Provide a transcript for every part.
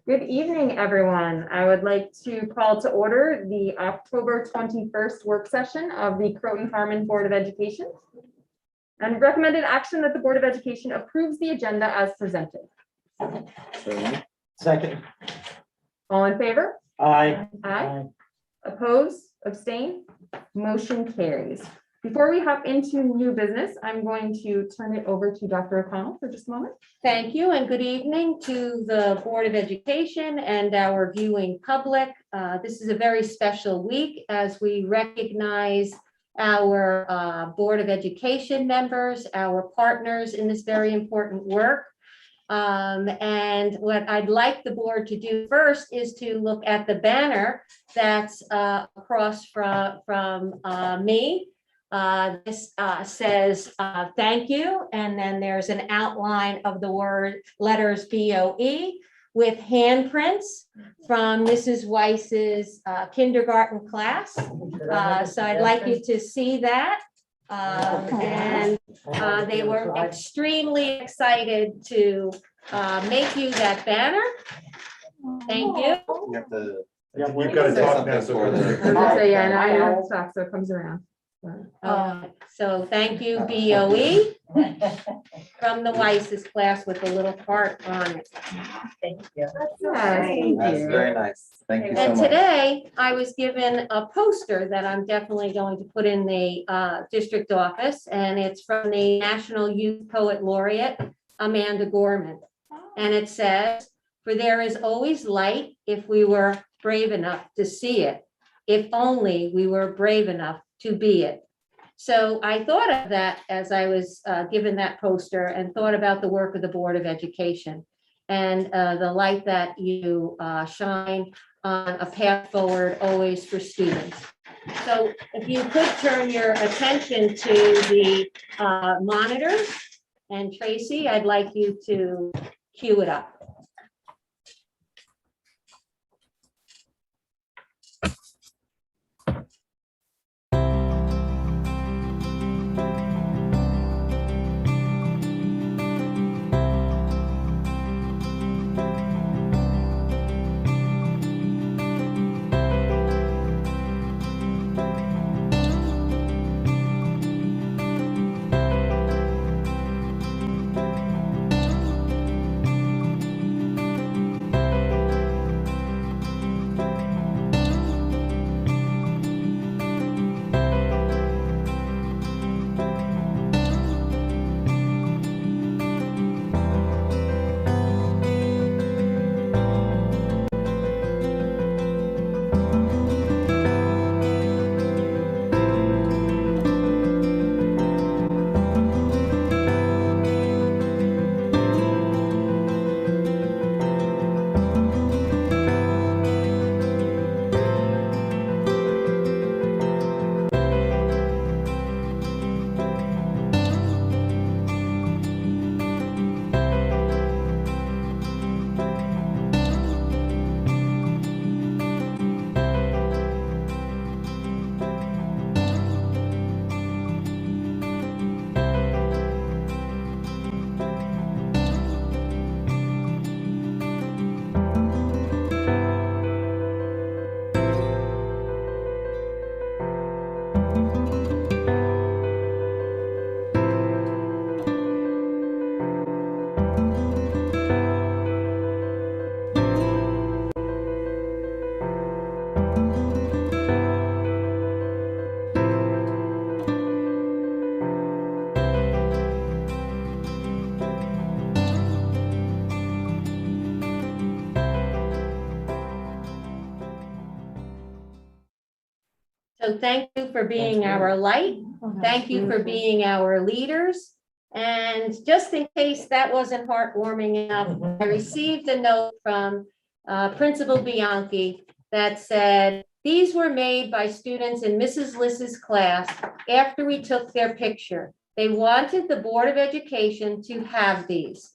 Good evening, everyone. I would like to call to order the October 21st work session of the Croton-Harmon Board of Education and recommended action that the Board of Education approves the agenda as presented. Second. All in favor? Aye. Aye. Oppose, abstain, motion carries. Before we hop into new business, I'm going to turn it over to Dr. O'Connell for just a moment. Thank you and good evening to the Board of Education and our viewing public. This is a very special week as we recognize our Board of Education members, our partners in this very important work. And what I'd like the board to do first is to look at the banner that's across from me. This says thank you, and then there's an outline of the letters BOE with handprints from Mrs. Weiss's kindergarten class. So I'd like you to see that. And they were extremely excited to make you that banner. Thank you. You've got to talk now. So yeah, and I know so it comes around. So thank you, BOE, from the Weiss's class with a little heart on it. Thank you. That's very nice. Thank you so And much. today I was given a poster that I'm definitely going to put in the district office, and it's from the National Youth Poet Laureate, Amanda Gorman. And it says, "For there is always light if we were brave enough to see it, if only we were brave enough to be it." So I thought of that as I was given that poster and thought about the work of the Board of Education and the light that you shine on a path forward always for students. So if you could turn your attention to the monitors, and Tracy, I'd like you to cue it up. So thank you for being our light. Thank you for being our leaders. And just in case that wasn't heartwarming enough, I received a note from Principal Bianchi that said, "These were made by students in Mrs. Liss's class after we took their picture. They wanted the Board of Education to have these.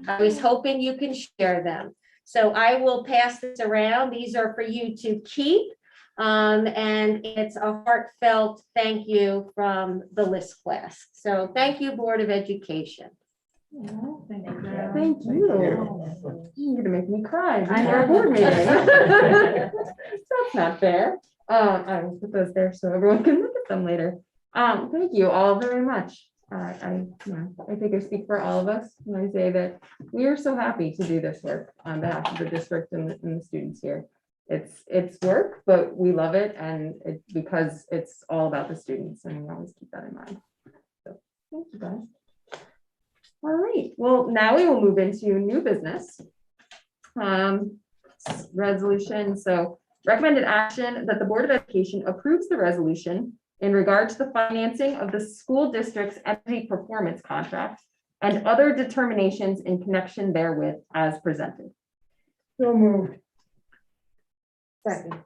I was hoping you can share them." So I will pass this around. These are for you to keep. And it's a heartfelt thank you from the Liss class. So thank you, Board of Education. Thank you. You're gonna make me cry. I Our know. board meeting. That's not fair. I will put those there so everyone can look at them later. Thank you all very much. I think I speak for all of us when I say that we are so happy to do this work on behalf of the district and the students here. It's work, but we love it, and because it's all about the students, and we always keep that in mind. So thank you guys. All right, well, now we will move into new business. Resolution, so recommended action that the Board of Education approves the resolution in regard to the financing of the school district's energy performance contract and other determinations in connection therewith as presented. So moved. Second.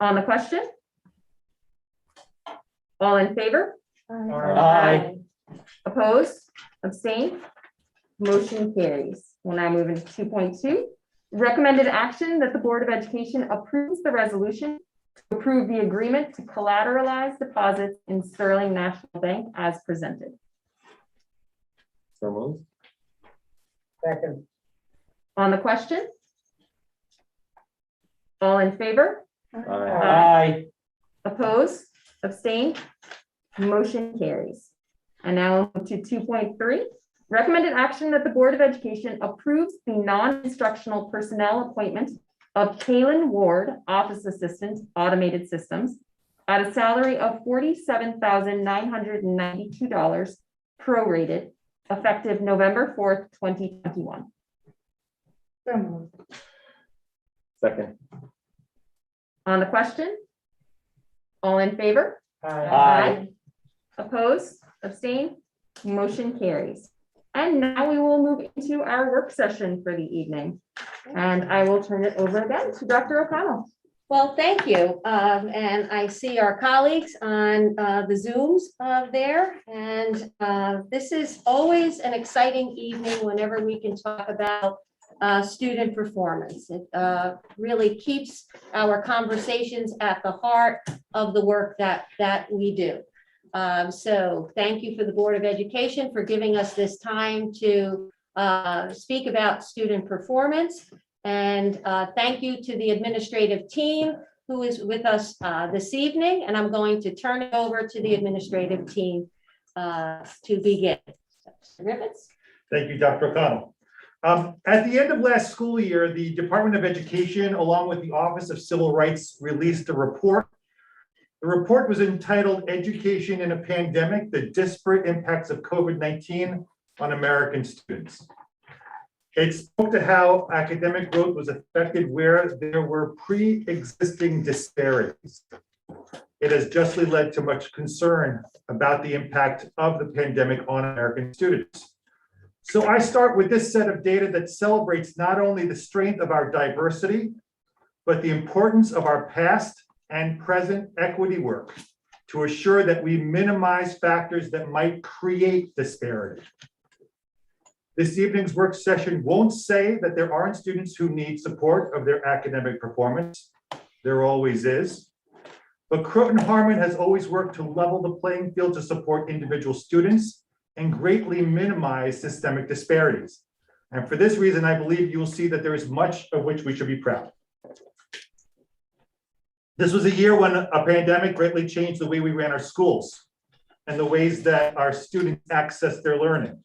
On the question? All in favor? Aye. Opposed? Abstained? Motion carries. We'll now move into 2.2. Recommended action that the Board of Education approves the resolution to approve the agreement to collateralize deposits in Sterling National Bank as presented. So moved. Second. On the question? All in favor? Aye. Opposed? Abstained? Motion carries. And now to 2.3. Recommended action that the Board of Education approves the non-instructional personnel appointment of Kaylin Ward, Office Assistant, Automated Systems, at a salary of $47,992 prorated, effective November 4th, 2021. So moved. Second. On the question? All in favor? Aye. Opposed? Abstained? Motion carries. And now we will move into our work session for the evening. And I will turn it over again to Dr. O'Connell. Well, thank you. And I see our colleagues on the Zooms there. And this is always an exciting evening whenever we can talk about student performance. It really keeps our conversations at the heart of the work that we do. So thank you for the Board of Education for giving us this time to speak about student performance. And thank you to the administrative team who is with us this evening. And I'm going to turn it over to the administrative team to begin. Ribbits? Thank you, Dr. O'Connell. At the end of last school year, the Department of Education, along with the Office of Civil Rights, released a report. The report was entitled Education in a Pandemic: The Disparate Impacts of COVID-19 on American Students. It spoke to how academic growth was affected where there were pre-existing disparities. It has justly led to much concern about the impact of the pandemic on American students. So I start with this set of data that celebrates not only the strength of our diversity, but the importance of our past and present equity work to assure that we minimize factors that might create disparity. This evening's work session won't say that there aren't students who need support of their academic performance. There always is. But Croton-Harmon has always worked to level the playing field to support individual students and greatly minimize systemic disparities. And for this reason, I believe you will see that there is much of which we should be proud. This was a year when a pandemic greatly changed the way we ran our schools and the ways that our students access their learning.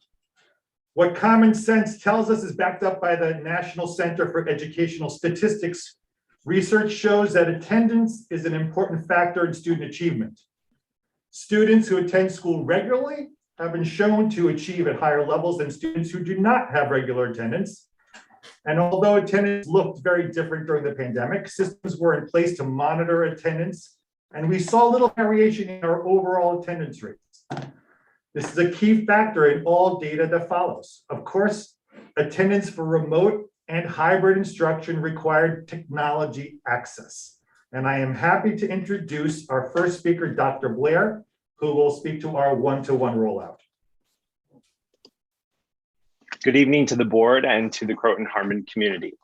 What common sense tells us is backed up by the National Center for Educational Statistics. Research shows that attendance is an important factor in student achievement. Students who attend school regularly have been shown to achieve at higher levels than students who do not have regular attendance. And although attendance looked very different during the pandemic, systems were in place to monitor attendance, and we saw little variation in our overall attendance rates. This is a key factor in all data that follows. Of course, attendance for remote and hybrid instruction required technology access. And I am happy to introduce our first speaker, Dr. Blair, who will speak to our one-to-one rollout. Good evening to the board and to the Croton-Harmon community.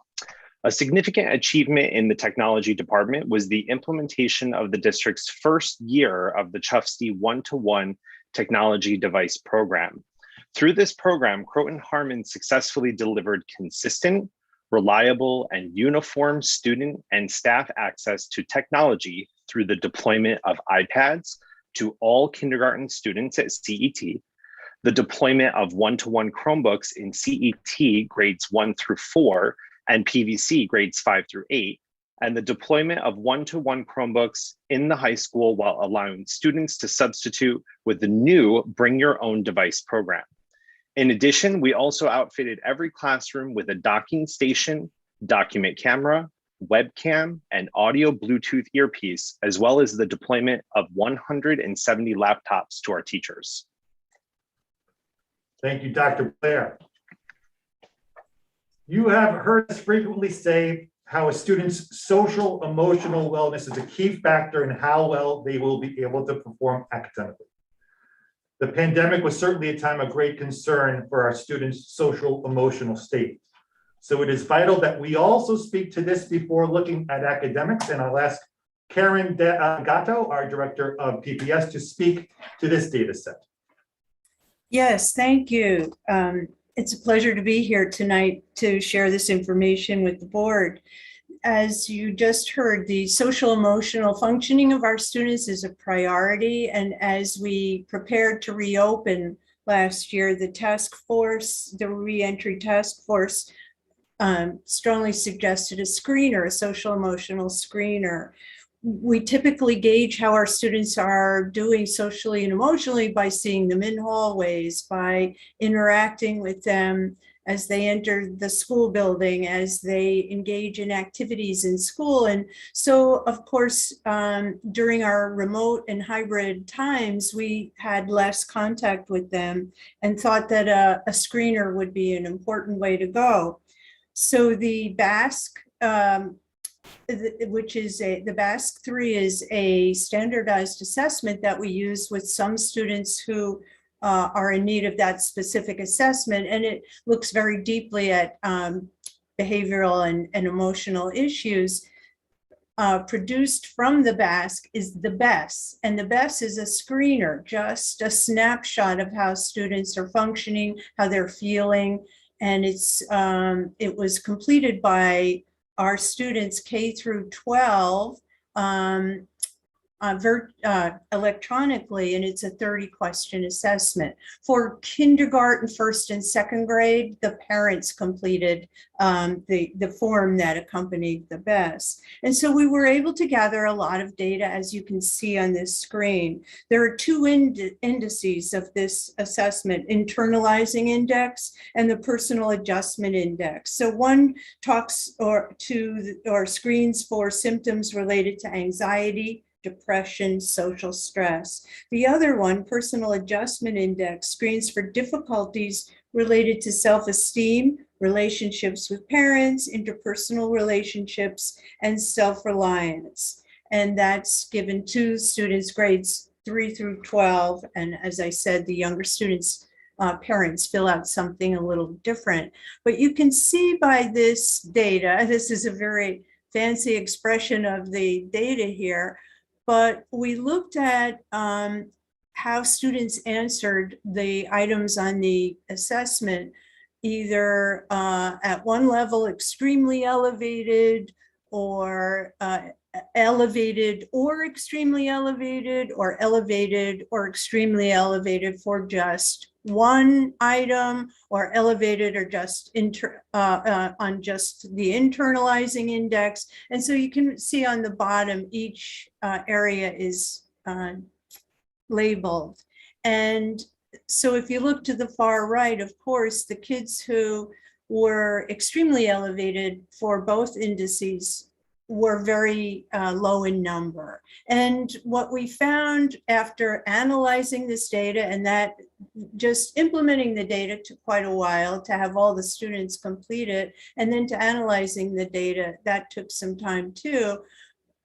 A significant achievement in the technology department was the implementation of the district's first year of the Chufsty one-to-one technology device program. Through this program, Croton Harmon successfully delivered consistent, reliable, and uniform student and staff access to technology through the deployment of iPads to all kindergarten students at CET, the deployment of one-to-one Chromebooks in CET grades 1 through 4 and PVC grades 5 through 8, and the deployment of one-to-one Chromebooks in the high school while allowing students to substitute with the new Bring Your Own Device program. In addition, we also outfitted every classroom with a docking station, document camera, webcam, and audio Bluetooth earpiece, as well as the deployment of 170 laptops to our teachers. Thank you, Dr. Blair. You have heard us frequently say how a student's social emotional wellness is a key factor in how well they will be able to perform academically. The pandemic was certainly a time of great concern for our students' social emotional state. So it is vital that we also speak to this before looking at academics, and I'll ask Karen Gatto, our Director of PPS, to speak to this data set. Yes, thank you. It's a pleasure to be here tonight to share this information with the board. As you just heard, the social emotional functioning of our students is a priority. And as we prepared to reopen last year, the task force, the reentry task force, strongly suggested a screener, a social emotional screener. We typically gauge how our students are doing socially and emotionally by seeing them in hallways, by interacting with them as they enter the school building, as they engage in activities in school. And so, of course, during our remote and hybrid times, we had less contact with them and thought that a screener would be an important way to go. So the BASC, which is the BASC 3 is a standardized assessment that we use with some students who are in need of that specific assessment. And it looks very deeply at behavioral and emotional issues. Produced from the BASC is the BESS, and the BESS is a screener, just a snapshot of how students are functioning, how they're feeling. And it was completed by our students K through 12 electronically, and it's a 30-question assessment. For kindergarten, first and second grade, the parents completed the form that accompanied the BESS. And so we were able to gather a lot of data, as you can see on this screen. There are two indices of this assessment, internalizing index and the personal adjustment index. So one talks or screens for symptoms related to anxiety, depression, social stress. The other one, personal adjustment index, screens for difficulties related to self-esteem, relationships with parents, interpersonal relationships, and self-reliance. And that's given to students grades 3 through 12. And as I said, the younger students' parents fill out something a little different. But you can see by this data, this is a very fancy expression of the data here, but we looked at how students answered the items on the assessment, either at one level, extremely elevated, or elevated or extremely elevated, or elevated or extremely elevated for just one item, or elevated or just on just the internalizing index. And so you can see on the bottom, each area is labeled. And so if you look to the far right, of course, the kids who were extremely elevated for both indices were very low in number. And what we found after analyzing this data, and that just implementing the data took quite a while to have all the students complete it, and then to analyzing the data, that took some time too.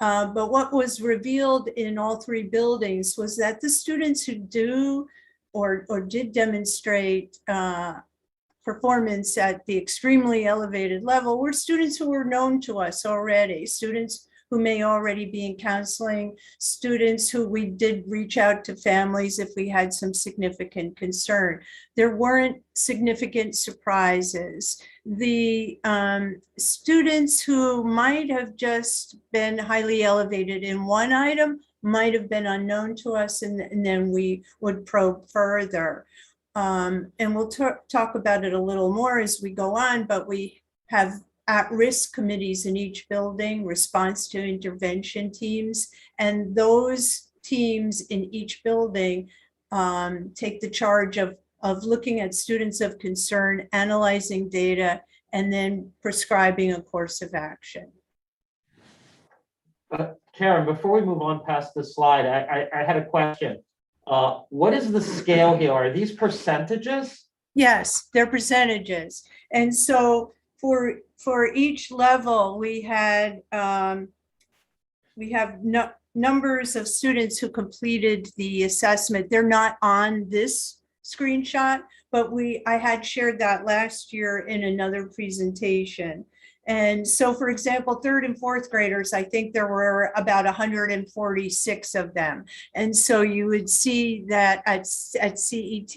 But what was revealed in all three buildings was that the students who do or did demonstrate performance at the extremely elevated level were students who were known to us already, students who may already be in counseling, students who we did reach out to families if we had some significant concern. There weren't significant surprises. The students who might have just been highly elevated in one item might have been unknown to us, and then we would probe further. And we'll talk about it a little more as we go on, but we have at-risk committees in each building, response to intervention teams, and those teams in each building take the charge of looking at students of concern, analyzing data, and then prescribing a course of action. Karen, before we move on past this slide, I had a question. What is the scale here? Are these percentages? Yes, they're percentages. And so for each level, we have numbers of students who completed the assessment. They're not on this screenshot, but I had shared that last year in another presentation. And so, for example, third and fourth graders, I think there were about 146 of them. And so you would see that at CET,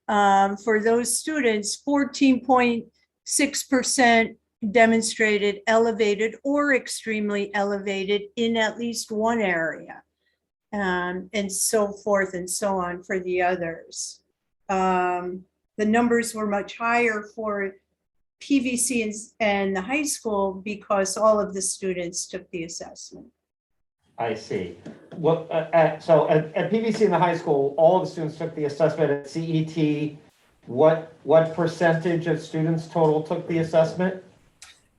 for those students, 14.6% demonstrated elevated or extremely elevated in at least one area, and so forth and so on for the others. The numbers were much higher for PVC and the high school because all of the students took the assessment. I see. What, so at PVC in the high school, all of the students took the assessment. At CET, what percentage of students total took the assessment?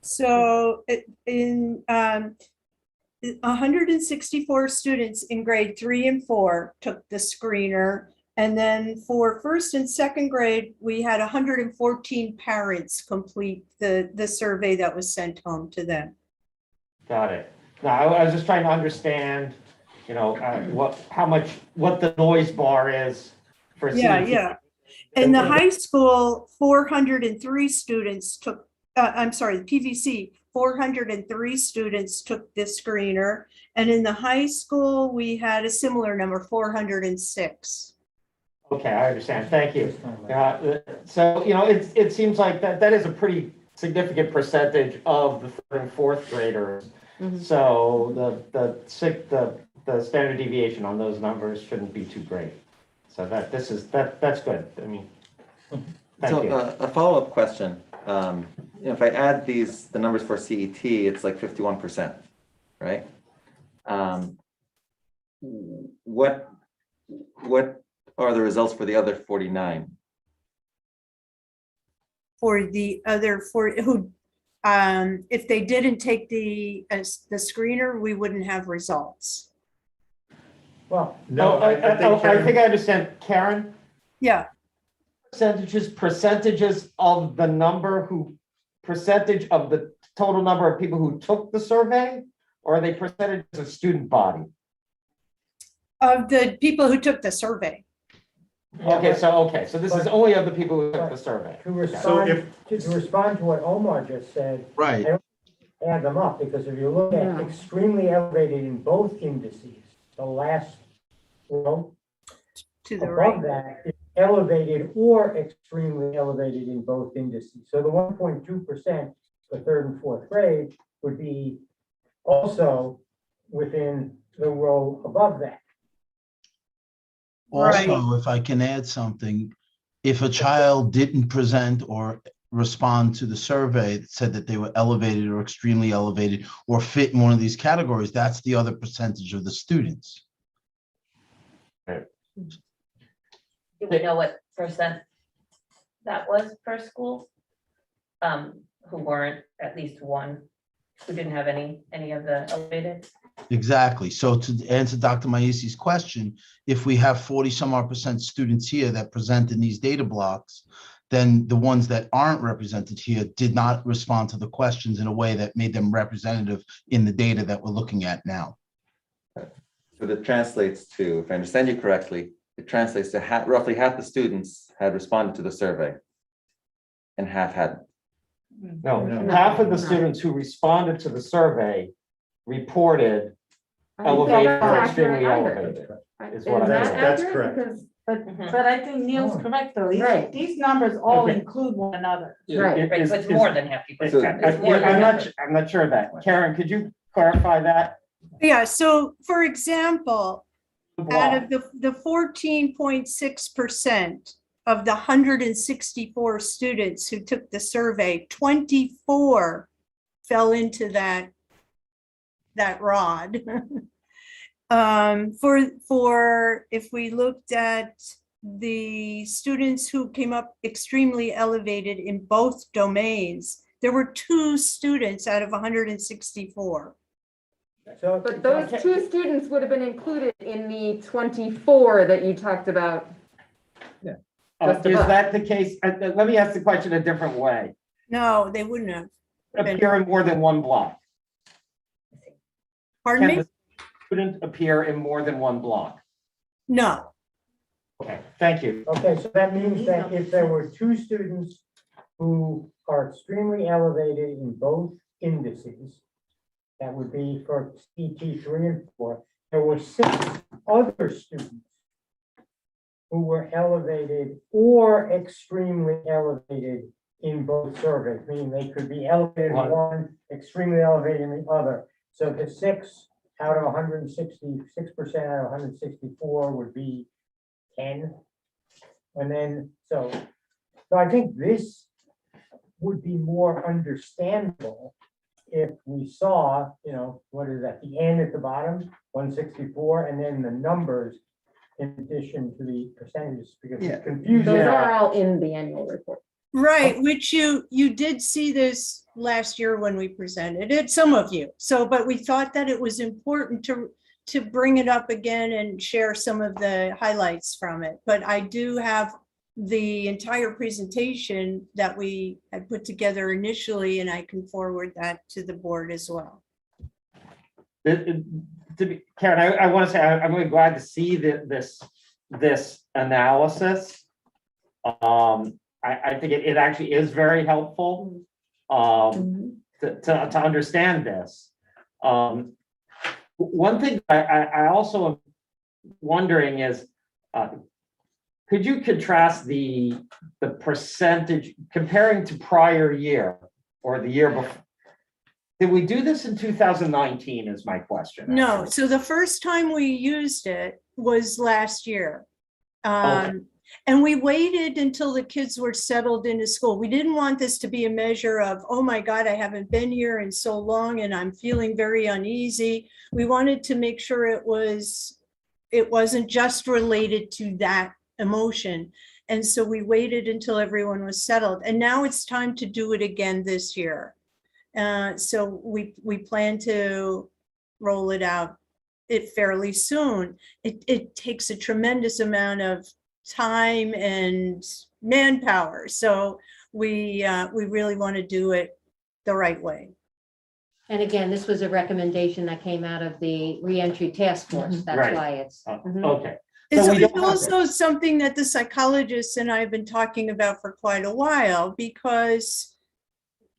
So in 164 students in grade 3 and 4 took the screener. And then for first and second grade, we had 114 parents complete the survey that was sent home to them. Got it. Now, I was just trying to understand, what the noise bar is for CET. Yeah. In the high school, 403 students took, the PVC, 403 students took the screener. And in the high school, we had a similar number, 406. Okay, I understand. Thank you. So, it seems like that is a pretty significant percentage of the third and fourth graders. Mhm. So the standard deviation on those numbers shouldn't be too great. So that's good. I mean, thank you. A follow-up question. If I add the numbers for CET, it's like 51%, right? What are the results for the other 49? For the other who, if they didn't take the screener, we wouldn't have results. Well, no, I think I understand, Karen. Yeah, Percentages of the percentage of the total number of people who took the survey, or are they percentages of student body? of the people who took the survey. Okay, so this is only of the people who took the survey. To respond to what Omar just said, Right. I don't add them up, because if you look at extremely elevated in both indices, the last row To the above right. that is elevated or extremely elevated in both indices. So the 1.2% for third and fourth grade would be also within the row above that. Also, if I can add something, if a child didn't present or respond to the survey that said that they were elevated or extremely elevated or fit in one of these categories, that's the other percentage of the students. Do we know what percent that was per school? Who weren't at least one, who didn't have any of the elevated? Exactly. So to answer Dr. Maisi's question, if we have 40 some odd % students here that present in these data blocks, then the ones that aren't represented here did not respond to the questions in a way that made them representative in the data that we're looking at now. So that translates to, if I understand you correctly, it translates to roughly half the students had responded to the survey and half hadn't. No, half of the students who responded to the survey reported I don't think elevated that's or accurate extremely either. elevated. Is is what I that heard. That's accurate? correct. Because- But I think Neil's correct, though. Right. These numbers all Okay. include one another. Right. It Right, is- so it's is- more than half people. So- I'm not sure of that. Karen, could you clarify that? Yeah, so for example, out of Block. the 14.6% of the 164 students who took the survey, 24 fell into that rod. If we looked at the students who came up extremely elevated in both domains, there were 2 students out of 164. So. But those 2 students would have been included in the 24 that you talked about. Just Is above. that the case? Let me ask the question a different way. No, they wouldn't have. Appear in more than one block? Pardon Can me? the student appear in more than one block? No. Okay, thank you. Okay, so that means that if there were 2 students who are extremely elevated in both indices, that would be for CT 3 and 4, there were 6 other students who were elevated or extremely elevated in both surveys, meaning they could be elevated in one, extremely elevated in the other. So the 6 out of 166% out of 164 would be 10. And then, so I think this would be more understandable if we saw, what is that, the N at the bottom, 164, and then the numbers in addition to the percentages, because Yeah. it's confusing. Those are all in the annual report. Right, which you did see this last year when we presented it, some of you. So, but we thought that it was important to bring it up again and share some of the highlights from it. But I do have the entire presentation that we had put together initially, and I can forward that to the board as well. Karen, I want to say, I'm really glad to see this analysis. I think it actually is very helpful to understand this. One thing I also am wondering is, could you contrast the percentage comparing to prior year or the year before? Did we do this in 2019 is my question. No, actually. so the first time we used it was last year. Okay. And we waited until the kids were settled into school. We didn't want this to be a measure of, oh my God, I haven't been here in so long and I'm feeling very uneasy. We wanted to make sure it wasn't just related to that emotion. And so we waited until everyone was settled. And now it's time to do it again this year. So we plan to roll it out fairly soon. It takes a tremendous amount of time and manpower. So we really want to do it the right way. And again, this was a recommendation that came out of the reentry task force. That's Right. why it's. Okay. It's So we don't it's also something that the psychologists and I have been talking about for quite a while, because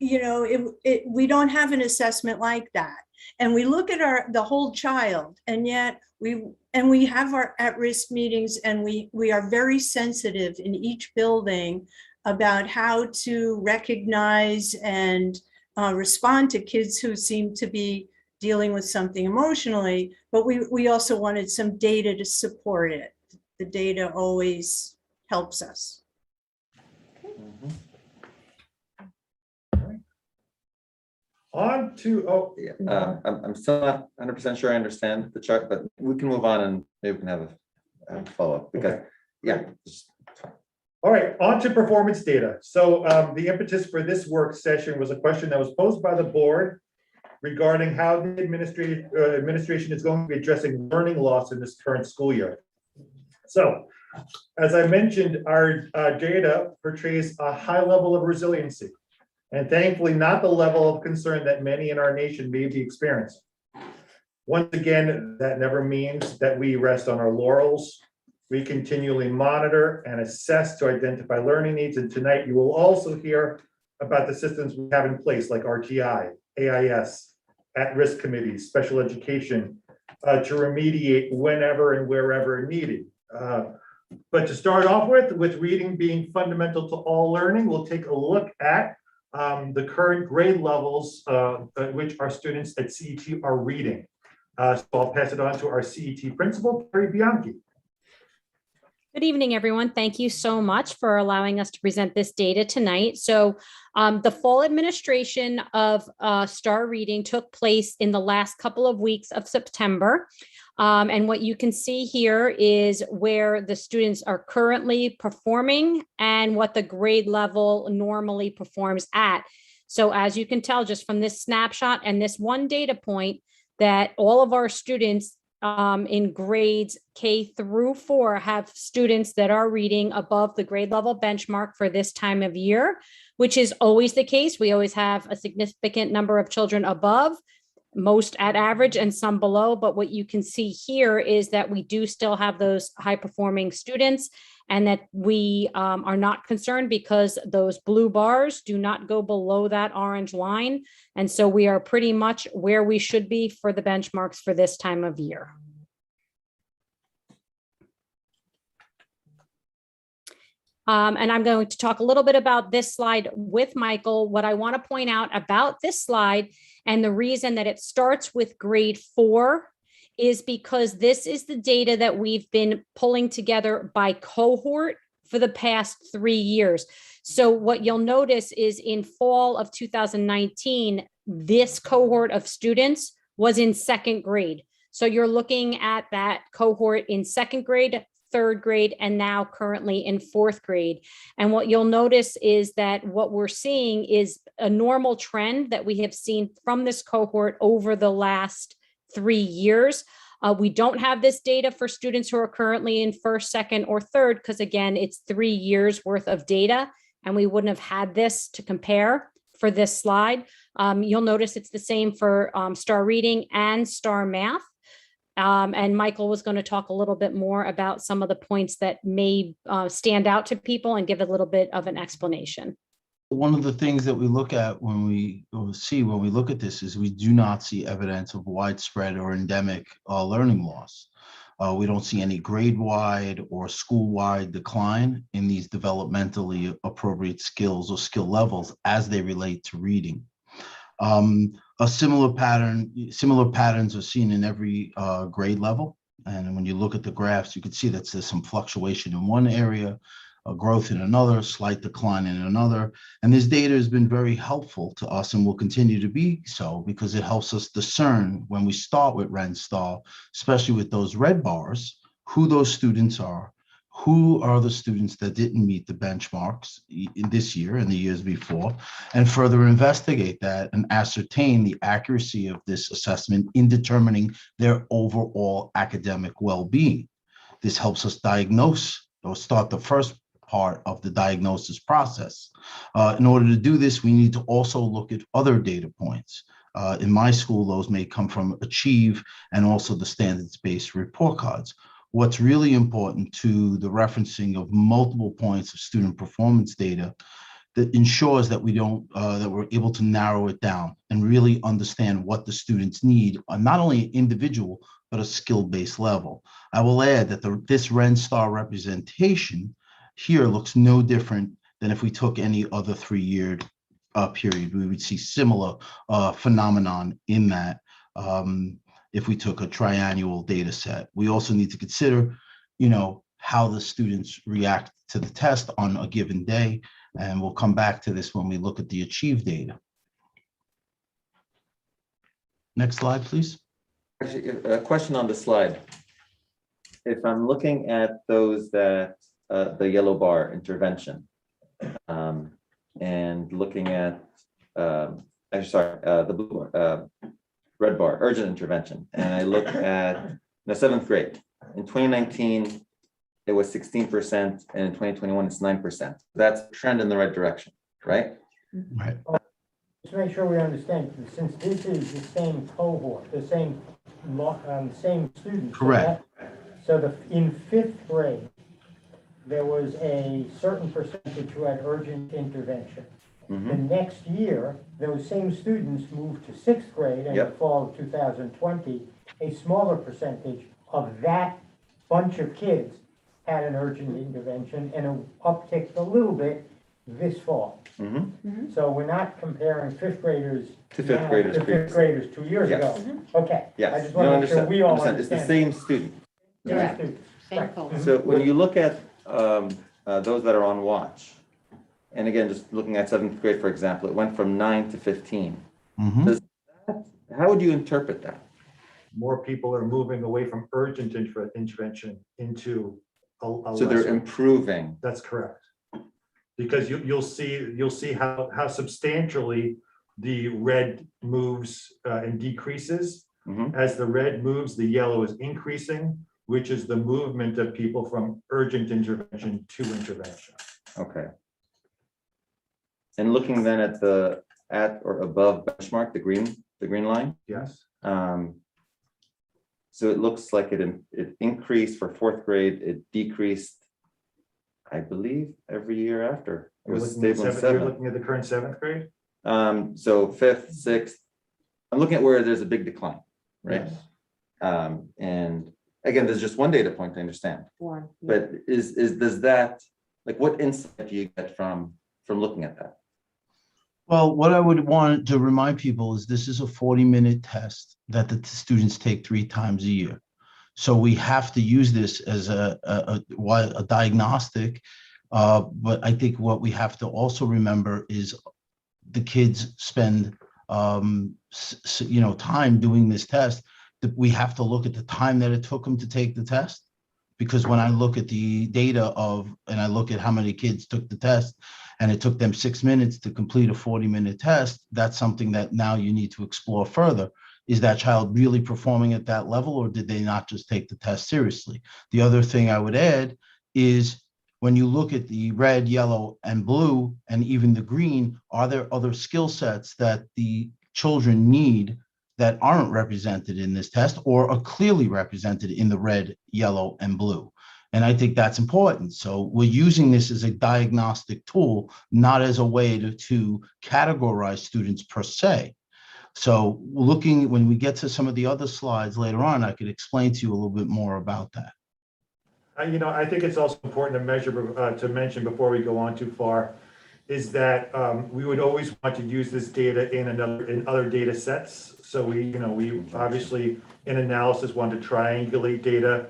we don't have an assessment like that. And we look at the whole child, and yet we have our at-risk meetings, and we are very sensitive in each building about how to recognize and respond to kids who seem to be dealing with something emotionally, but we also wanted some data to support it. The data always helps us. On to, Yeah, I'm still not 100% sure I understand the chart, but we can move on and maybe we can have a follow-up because, Okay. yeah. all right, on to performance data. So the impetus for this work session was a question that was posed by the board regarding how the administration is going to be addressing learning loss in this current school year. So, as I mentioned, our data portrays a high level of resiliency, and thankfully not the level of concern that many in our nation may be experiencing. Once again, that never means that we rest on our laurels. We continually monitor and assess to identify learning needs, and tonight you will also hear about the systems we have in place like RTI, AIS, at-risk committees, special education, to remediate whenever and wherever needed. But to start off with reading being fundamental to all learning, we'll take a look at the current grade levels at which our students at CET are reading. So I'll pass it on to our CET principal, Carrie Bianchi. Good evening, everyone. Thank you so much for allowing us to present this data tonight. So the fall administration of STAR reading took place in the last couple of weeks of September. And what you can see here is where the students are currently performing and what the grade level normally performs at. So as you can tell just from this snapshot and this one data point, that all of our students in grades K through 4 have students that are reading above the grade level benchmark for this time of year, which is always the case. We always have a significant number of children above, most at average and some below. But what you can see here is that we do still have those high performing students, and that we are not concerned because those blue bars do not go below that orange line. And so we are pretty much where we should be for the benchmarks for this time of year. And I'm going to talk a little bit about this slide with Michael. What I want to point out about this slide and the reason that it starts with grade 4 is because this is the data that we've been pulling together by cohort for the past 3 years. So what you'll notice is in fall of 2019, this cohort of students was in 2nd grade. So you're looking at that cohort in 2nd grade, 3rd grade, and now currently in 4th grade. And what you'll notice is that what we're seeing is a normal trend that we have seen from this cohort over the last 3 years. We don't have this data for students who are currently in 1st, 2nd, or 3rd, because again, it's 3 years worth of data, and we wouldn't have had this to compare for this slide. You'll notice it's the same for STAR reading and STAR math. And Michael was going to talk a little bit more about some of the points that may stand out to people and give a little bit of an explanation. One of the things that we look at when we look at this is we do not see evidence of widespread or endemic learning loss. We don't see any grade-wide or school-wide decline in these developmentally appropriate skills or skill levels as they relate to reading. Similar patterns are seen in every grade level. And when you look at the graphs, you can see that there's some fluctuation in one area, a growth in another, slight decline in another. And this data has been very helpful to us and will continue to be so because it helps us discern when we start with RenSTAR, especially with those red bars, who those students are, who are the students that didn't meet the benchmarks in this year and the years before, and further investigate that and ascertain the accuracy of this assessment in determining their overall academic well-being. This helps us diagnose or start the first part of the diagnosis process. In order to do this, we need to also look at other data points. In my school, those may come from Achieve and also the standards-based report cards. What's really important to the referencing of multiple points of student performance data that ensures that that we're able to narrow it down and really understand what the students need on not only an individual, but a skill-based level. I will add that this RenSTAR representation here looks no different than if we took any other 3-year period. We would see similar phenomenon in that if we took a triannual data set. We also need to consider, how the students react to the test on a given day. And we'll come back to this when we look at the Achieve data. Next slide, please. Actually, a question on the slide. If I'm looking at those that the yellow bar intervention and looking at the blue red bar urgent intervention, and I look at the 7th grade in 2019 it was 16%, and in 2021 it's 9%. That's a trend in the right direction, right? Right. Just to make sure we understand, since this is the same cohort, the same students. Correct. So in 5th grade, there was a certain percentage who had urgent intervention. Mhm. next year, those same students moved to sixth grade in the Yep. fall of 2020. A smaller percentage of that bunch of kids had an urgent intervention and it upticked a little bit this fall. Mhm. So we're not comparing fifth graders To fifth now graders to fifth previously. graders 2 years Yes. ago. Okay. I Yes, just no, want to make sure understand, we all understand, it's the understand. same student. Same Correct. students. Same Right. cohort. So when you look at those that are on watch, and again, just looking at seventh grade, for example, it went from 9 to 15. Mhm. How would you interpret that? More people are moving away from urgent intervention into a So they're lesser. improving. That's correct. Because you'll see how substantially the red moves and decreases. Mhm. As the red moves, the yellow is increasing, which is the movement of people from urgent intervention to intervention. Okay. And looking then at or above benchmark, the green line. Yes. So it looks like it increased for fourth grade, it decreased, I believe, every year after. It was stable in You're seventh. looking at the current seventh grade? So fifth, sixth, I'm looking at where there's a big decline, right? Yes. And again, there's just one data point, I understand. One. But does that, like, what insight do you get from looking at that? Well, what I would want to remind people is this is a 40-minute test that the students take 3 times a year. So we have to use this as a diagnostic. But I think what we have to also remember is the kids spend time doing this test. That we have to look at the time that it took them to take the test. Because when I look at the data and I look at how many kids took the test, and it took them 6 minutes to complete a 40-minute test, that's something that now you need to explore further. Is that child really performing at that level, or did they not just take the test seriously? The other thing I would add is when you look at the red, yellow, and blue, and even the green, are there other skill sets that the children need that aren't represented in this test or are clearly represented in the red, yellow, and blue? And I think that's important. So we're using this as a diagnostic tool, not as a way to categorize students per se. So when we get to some of the other slides later on, I could explain to you a little bit more about that. I think it's also important to mention before we go on too far, is that we would always want to use this data in other data sets. So we obviously in analysis want to triangulate data.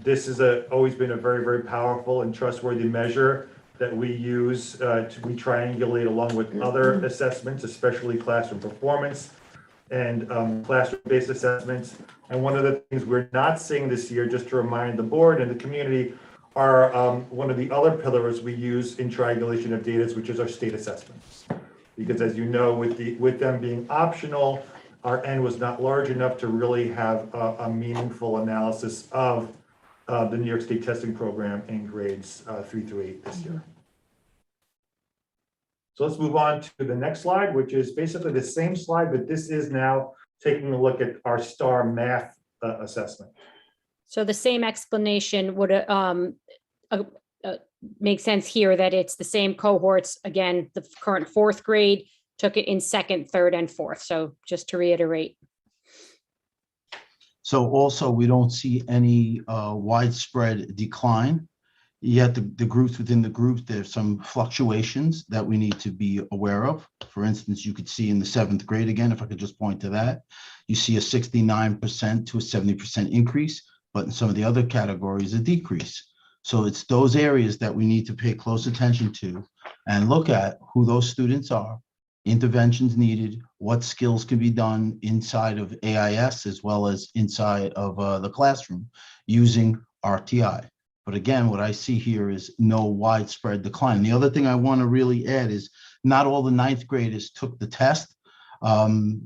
This has always been a very, very powerful and trustworthy measure that we use we triangulate along with other assessments, especially classroom performance and classroom-based assessments. And one of the things we're not seeing this year, just to remind the board and the community, are one of the other pillars we use in triangulation of data, which is our state assessments. Because as you know, with them being optional, our N was not large enough to really have a meaningful analysis of the New York State testing program in grades 3 through 8 this year. So let's move on to the next slide, which is basically the same slide, but this is now taking a look at our STAR math assessment. So the same explanation would make sense here, that it's the same cohorts. Again, the current fourth grade took it in second, third, and fourth. So just to reiterate. So also, we don't see any widespread decline. Yet the groups within the groups, there's some fluctuations that we need to be aware of. For instance, you could see in the seventh grade, again, if I could just point to that, you see a 69% to a 70% increase, but in some of the other categories, a decrease. So it's those areas that we need to pay close attention to and look at who those students are, interventions needed, what skills can be done inside of AIS as well as inside of the classroom using RTI. But again, what I see here is no widespread decline. The other thing I want to really add is not all the ninth graders took the test.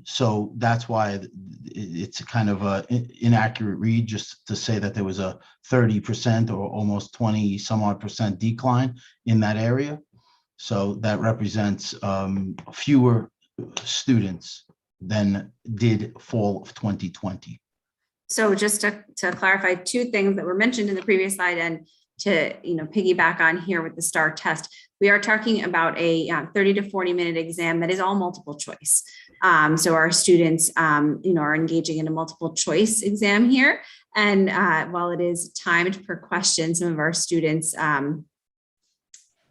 So that's why it's a kind of an inaccurate read just to say that there was a 30% or almost 20 some odd percent decline in that area. So that represents fewer students than did fall of 2020. So just to clarify two things that were mentioned in the previous slide and to, piggyback on here with the STAR test, we are talking about a 30 to 40-minute exam that is all multiple choice. So our students, are engaging in a multiple choice exam here. And while it is timed per question, some of our students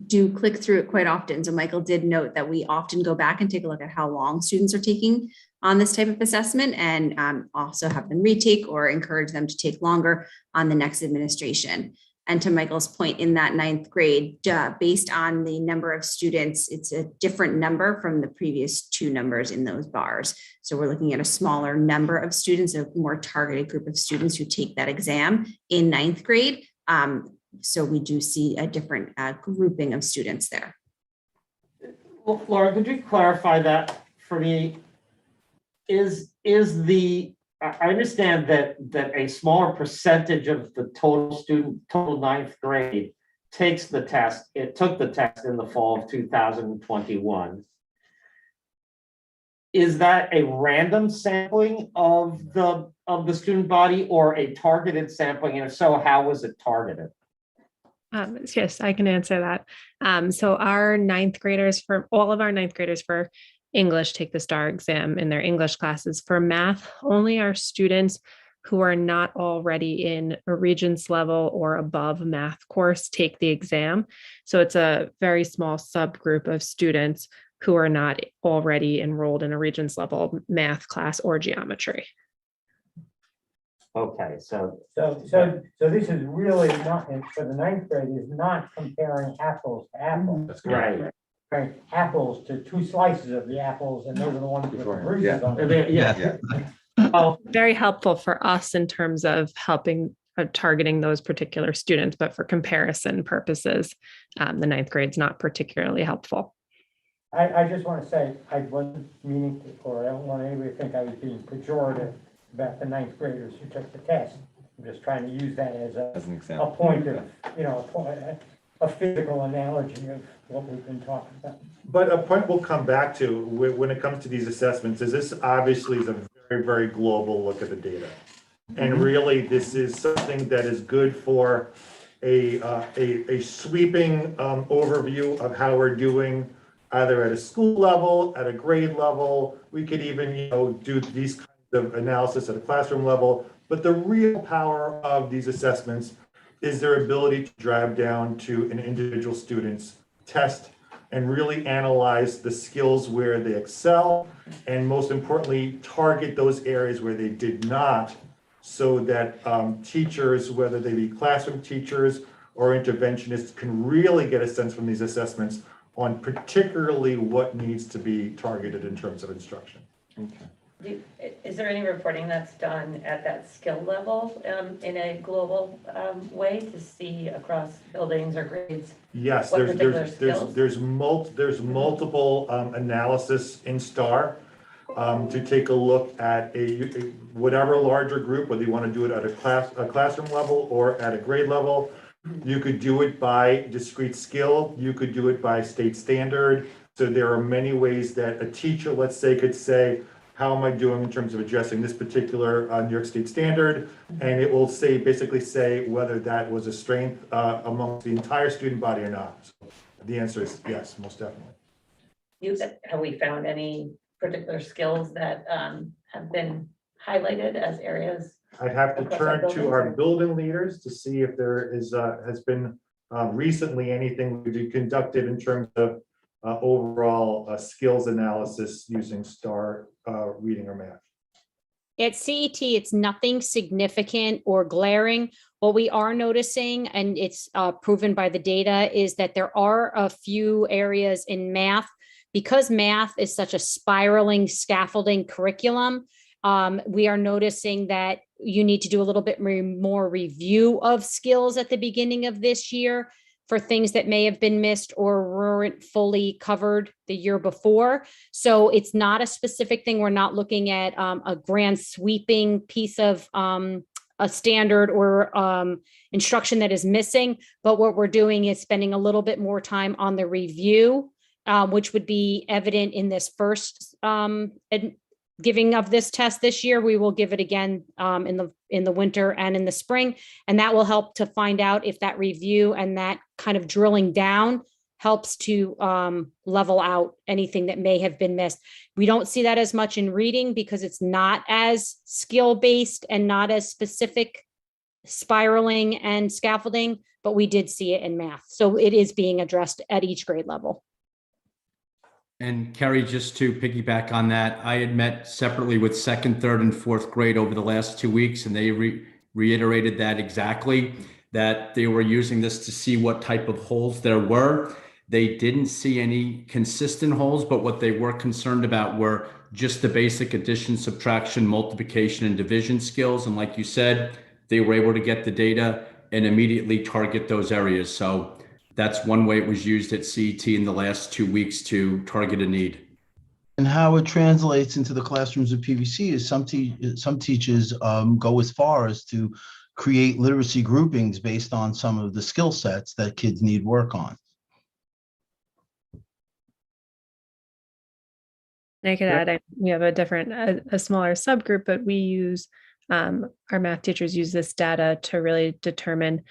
do click through it quite often. So Michael did note that we often go back and take a look at how long students are taking on this type of assessment, and also have them retake or encourage them to take longer on the next administration. And to Michael's point, in that 9th grade, based on the number of students, it's a different number from the previous 2 numbers in those bars. So we're looking at a smaller number of students, a more targeted group of students who take that exam in 9th grade. So we do see a different grouping of students there. Well, Laura, could you clarify that for me? I understand that a smaller percentage of the total 9th grade takes the test. It took the test in the fall of 2021. Is that a random sampling of the student body or a targeted sampling? And if so, how was it targeted? Yes, I can answer that. So our 9th graders, for all of our 9th graders for English, take the STAR exam in their English classes. For math, only our students who are not already in a Regents level or above math course take the exam. So it's a very small subgroup of students who are not already enrolled in a Regents level math class or geometry. Okay, So this is really not, and for the 9th grade, is not comparing apples to apples. That's correct. right. Comparing apples to 2 slices of the apples, and those are the ones with the Before, bruises yeah. on them. Yeah. Yeah. Very helpful for us in terms of helping targeting those particular students, but for comparison purposes, the 9th grade is not particularly helpful. I just want to say, I wasn't meaning to, or I don't want anybody to think I was being pejorative about the 9th graders who took the test. I'm just trying to use that as As an a example. point of, a physical analogy of what we've been talking about. But a point we'll come back to when it comes to these assessments is this obviously is a very, very global look at the data. And really, this is something that is good for a sweeping overview of how we're doing, either at a school level, at a grade level. We could even, do these kinds of analysis at a classroom level. But the real power of these assessments is their ability to drive down to an individual student's test and really analyze the skills where they excel, and most importantly, target those areas where they did not, so that teachers, whether they be classroom teachers or interventionists, can really get a sense from these assessments on particularly what needs to be targeted in terms of instruction. Okay. Is there any reporting that's done at that skill level in a global way to see across buildings or grades? Yes, What particular skills? there's multiple analysis in STAR to take a look at whatever larger group, whether you want to do it at a classroom level or at a grade level. You could do it by discrete skill. You could do it by state standard. So there are many ways that a teacher, let's say, could say, how am I doing in terms of addressing this particular New York State standard? And it will basically say whether that was a strength amongst the entire student body or not. So the answer is yes, most definitely. Have we found any particular skills that have been highlighted as areas? I'd have to across turn to buildings, our or- building leaders to see if there has been recently anything we conducted in terms of overall skills analysis using STAR reading or math. At CET, it's nothing significant or glaring. What we are noticing, and it's proven by the data, is that there are a few areas in math, because math is such a spiraling, scaffolding curriculum. We are noticing that you need to do a little bit more review of skills at the beginning of this year for things that may have been missed or weren't fully covered the year before. So it's not a specific thing. We're not looking at a grand sweeping piece of a standard or instruction that is missing. But what we're doing is spending a little bit more time on the review, which would be evident in this first giving of this test this year. We will give it again in the winter and in the spring. And that will help to find out if that review and that kind of drilling down helps to level out anything that may have been missed. We don't see that as much in reading because it's not as skill-based and not as specific spiraling and scaffolding, but we did see it in math. So it is being addressed at each grade level. And Kerry, just to piggyback on that, I had met separately with second, third, and fourth grade over the last 2 weeks, and they reiterated that exactly, that they were using this to see what type of holes there were. They didn't see any consistent holes, but what they were concerned about were just the basic addition, subtraction, multiplication, and division skills. And like you said, they were able to get the data and immediately target those areas. So that's one way it was used at CET in the last 2 weeks to target a need. And how it translates into the classrooms of PVC is some teachers go as far as to create literacy groupings based on some of the skill sets that kids need work on. I could add, we have a smaller subgroup, but we use, our math teachers use this data to really determine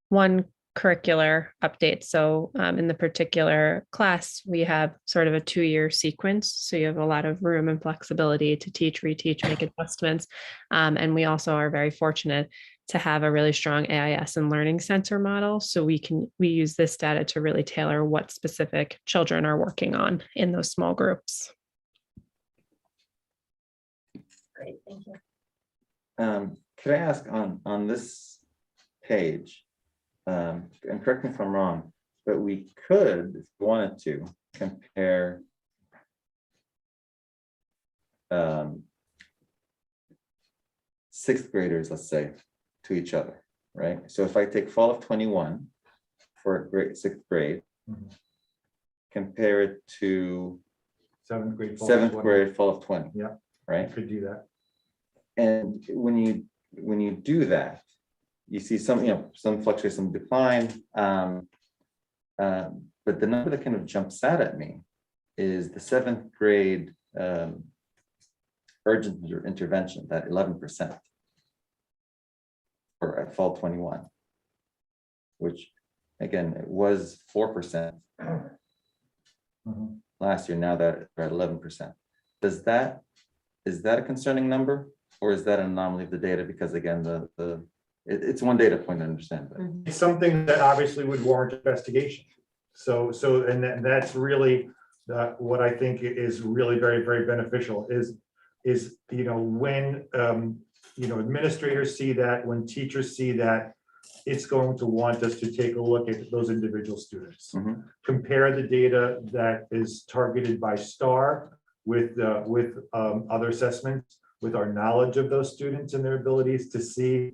one curricular update. So in the particular class, we have sort of a 2-year sequence. So you have a lot of room and flexibility to teach, reteach, make adjustments. And we also are very fortunate to have a really strong AIS and learning center model. So we use this data to really tailor what specific children are working on in those small groups. Great, thank you. Could I ask on this page, and correct me if I'm wrong, but we could, if we wanted to, compare sixth graders, let's say, to each other, right? So if I take fall of 21 for sixth grade, compare it to Seventh grade. fall of 20. Yeah. Right. Could do that. And when you do that, you see some fluctuation, some decline. But the number that kind of jumps out at me is the seventh grade urgent intervention, that 11% for at fall 21, which again, it was 4% last year. Now that we're at 11%. Is that a concerning number, or is that an anomaly of the data? Because again, it's one data point to understand, but It's something that obviously would warrant investigation. And that's really what I think is really very, very beneficial is when administrators see that, when teachers see that, it's going to want us to take a look at those individual students. Compare the data that is targeted by STAR with other assessments, with our knowledge of those students and their abilities to see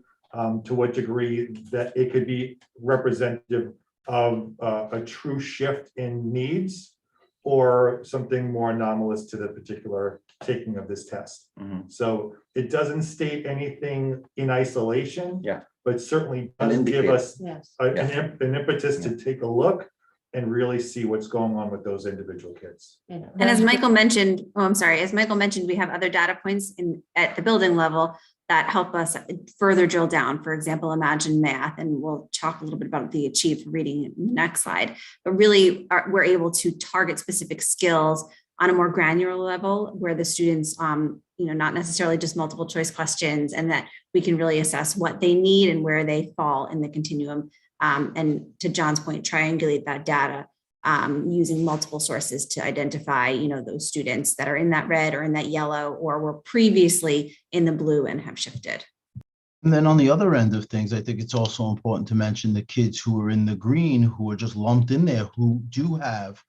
to what degree that it could be representative of a true shift in needs or something more anomalous to the particular taking of this test. So it doesn't state anything in isolation, but certainly does give us an impetus to take a look and really see what's going on with those individual kids. And as Michael mentioned, as Michael mentioned, we have other data points at the building level that help us further drill down. For example, Imagine Math, and we'll talk a little bit about the Achieve reading in the next slide, but really we're able to target specific skills on a more granular level where the students, not necessarily just multiple choice questions, and that we can really assess what they need and where they fall in the continuum. And to John's point, triangulate that data using multiple sources to identify, those students that are in that red or in that yellow or were previously in the blue and have shifted. And then on the other end of things, I think it's also important to mention the kids who are in the green, who are just lumped in there, who do have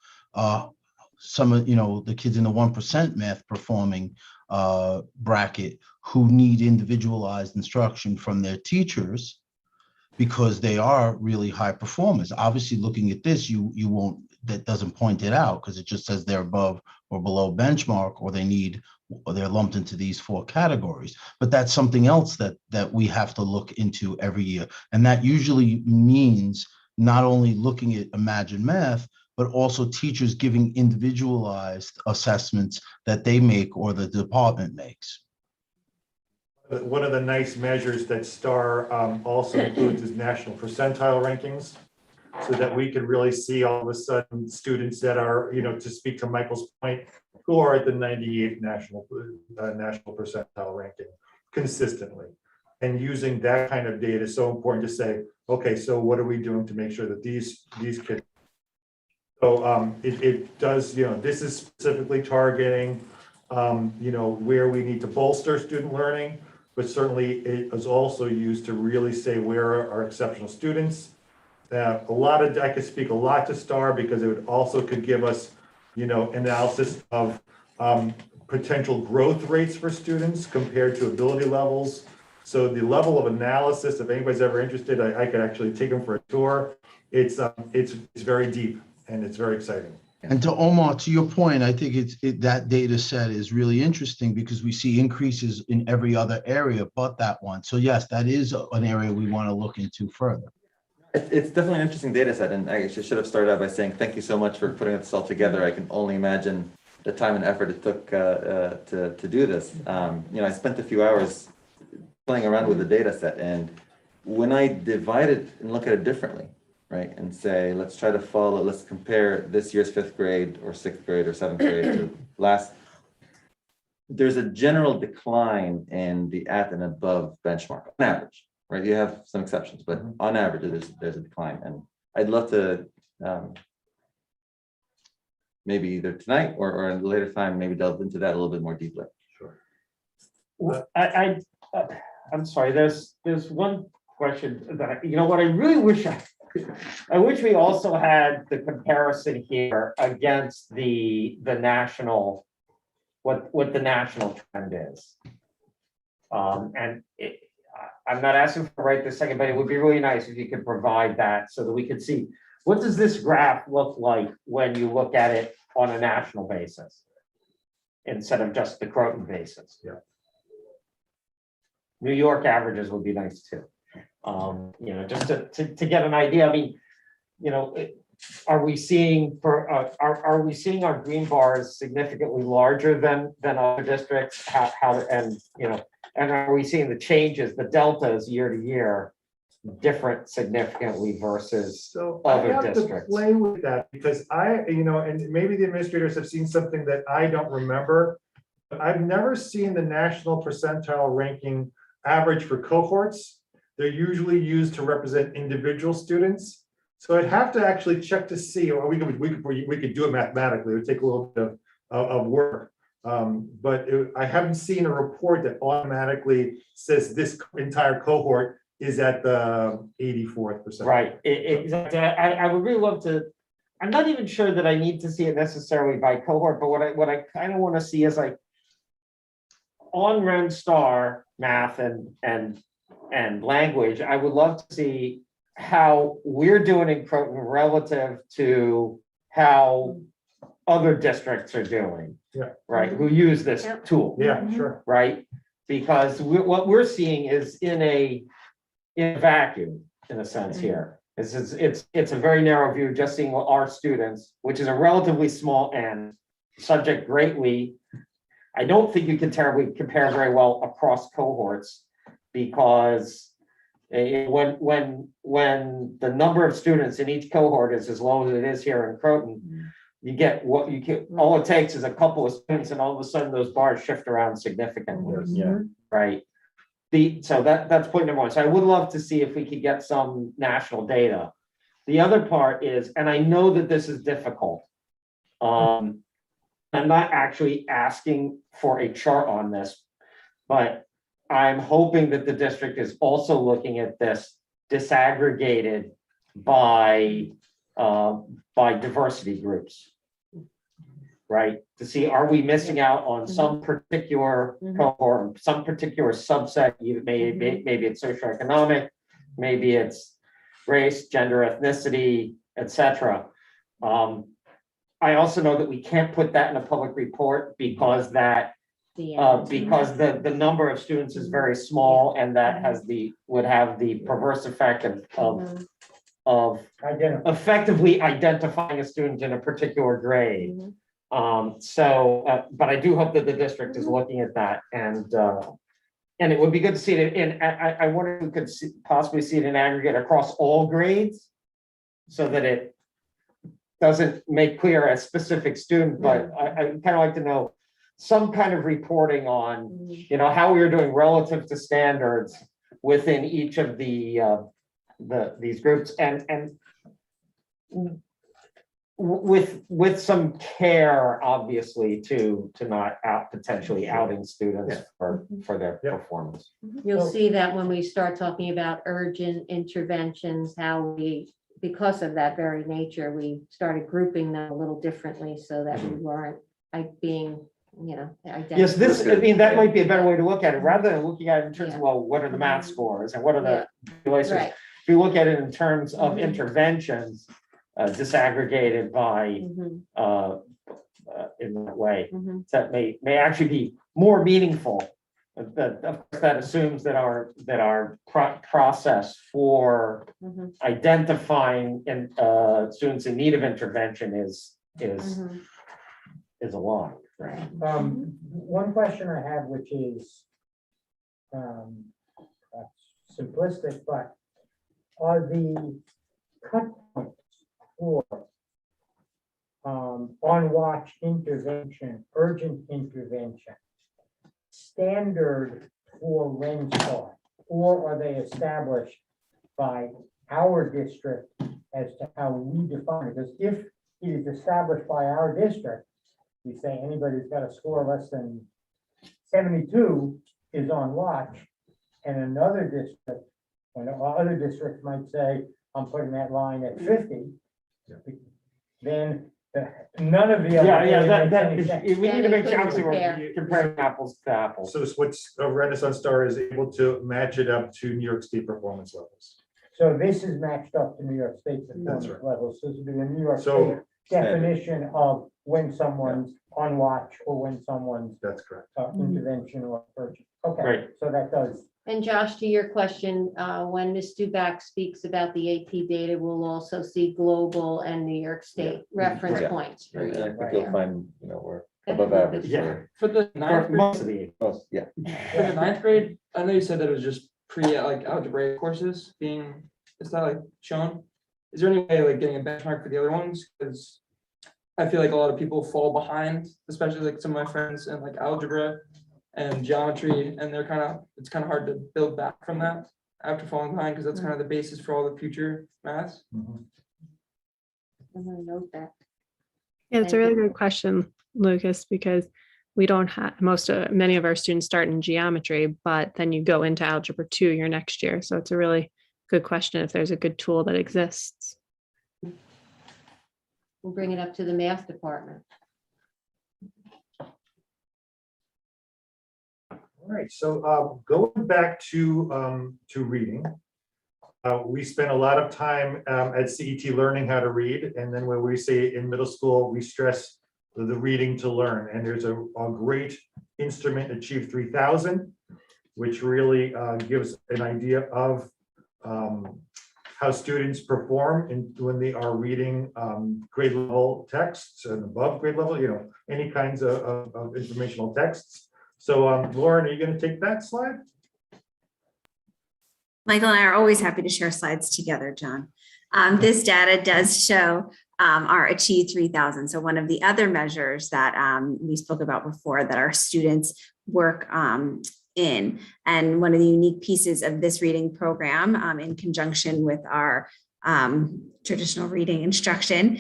some of, the kids in the 1% math performing bracket who need individualized instruction from their teachers, because they are really high performers. Obviously, looking at this, you won't, that doesn't point it out because it just says they're above or below benchmark, or they're lumped into these 4 categories. But that's something else that we have to look into every year. And that usually means not only looking at Imagine Math, but also teachers giving individualized assessments that they make or the department makes. One of the nice measures that STAR also includes is national percentile rankings, so that we can really see all of a sudden students that are, to speak to Michael's point, who are at the 98th national percentile ranking consistently. And using that kind of data is so important to say, okay, so what are we doing to make sure that these kids. So it does, this is specifically targeting, where we need to bolster student learning, but certainly it is also used to really say where are exceptional students. I could speak a lot to STAR because it would also could give us, analysis of potential growth rates for students compared to ability levels. So the level of analysis, if anybody's ever interested, I could actually take them for a tour. It's very deep and it's very exciting. And to Omar, to your point, I think that data set is really interesting because we see increases in every other area but that one. So yes, that is an area we want to look into further. It's definitely an interesting data set, and I actually should have started out by saying thank you so much for putting this all together. I can only imagine the time and effort it took to do this. I spent a few hours playing around with the data set, and when I divide it and look at it differently, right, and say let's compare this year's 5th grade or 6th grade or 7th grade to last. There's a general decline in the at and above benchmark on average. Right, you have some exceptions, but on average, there's a decline, and I'd love to maybe either tonight or at a later time maybe delve into that a little bit more deeply. Sure. I'm sorry. There's one question that what I really wish I wish we also had the comparison here against the national what the national trend is, and I'm not asking for right this second, but it would be really nice if you could provide that so that we could see what does this graph look like when you look at it on a national basis instead of just the Croton basis. Yeah. New York averages would be nice too. Just to get an idea. I mean, are we seeing are we seeing our green bars significantly larger than other districts? And are we seeing the changes, the deltas year to year, different significantly versus other I have districts? to play with that because and maybe the administrators have seen something that I don't remember. But I've never seen the national percentile ranking average for cohorts. They're usually used to represent individual students. So I'd have to actually check to see, or we could do it mathematically. It would take a little bit of work. But I haven't seen a report that automatically says this entire cohort is at the 84th percent. Right. I would really love to. I'm not even sure that I need to see it necessarily by cohort, but what I kind of want to see is like on Ren Star math and language. I would love to see how we're doing in Croton relative to how other districts are doing. Yeah. Right, who use this tool. Yeah, sure. Right, because what we're seeing is in a vacuum, in a sense here. It's a very narrow view, just seeing our students, which is a relatively small n, subject greatly. I don't think you can terribly compare very well across cohorts because when the number of students in each cohort is as low as it is here in Croton, you get what you get. All it takes is a couple of students, and all of a sudden those bars shift around significantly. Yeah. Right. So that's point number one. So I would love to see if we could get some national data. The other part is, and I know that this is difficult. I'm not actually asking for a chart on this, but I'm hoping that the district is also looking at this disaggregated by diversity groups, right? To see, are we missing out on some particular cohort, some particular subset, maybe it's socioeconomic, maybe it's race, gender, ethnicity, etc. I also know that we can't put that in a public report because the number of students is very small, and that would have the perverse effect of Identify. effectively identifying a student in a particular grade. But I do hope that the district is looking at that, and it would be good to see it in, I wonder if we could possibly see it in aggregate across all grades, so that it doesn't make clear a specific student, but I kind of like to know some kind of reporting on, you know, how we are doing relative to standards within each of these groups, and with some care, obviously, to not potentially outing students for their performance. You'll see that when we start talking about urgent interventions, how we, because of that very nature, we started grouping them a little differently so that we weren't being, you know, Yes, this, I mean, that might be a better way to look at it, rather than looking at it in terms of, Yeah. well, what are the math scores and what are the relations? right. If you look at it in terms of interventions, disaggregated by, in that way, that may actually be more meaningful. That, of course, that assumes that our process for identifying students in need of intervention is aligned. Right. One question I have, which is simplistic, but are the cut points for on-watch intervention, urgent intervention, standard for Renstar, or are they established by our district as to how we define it? Because if it is established by our district, you say anybody who's got a score less than 72 is on watch, and another district, and other districts might say, I'm putting that line at 50, then none of the other. We need to make sure obviously we're comparing apples to apples. So what's a Renaissance Star is able to match it up to New York State performance levels. So this is matched up to New York State performance right. levels. So this would be the New York So- State definition of when someone's on watch or when someone's That's correct. intervention or urgent. Okay, Great. so that does. And Josh, to your question, when Ms. Duback speaks about the AP data, we'll also see global and New York State reference Yeah. points. for And you. I think you'll find, we're Okay. above average. Yeah. For the For ninth grade, most of the, Most, yeah. for the ninth grade, I know you said that it was just like algebraic courses being, is that like shown? Is there any way like getting a benchmark for the other ones? Because I feel like a lot of people fall behind, especially like some of my friends in like algebra and geometry, and it's kind of hard to build back from that after falling behind, because that's kind of the basis for all the future maths. I'm gonna note that. Yeah, it's a really good question, Lucas, because we don't have many of our students start in geometry, but then you go into Algebra 2 your next year. So it's a really good question if there's a good tool that exists. We'll bring it up to the math department. All right, so going back to reading, we spent a lot of time at CET learning how to read, and then when we say in middle school, we stress the reading to learn. And there's a great instrument, Achieve 3000, which really gives an idea of how students perform when they are reading grade level texts and above grade level, any kinds of informational texts. So Lauren, are you going to take that slide? Michael and I are always happy to share slides together, John. This data does show our Achieve 3000. So one of the other measures that we spoke about before that our students work in, and one of the unique pieces of this reading program in conjunction with our traditional reading instruction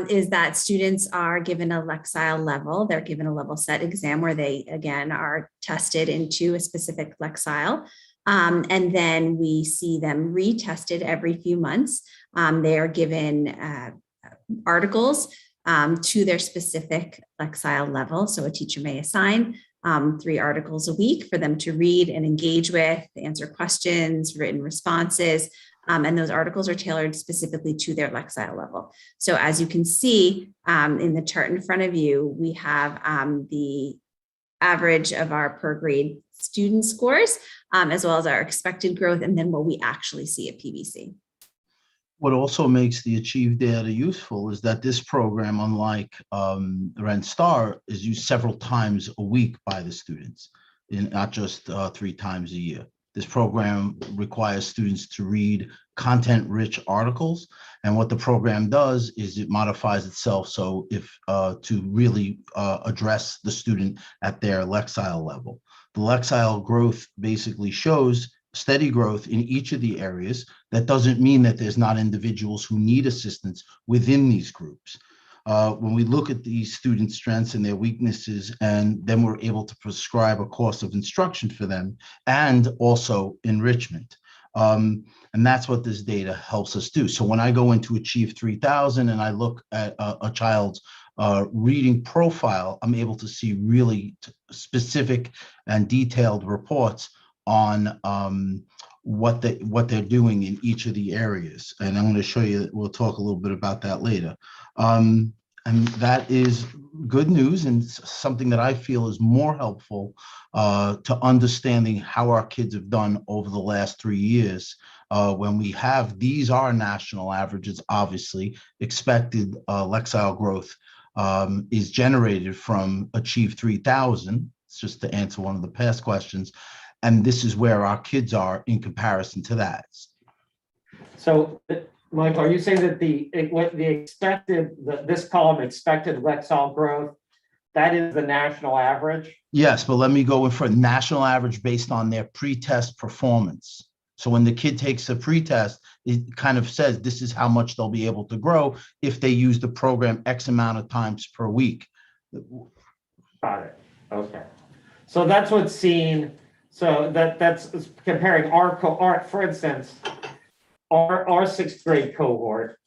is that students are given a Lexile level. They're given a level set exam where they, again, are tested into a specific Lexile. And then we see them retested every few months. They are given articles to their specific Lexile level. So a teacher may assign 3 articles a week for them to read and engage with, answer questions, written responses. And those articles are tailored specifically to their Lexile level. So as you can see in the chart in front of you, we have the average of our per grade student scores, as well as our expected growth, and then what we actually see at PVC. What also makes the Achieve data useful is that this program, unlike the Ren Star, is used several times a week by the students, not just 3 times a year. This program requires students to read content-rich articles, and what the program does is it modifies itself so if to really address the student at their Lexile level. The Lexile growth basically shows steady growth in each of the areas. That doesn't mean that there's not individuals who need assistance within these groups. When we look at these student strengths and their weaknesses, and then we're able to prescribe a course of instruction for them and also enrichment. And that's what this data helps us do. So when I go into Achieve 3000 and I look at a child's reading profile, I'm able to see really specific and detailed reports on what they're doing in each of the areas. And I'm going to show you, we'll talk a little bit about that later. And that is good news and something that I feel is more helpful to understanding how our kids have done over the last 3 years. When we have, these are national averages, obviously, expected Lexile growth is generated from Achieve 3000. It's just to answer one of the past questions. And this is where our kids are in comparison to that. So, Mike, are you saying that this column expected Lexile growth, that is the national average? Yes, but let me go in for a national average based on their pre-test performance. So when the kid takes a pre-test, it kind of says this is how much they'll be able to grow if they use the program X amount of times per week. Got it. Okay. So that's what's seen. So that's comparing our, for instance, our 6th grade cohort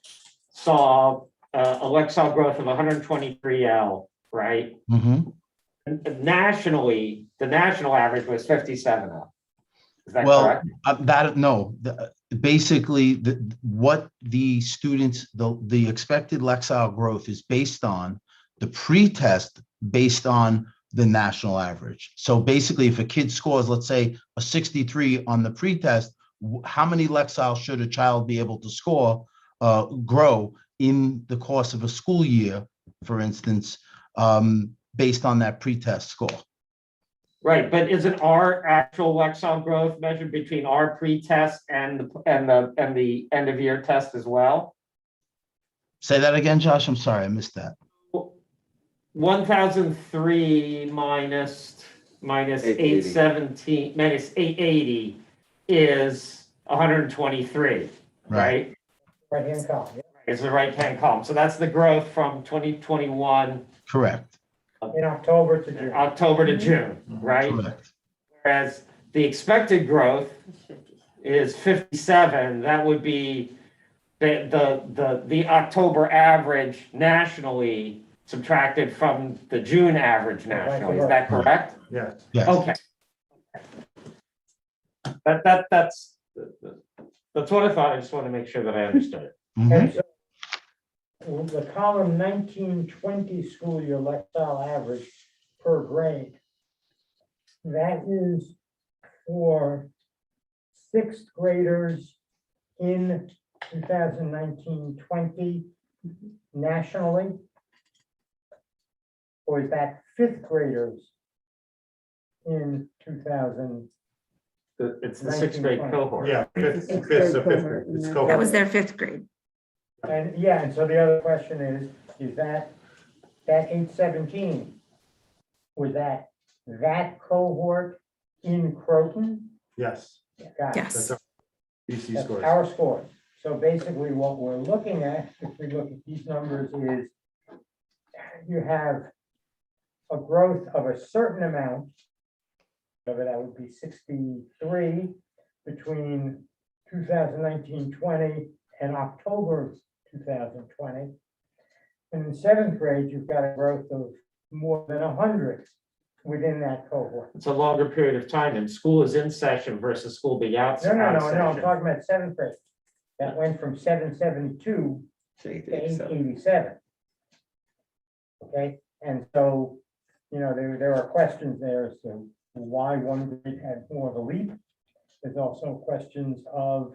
saw a Lexile growth of 123L, right? Mm-hmm. And nationally, the national average was 57L. Is that Well, correct? Basically, what the students, the expected Lexile growth is based on the pre-test based on the national average. So basically, if a kid scores, let's say, a 63 on the pre-test, how many Lexile should a child be able to score, grow in the course of a school year, for instance, based on that pre-test score? Right, but isn't our actual Lexile growth measured between our pre-test and the end of year test as well? Say that again, Josh. I'm sorry, I missed that. 1003 minus 817 minus 880 is 123, right? Right-hand column, yeah. It's the right-hand column. So that's the growth from 2021. Correct. In October to June. October to June, right? Correct. Whereas the expected growth is 57. That would be the October average nationally subtracted from the June average nationally. Is that correct? Yes. Yes. Okay. That's what I thought. I just want to make sure that I understood it. Mhm. And so the column 1920 school year Lexile average per grade, that is for 6th graders in 2019-20 nationally? Or is that 5th graders in 2000? It's the 6th grade cohort. Yeah, fifth, so 5th grade. It's That cohort. was their 5th grade. And yeah, and so the other question is that 817, was that cohort in Croton? Yes. Got it. Yes. That's our BC That's scores. our scores. So basically what we're looking at, if we look at these numbers, is you have a growth of a certain amount, whatever that would be 63 between 2019-20 and October 2020. And in 7th grade, you've got a growth of more than 100 within that cohort. It's a longer period of time, and school is in session versus school being out. No, out of I'm session. talking about 7th grade. That went from 772 to 887. Okay, and so, there are questions there as to why one grade had more of a leap. There's also questions of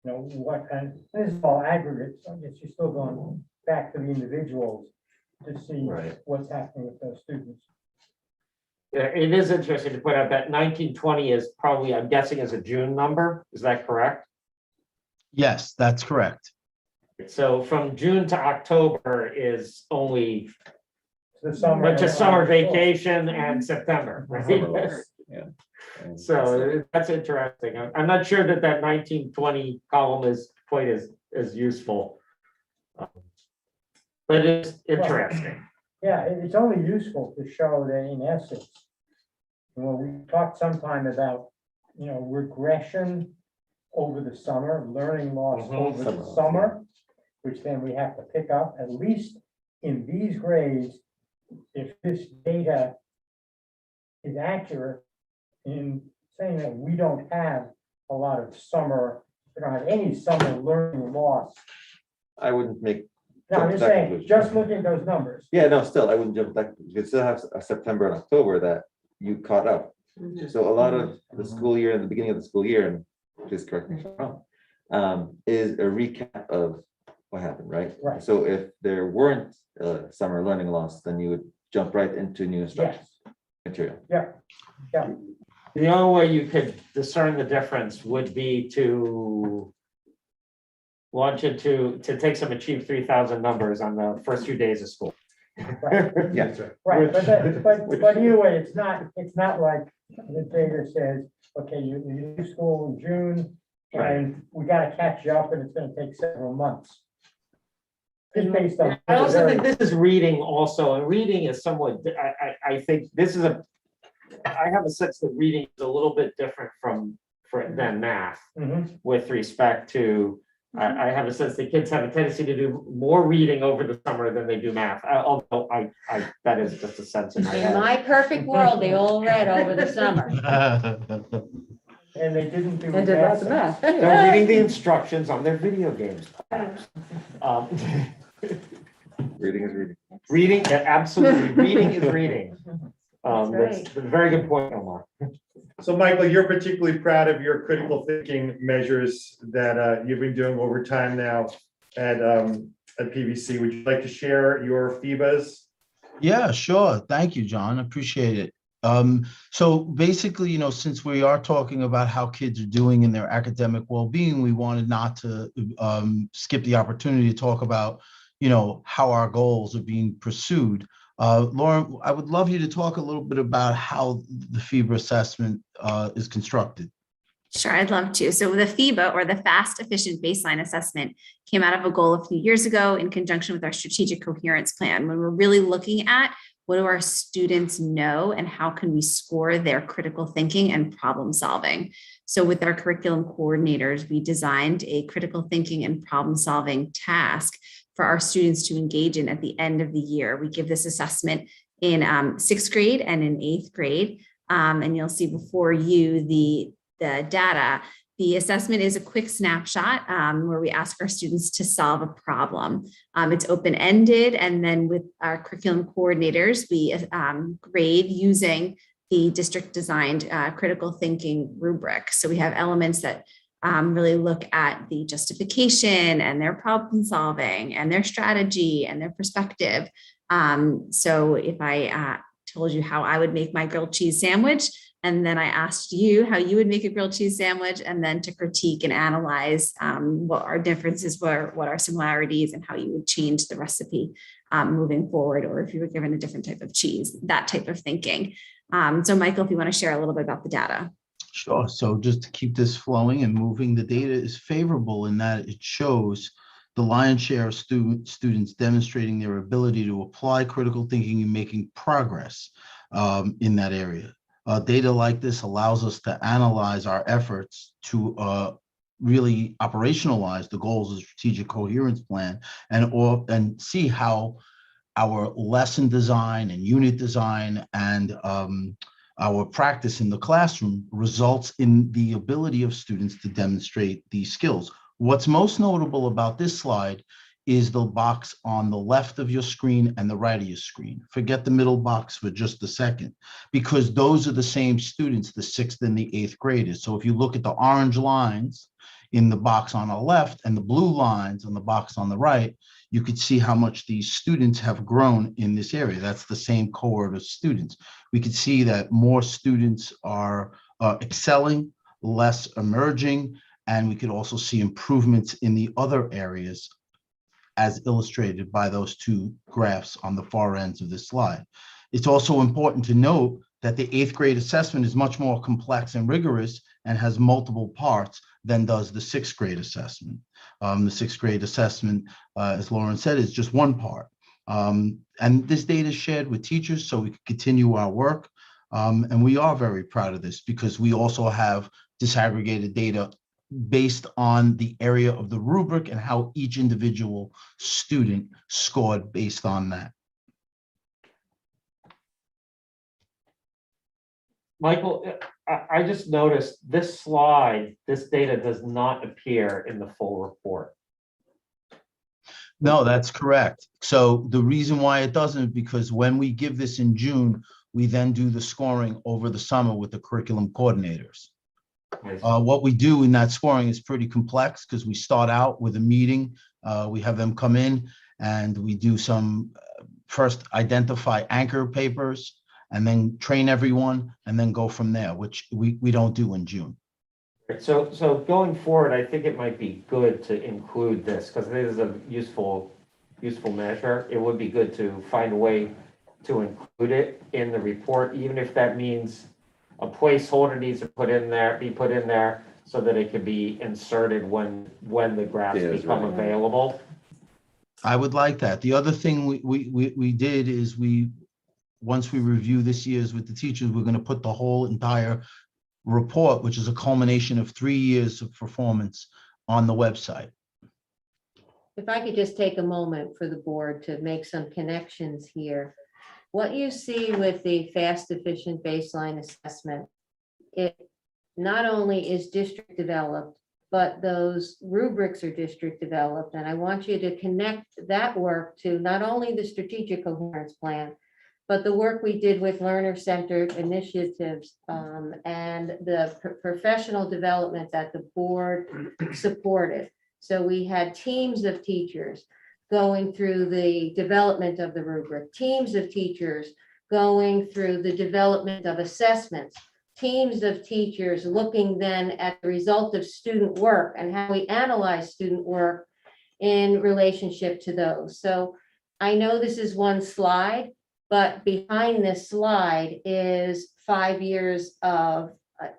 what, and this is all aggregates, I guess you're still going back to the individuals to see Right. what's happening with those students. Yeah, it is interesting to point out that 1920 is probably, I'm guessing, is a June number. Is that correct? Yes, that's correct. So from June to October is only The summer. bunch of summer vacation and September, Summer right? loss, yeah. And So that's interesting. I'm not sure that 1920 column is quite as useful. But it's interesting. Yeah, it's only useful to show that in essence, when we talked sometime about, regression over the summer, learning loss Mhm. over the Summer, summer, which then we have to pick up, at least in these grades, if this data is accurate in saying that we don't have a lot of summer, we don't have any summer learning loss. I wouldn't make. No, I'm jump just to that saying, conclusion. just looking at those numbers. Yeah, no, still, I wouldn't jump back. You still have a September and October that you caught up. So a lot of the school year, and the beginning of the school year, and please correct me if I'm wrong, is a recap of what happened, right? Right. So if there weren't summer learning loss, then you would jump right into new instruction Yes, material. yeah. The only way you could discern the difference would be to launch it to take some Achieve 3000 numbers on the first few days of school. Right. Yeah. Right, but either way, it's not like the data says, okay, you do school in June, and we gotta catch you up, and it's gonna take several months. Just based on. I also think this is reading also, and reading is somewhat, I think this is I have a sense that reading is a little bit different than math Mhm. with respect to, I have a sense that kids have a tendency to do more reading over the summer than they do math, although that is just a sense in my In head. my perfect world, they all read over the summer. And they didn't do. And did lots of math. They're reading the instructions on their video games. Um, Reading is reading. Reading, absolutely, reading is reading. That's That's a very good point, Omar. So Michael, you're particularly proud of your critical thinking measures that you've been doing over time now at PVC. Would you like to share your FIBAs? Yeah, sure. Thank you, John. Appreciate it. So basically, since we are talking about how kids are doing in their academic well-being, we wanted not to skip the opportunity to talk about, how our goals are being pursued. Lauren, I would love you to talk a little bit about how the FIBA assessment is constructed. Sure, I'd love to. So the FIBA, or the Fast Efficient Baseline Assessment, came out of a goal a few years ago in conjunction with our strategic coherence plan, when we're really looking at what do our students know and how can we score their critical thinking and problem solving. So with our curriculum coordinators, we designed a critical thinking and problem solving task for our students to engage in at the end of the year. We give this assessment in 6th grade and in 8th grade. And you'll see before you the data. The assessment is a quick snapshot where we ask our students to solve a problem. It's open-ended, and then with our curriculum coordinators, we grade using the district-designed critical thinking rubric. So we have elements that really look at the justification and their problem solving and their strategy and their perspective. So if I told you how I would make my grilled cheese sandwich, and then I asked you how you would make a grilled cheese sandwich, and then to critique and analyze what our differences were, what our similarities, and how you would change the recipe moving forward, or if you were given a different type of cheese, that type of thinking. So Michael, if you want to share a little bit about the data. Sure. So just to keep this flowing and moving, the data is favorable in that it shows the lion's share of students demonstrating their ability to apply critical thinking and making progress in that area. Data like this allows us to analyze our efforts to really operationalize the goals of the strategic coherence plan and see how our lesson design and unit design and our practice in the classroom results in the ability of students to demonstrate these skills. What's most notable about this slide is the box on the left of your screen and the right of your screen. Forget the middle box for just a second, because those are the same students, the 6th and the 8th graders. So if you look at the orange lines, in the box on the left and the blue lines on the box on the right, you could see how much these students have grown in this area. That's the same cohort of students. We could see that more students are excelling, less emerging, and we could also see improvements in the other areas as illustrated by those two graphs on the far ends of this slide. It's also important to note that the 8th grade assessment is much more complex and rigorous and has multiple parts than does the 6th grade assessment. The 6th grade assessment, as Lauren said, is just one part. And this data is shared with teachers so we can continue our work. And we are very proud of this because we also have disaggregated data based on the area of the rubric and how each individual student scored based on that. Michael, I just noticed this slide, this data does not appear in the full report. No, that's correct. So the reason why it doesn't is because when we give this in June, we then do the scoring over the summer with the curriculum coordinators. What we do in that scoring is pretty complex because we start out with a meeting. We have them come in and we do some first identify anchor papers and then train everyone and then go from there, which we don't do in June. So going forward, I think it might be good to include this because it is a useful measure. It would be good to find a way to include it in the report, even if that means a placeholder needs to be put in there so that it can be inserted when the graphs become available. I would like that. The other thing we did is once we review this year's with the teachers, we're going to put the whole entire report, which is a culmination of 3 years of performance, on the website. If I could just take a moment for the board to make some connections here. What you see with the fast, efficient baseline assessment, it not only is district developed, but those rubrics are district developed. And I want you to connect that work to not only the strategic coherence plan, but the work we did with learner-centered initiatives and the professional development that the board supported. So we had teams of teachers going through the development of the rubric, teams of teachers going through the development of assessments, teams of teachers looking then at the result of student work and how we analyze student work in relationship to those. So I know this is one slide, but behind this slide is 5 years of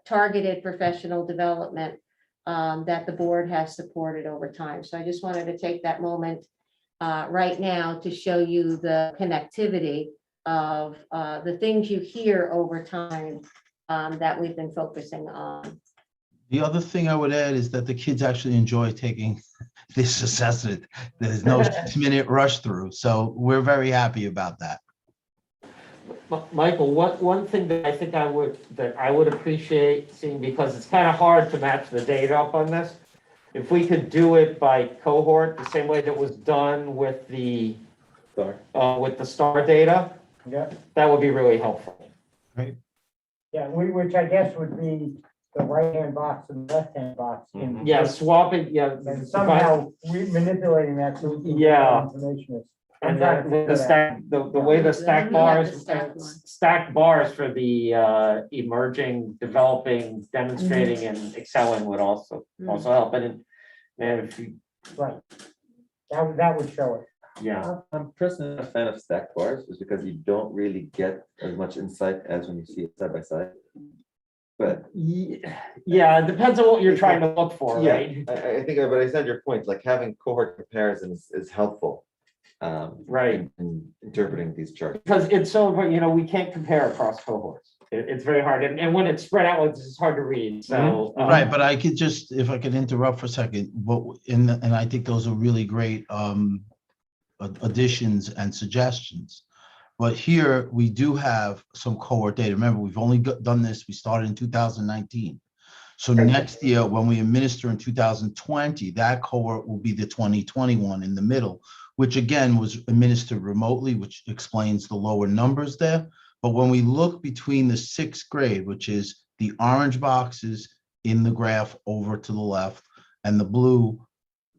targeted professional development that the board has supported over time. So I just wanted to take that moment right now to show you the connectivity of the things you hear over time that we've been focusing on. The other thing I would add is that the kids actually enjoy taking this assessment. There's no 6-minute rush through. So we're very happy about that. Michael, one thing that I think I would appreciate seeing, because it's kind of hard to match the data up on this, if we could do it by cohort, the same way that was done with the STAR data, Yeah, that would be really helpful. yeah, which I guess would be the right-hand box and the left-hand box. Yeah, swapping, yeah. And somehow manipulating that so we can get Yeah. information. And then the way the stack bars for the emerging, developing, demonstrating, and excelling would also help. And if you, Right. That would show it. yeah. I'm personally a fan of stack bars, just because you don't really get as much insight as when you see it side by side. But Yeah, it depends on what you're trying to look for, right? I think, but I said your point, like having cohort comparisons is helpful. Right. In interpreting these charts. Because it's so, we can't compare across cohorts. It's very hard. And when it's spread out, it's hard to read. So. Right, but I could just, if I could interrupt for a second, and I think those are really great additions and suggestions. But here we do have some cohort data. Remember, we've only done this, we started in 2019. So next year, when we administer in 2020, that cohort will be the 2021 in the middle, which again was administered remotely, which explains the lower numbers there. But when we look between the 6th grade, which is the orange boxes in the graph over to the left, and the blue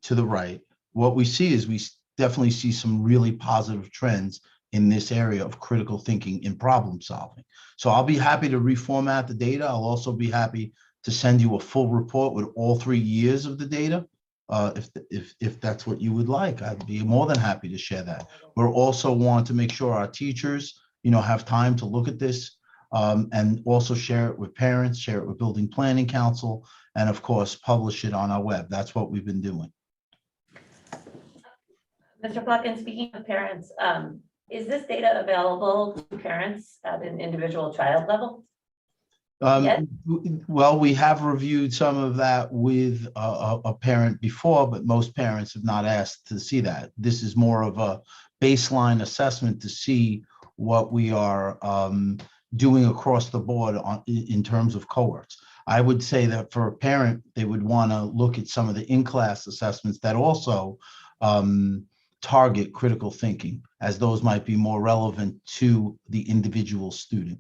to the right, what we see is we definitely see some really positive trends in this area of critical thinking in problem solving. So I'll be happy to reformat the data. I'll also be happy to send you a full report with all 3 years of the data. If that's what you would like, I'd be more than happy to share that. We're also want to make sure our teachers, have time to look at this and also share it with parents, share it with Building Planning Council, and of course, publish it on our web. That's what we've been doing. Mr. Plotkin, speaking of parents, is this data available to parents at an individual child level? Yes. Well, we have reviewed some of that with a parent before, but most parents have not asked to see that. This is more of a baseline assessment to see what we are doing across the board in terms of cohorts. I would say that for a parent, they would want to look at some of the in-class assessments that also target critical thinking, as those might be more relevant to the individual student.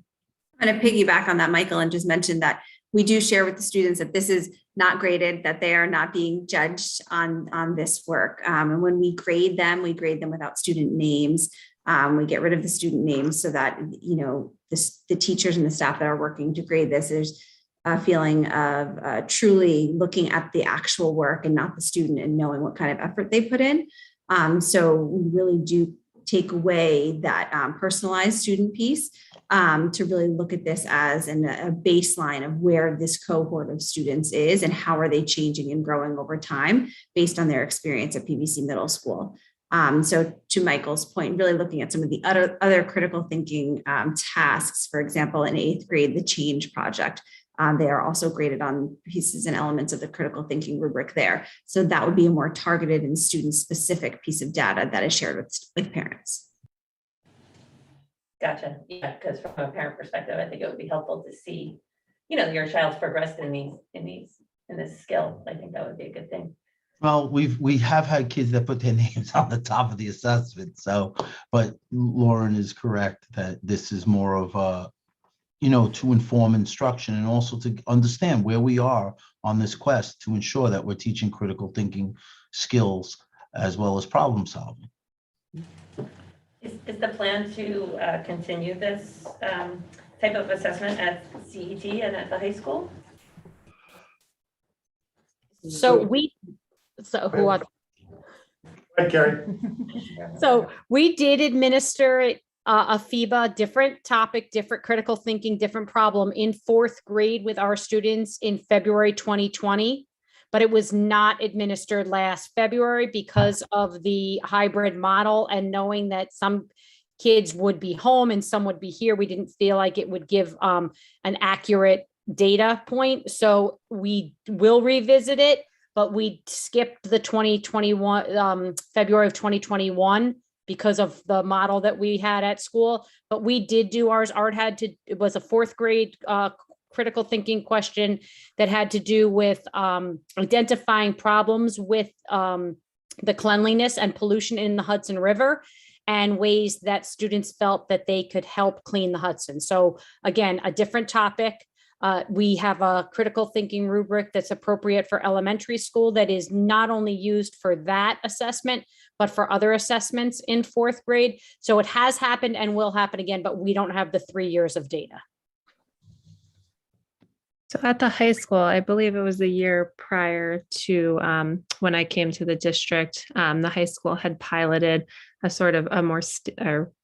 I'm going to piggyback on that, Michael, and just mention that we do share with the students that this is not graded, that they are not being judged on this work. And when we grade them without student names. We get rid of the student names so that, the teachers and the staff that are working to grade this, there's a feeling of truly looking at the actual work and not the student and knowing what kind of effort they put in. So we really do take away that personalized student piece to really look at this as a baseline of where this cohort of students is and how are they changing and growing over time based on their experience at PVC Middle School. So to Michael's point, really looking at some of the other critical thinking tasks, for example, in 8th grade, the change project, they are also graded on pieces and elements of the critical thinking rubric there. So that would be a more targeted and student specific piece of data that is shared with parents. Gotcha. Yeah, because from a parent perspective, I think it would be helpful to see, your child's progressed in this skill. I think that would be a good thing. Well, we have had kids that put their names on the top of the assessment. So, but Lauren is correct that this is more of a, to inform instruction and also to understand where we are on this quest to ensure that we're teaching critical thinking skills as well as problem solving. Is the plan to continue this type of assessment at CET and at the high school? Hi, Carrie. So we did administer it, a FIBA, different topic, different critical thinking, different problem in 4th grade with our students in February 2020, but it was not administered last February because of the hybrid model and knowing that some kids would be home and some would be here. We didn't feel like it would give an accurate data point. So we will revisit it, but we skipped the 2021, February of 2021 because of the model that we had at school, but we did do ours. It was a 4th grade critical thinking question that had to do with identifying problems with the cleanliness and pollution in the Hudson River and ways that students felt that they could help clean the Hudson. So again, a different topic. We have a critical thinking rubric that's appropriate for elementary school that is not only used for that assessment, but for other assessments in 4th grade. So it has happened and will happen again, but we don't have the 3 years of data. So at the high school, I believe it was the year prior to when I came to the district, the high school had piloted a sort of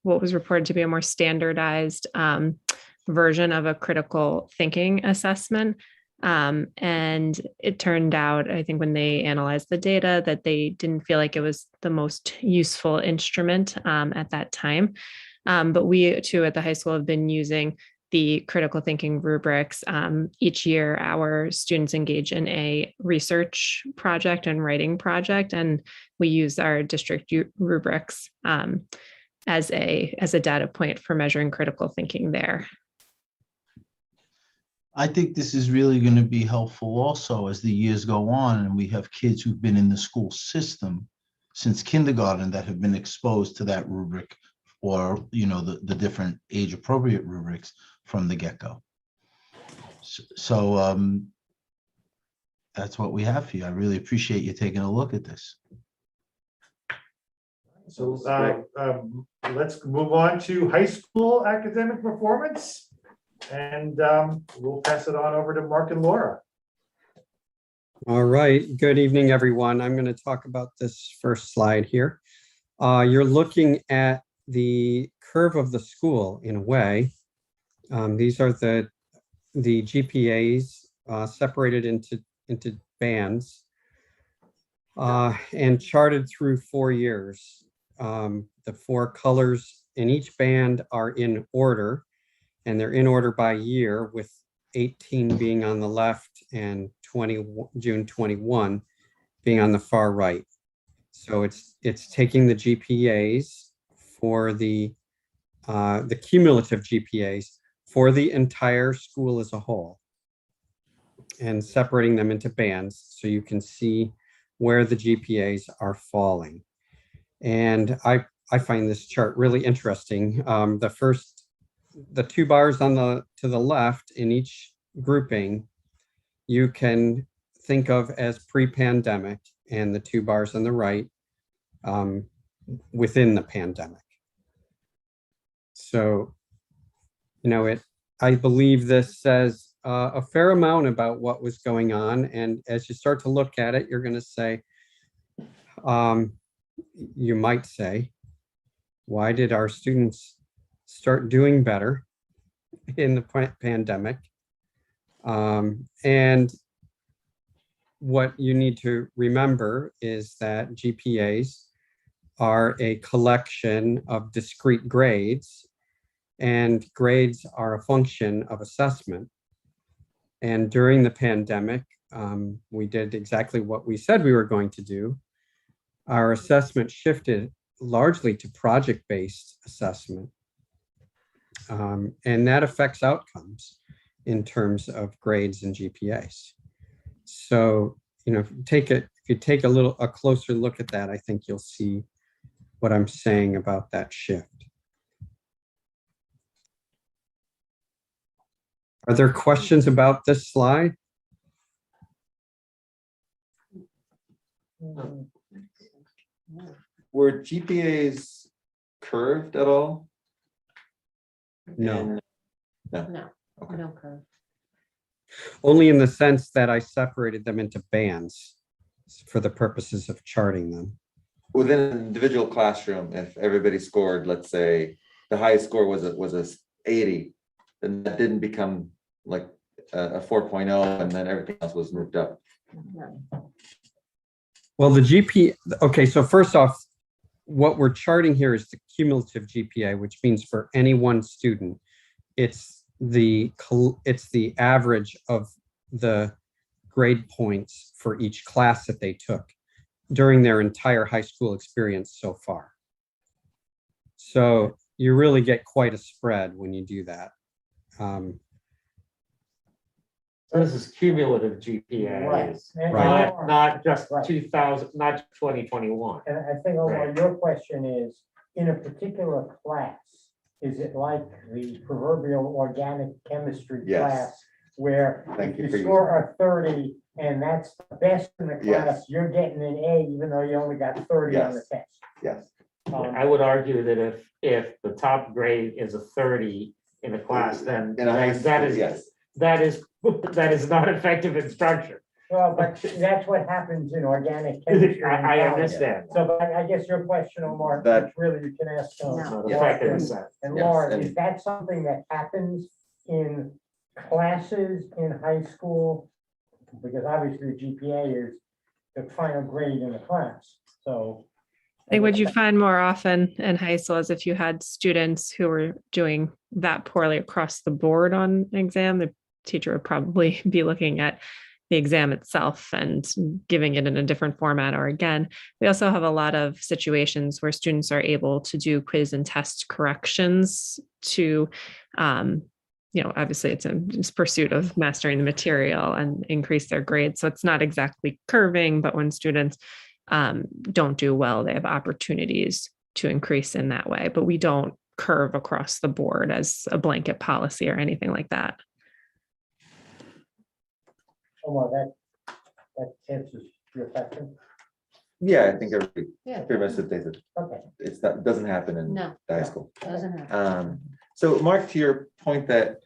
what was reported to be a more standardized version of a critical thinking assessment. And it turned out, I think when they analyzed the data, that they didn't feel like it was the most useful instrument at that time. But we too at the high school have been using the critical thinking rubrics. Each year, our students engage in a research project and writing project, and we use our district rubrics as a data point for measuring critical thinking there. I think this is really going to be helpful also as the years go on and we have kids who've been in the school system since kindergarten that have been exposed to that rubric or, the different age appropriate rubrics from the get-go. So that's what we have for you. I really appreciate you taking a look at this. So let's move on to high school academic performance. And we'll pass it on over to Mark and Laura. All right, good evening, everyone. I'm going to talk about this first slide here. You're looking at the curve of the school in a way. These are the GPAs separated into bands and charted through 4 years. The 4 colors in each band are in order, and they're in order by year, with 18 being on the left and June 21 being on the far right. So it's taking the GPAs for the cumulative GPAs for the entire school as a whole and separating them into bands so you can see where the GPAs are falling. And I find this chart really interesting. The 2 bars to the left in each grouping, you can think of as pre-pandemic, and the 2 bars on the right within the pandemic. So, I believe this says a fair amount about what was going on. And as you start to look at it, you're going to say, you might say, why did our students start doing better in the pandemic? And what you need to remember is that GPAs are a collection of discrete grades, and grades are a function of assessment. And during the pandemic, we did exactly what we said we were going to do. Our assessment shifted largely to project-based assessment. And that affects outcomes in terms of grades and GPAs. So, if you take a closer look at that, I think you'll see what I'm saying about that shift. Are there questions about this slide? Were GPAs curved at all? No. No, Okay. no curve. Only in the sense that I separated them into bands for the purposes of charting them. Within an individual classroom, if everybody scored, let's say, the highest score was a 80, then that didn't become like a 4.0, and then everything else was moved up. Well, the GPA, okay, so first off, what we're charting here is the cumulative GPA, which means for any one student, it's the average of the grade points for each class that they took during their entire high school experience so far. So you really get quite a spread when you do that. So this is cumulative GPA. Right. Not just Right. 2000, not 2021. And I think, Omar, your question is, in a particular class, is it like the proverbial organic chemistry Yes. class where Thank if you you for using score a 30 and that's the best in the class, Yes. you're getting an A even though you only got 30 on the Yes. test? Yes. I would argue that if the top grade is a 30 in a class, then In a high that school, is, yes. that is not effective instruction. Well, but that's what happens in organic chemistry. I in college. understand. So, but I guess your question, Omar, That- which really you can ask. No. Not Laura effective and- assessment. And Yes, Laura, and- is that something that happens in classes in high school? Because obviously the GPA is the final grade in the class, so. I think what you find more often in high school is if you had students who were doing that poorly across the board on an exam, the teacher would probably be looking at the exam itself and giving it in a different format. Or again, we also have a lot of situations where students are able to do quiz and test corrections to, obviously it's a pursuit of mastering the material and increase their grades. So it's not exactly curving, but when students don't do well, they have opportunities to increase in that way. But we don't curve across the board as a blanket policy or anything like that. Omar, That answers your question. Yeah, I think every, Yeah. pretty much that Okay. it's not, doesn't happen in No. the high school. Doesn't have. So Mark, to your point that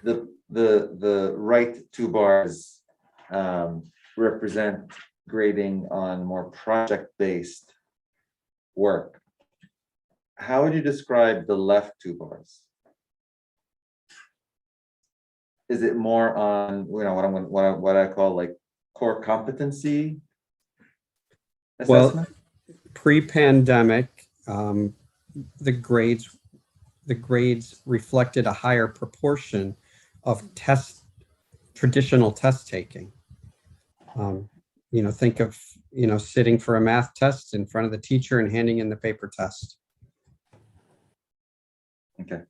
the right two bars represent grading on more project-based work. How would you describe the left two bars? Is it more on, what I call like core competency Well, assessment? pre-pandemic, the grades reflected a higher proportion of traditional test taking. Think of, sitting for a math test in front of the teacher and handing in the paper test. Okay.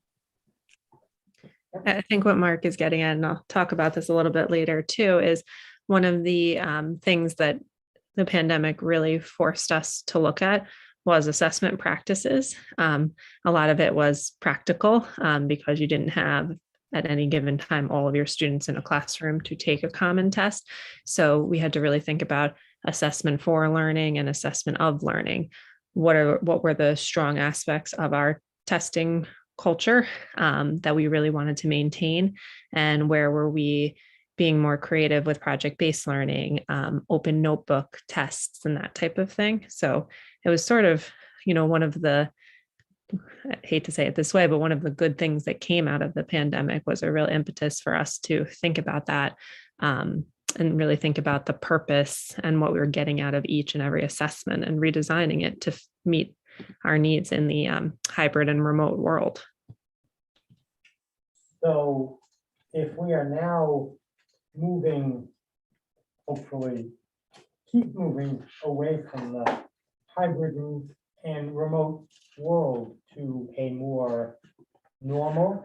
I think what Mark is getting at, and I'll talk about this a little bit later too, is one of the things that the pandemic really forced us to look at was assessment practices. A lot of it was practical because you didn't have at any given time all of your students in a classroom to take a common test. So we had to really think about assessment for learning and assessment of learning. What were the strong aspects of our testing culture that we really wanted to maintain, and where were we being more creative with project-based learning, open notebook tests and that type of thing. So it was sort of, one of the, I hate to say it this way, but one of the good things that came out of the pandemic was a real impetus for us to think about that and really think about the purpose and what we were getting out of each and every assessment and redesigning it to meet our needs in the hybrid and remote world. So if we are now moving, hopefully keep moving away from the hybrid and remote world to a more normal,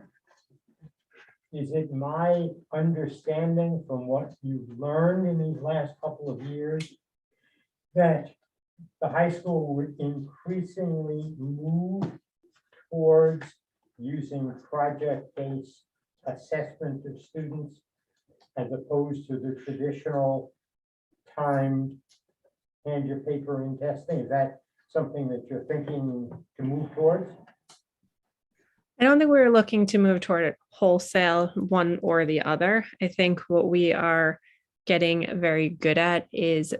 is it my understanding from what you've learned in these last couple of years that the high school would increasingly move towards using project-based assessment of students as opposed to the traditional timed hand your paper in testing? Is that something that you're thinking to move towards? I don't think we were looking to move toward it wholesale, one or the other. I think what we are getting very good at is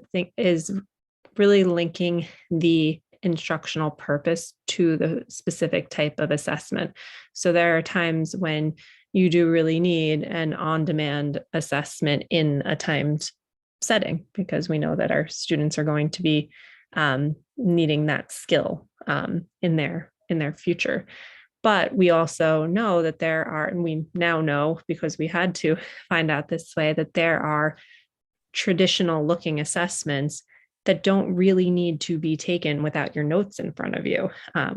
really linking the instructional purpose to the specific type of assessment. So there are times when you do really need an on-demand assessment in a timed setting, because we know that our students are going to be needing that skill in their future. But we also know that there are, and we now know because we had to find out this way, that there are traditional looking assessments that don't really need to be taken without your notes in front of you.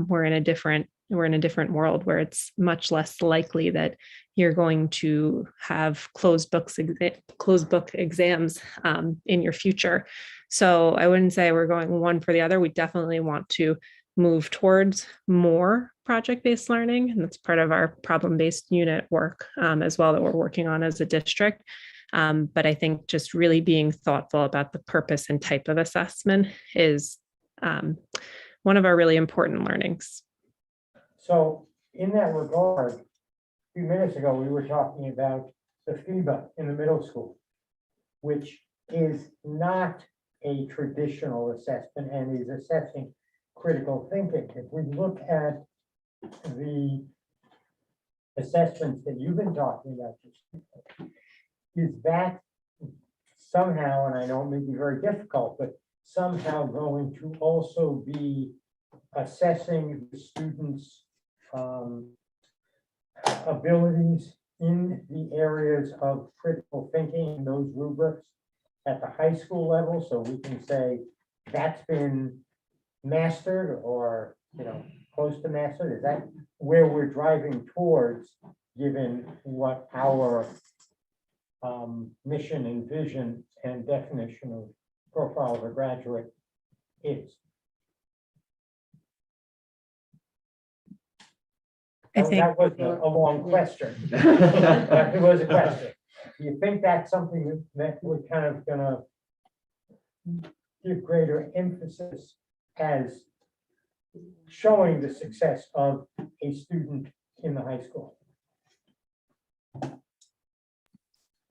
We're in a different world where it's much less likely that you're going to have closed book exams in your future. So I wouldn't say we're going one for the other. We definitely want to move towards more project-based learning, and that's part of our problem-based unit work as well that we're working on as a district. But I think just really being thoughtful about the purpose and type of assessment is one of our really important learnings. So in that regard, a few minutes ago, we were talking about the FIBA in the middle school, which is not a traditional assessment and is assessing critical thinking. If we look at the assessments that you've been talking about, is that somehow, and I know it may be very difficult, but somehow going to also be assessing the students' abilities in the areas of critical thinking in those rubrics at the high school level, so we can say that's been mastered or close to mastered? Is that where we're driving towards, given what our mission and vision and definition of profile of a graduate is? That was a long question. But it was a question. Do you think that's something that we're kind of gonna give greater emphasis as showing the success of a student in the high school.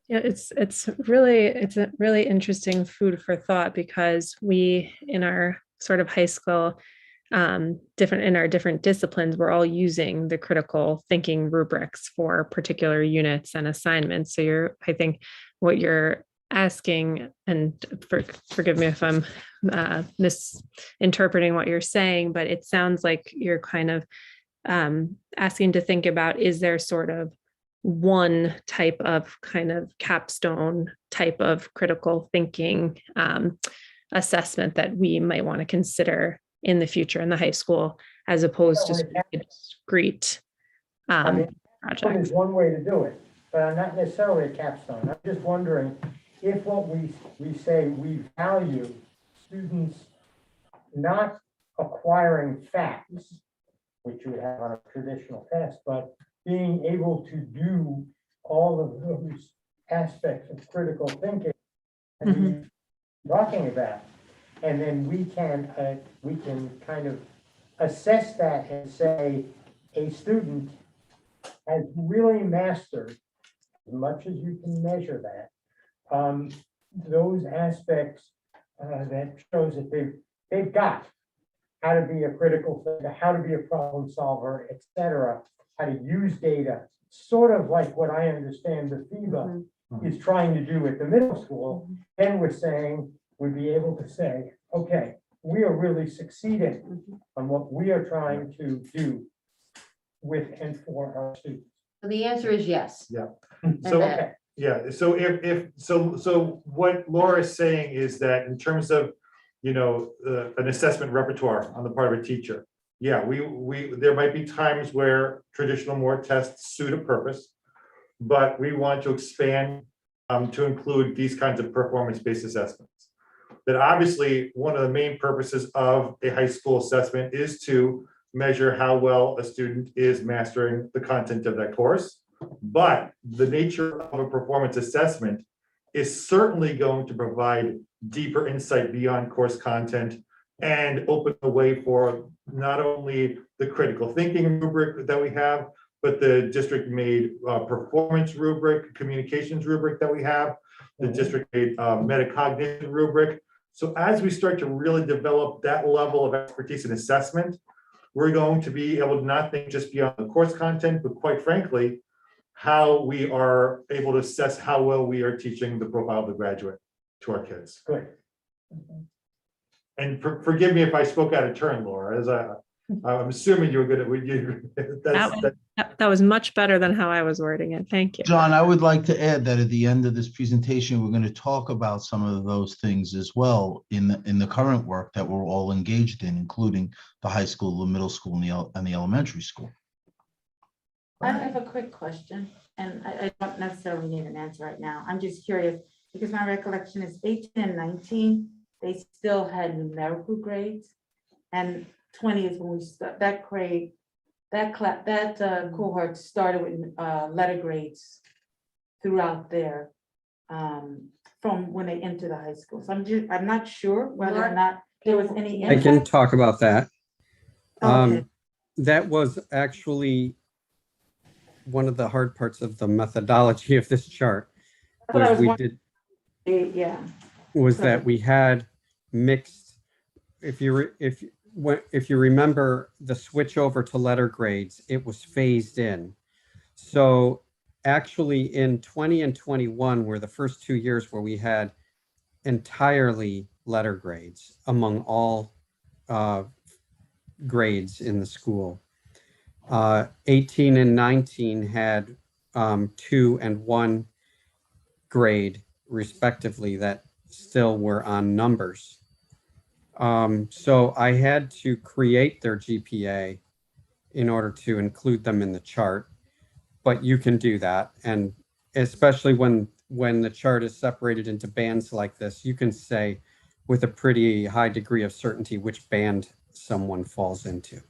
Yeah, it's a really interesting food for thought, because we in our sort of high school different disciplines, we're all using the critical thinking rubrics for particular units and assignments. So I think what you're asking, and forgive me if I'm misinterpreting what you're saying, but it sounds like you're kind of asking to think about, is there sort of one type of kind of capstone type of critical thinking assessment that we might want to consider in the future in the high school, as opposed to discrete One projects? is one way to do it, but not necessarily a capstone. I'm just wondering if what we say we value students not acquiring facts, which you would have on a traditional test, but being able to do all of those aspects of critical thinking that we're talking about. And then we can kind of assess that and say a student has really mastered, as much as you can measure that, those aspects that shows that they've got how to be a critical thinker, how to be a problem solver, etc., how to use data, sort of like what I understand the FIBA is trying to do at the middle school. Then we're saying, we'd be able to say, okay, we are really succeeding on what we are trying to do with and for our students. So the answer is yes. Yeah. So, Okay. yeah, so so what Laura is saying is that in terms of, an assessment repertoire on the part of a teacher, yeah, there might be times where traditional more tests suit a purpose, but we want to expand to include these kinds of performance-based assessments. That obviously one of the main purposes of a high school assessment is to measure how well a student is mastering the content of that course. But the nature of a performance assessment is certainly going to provide deeper insight beyond course content and open the way for not only the critical thinking rubric that we have, but the district-made performance rubric, communications rubric that we have, the district-made metacognition rubric. So as we start to really develop that level of expertise and assessment, we're going to be able to not think just beyond the course content, but quite frankly, how we are able to assess how well we are teaching the profile of the graduate to our kids. Good. And forgive me if I spoke out of turn, Laura, as I'm assuming you were good at what you. That was much better than how I was wording it. Thank you. John, I would like to add that at the end of this presentation, we're going to talk about some of those things as well in the current work that we're all engaged in, including the high school, the middle school, and the elementary school. I have a quick question, and I don't necessarily need an answer right now. I'm just curious, because my recollection is 18 and 19, they still had numerical grades, and 20 is when we start that grade, cohort started with letter grades throughout there from when they entered the high school. So I'm not sure whether or not there was any. I can talk about that. Okay. That was actually one of the hard parts of the methodology of this chart. Was that we had mixed, if you remember the switch over to letter grades, it was phased in. So actually in 20 and 21 were the first 2 years where we had entirely letter grades among all grades in the school. 18 and 19 had 2 and 1 grade respectively that still were on numbers. So I had to create their GPA in order to include them in the chart, but you can do that. And especially when the chart is separated into bands like this, you can say with a pretty high degree of certainty which band someone falls into.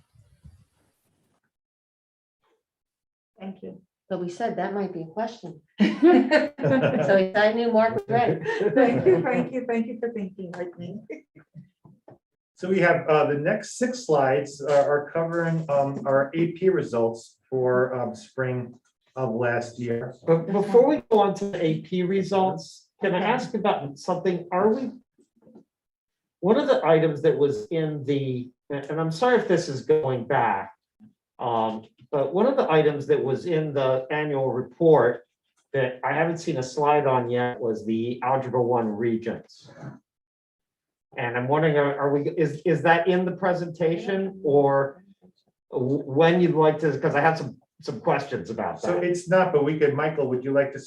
Thank you. But we said that might be a question. So I knew Mark was right. Thank you for thinking like me. So we have the next 6 slides are covering our AP results for spring of last year. But before we go on to the AP results, can I ask about something? One of the items that was in the, and I'm sorry if this is going back, but one of the items that was in the annual report that I haven't seen a slide on yet was the Algebra One Regents. And I'm wondering, is that in the presentation, or when you'd like to, because I have some questions about So that. it's not, but we could, Michael, would you like to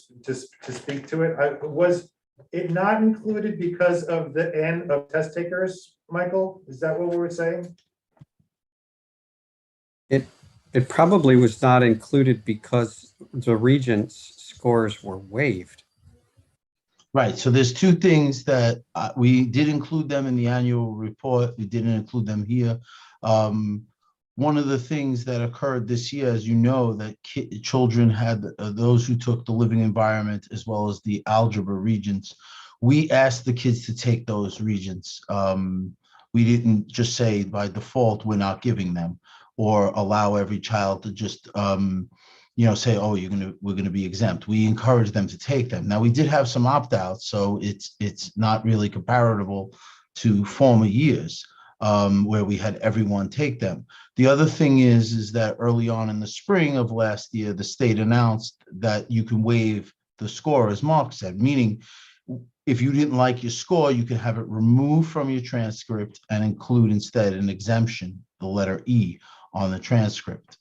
speak to it? Was it not included because of the end of test takers, Michael? Is that what we were saying? It probably was not included because the Regents scores were waived. Right, so there's two things that we did include them in the annual report. We didn't include them here. One of the things that occurred this year, as you know, that children had, those who took the living environment as well as the algebra regents, we asked the kids to take those regents. We didn't just say by default, we're not giving them, or allow every child to just say, oh, we're gonna be exempt. We encourage them to take them. Now, we did have some opt-outs, so it's not really comparable to former years where we had everyone take them. The other thing is that early on in the spring of last year, the state announced that you can waive the score, as Mark said, meaning if you didn't like your score, you can have it removed from your transcript and include instead an exemption, the letter E on the transcript.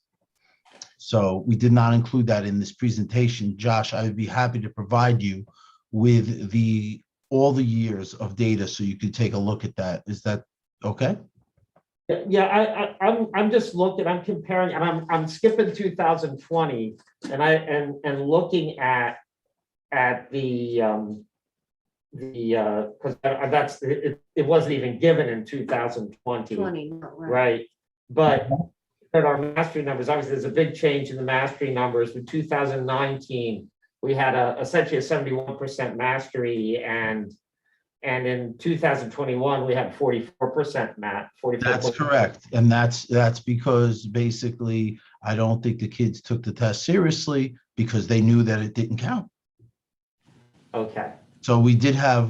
So we did not include that in this presentation. Josh, I would be happy to provide you with all the years of data so you could take a look at that. Is that okay? Yeah, I'm just looking, I'm comparing, and I'm skipping 2020, and looking at the because that's it wasn't even given in 2020, right? But our mastery numbers, obviously, there's a big change in the mastery numbers. In 2019, we had essentially a 71% mastery, and in 2021, we had 44% math. 44%. That's correct. And that's because basically, I don't think the kids took the test seriously because they knew that it didn't count. Okay. So we did have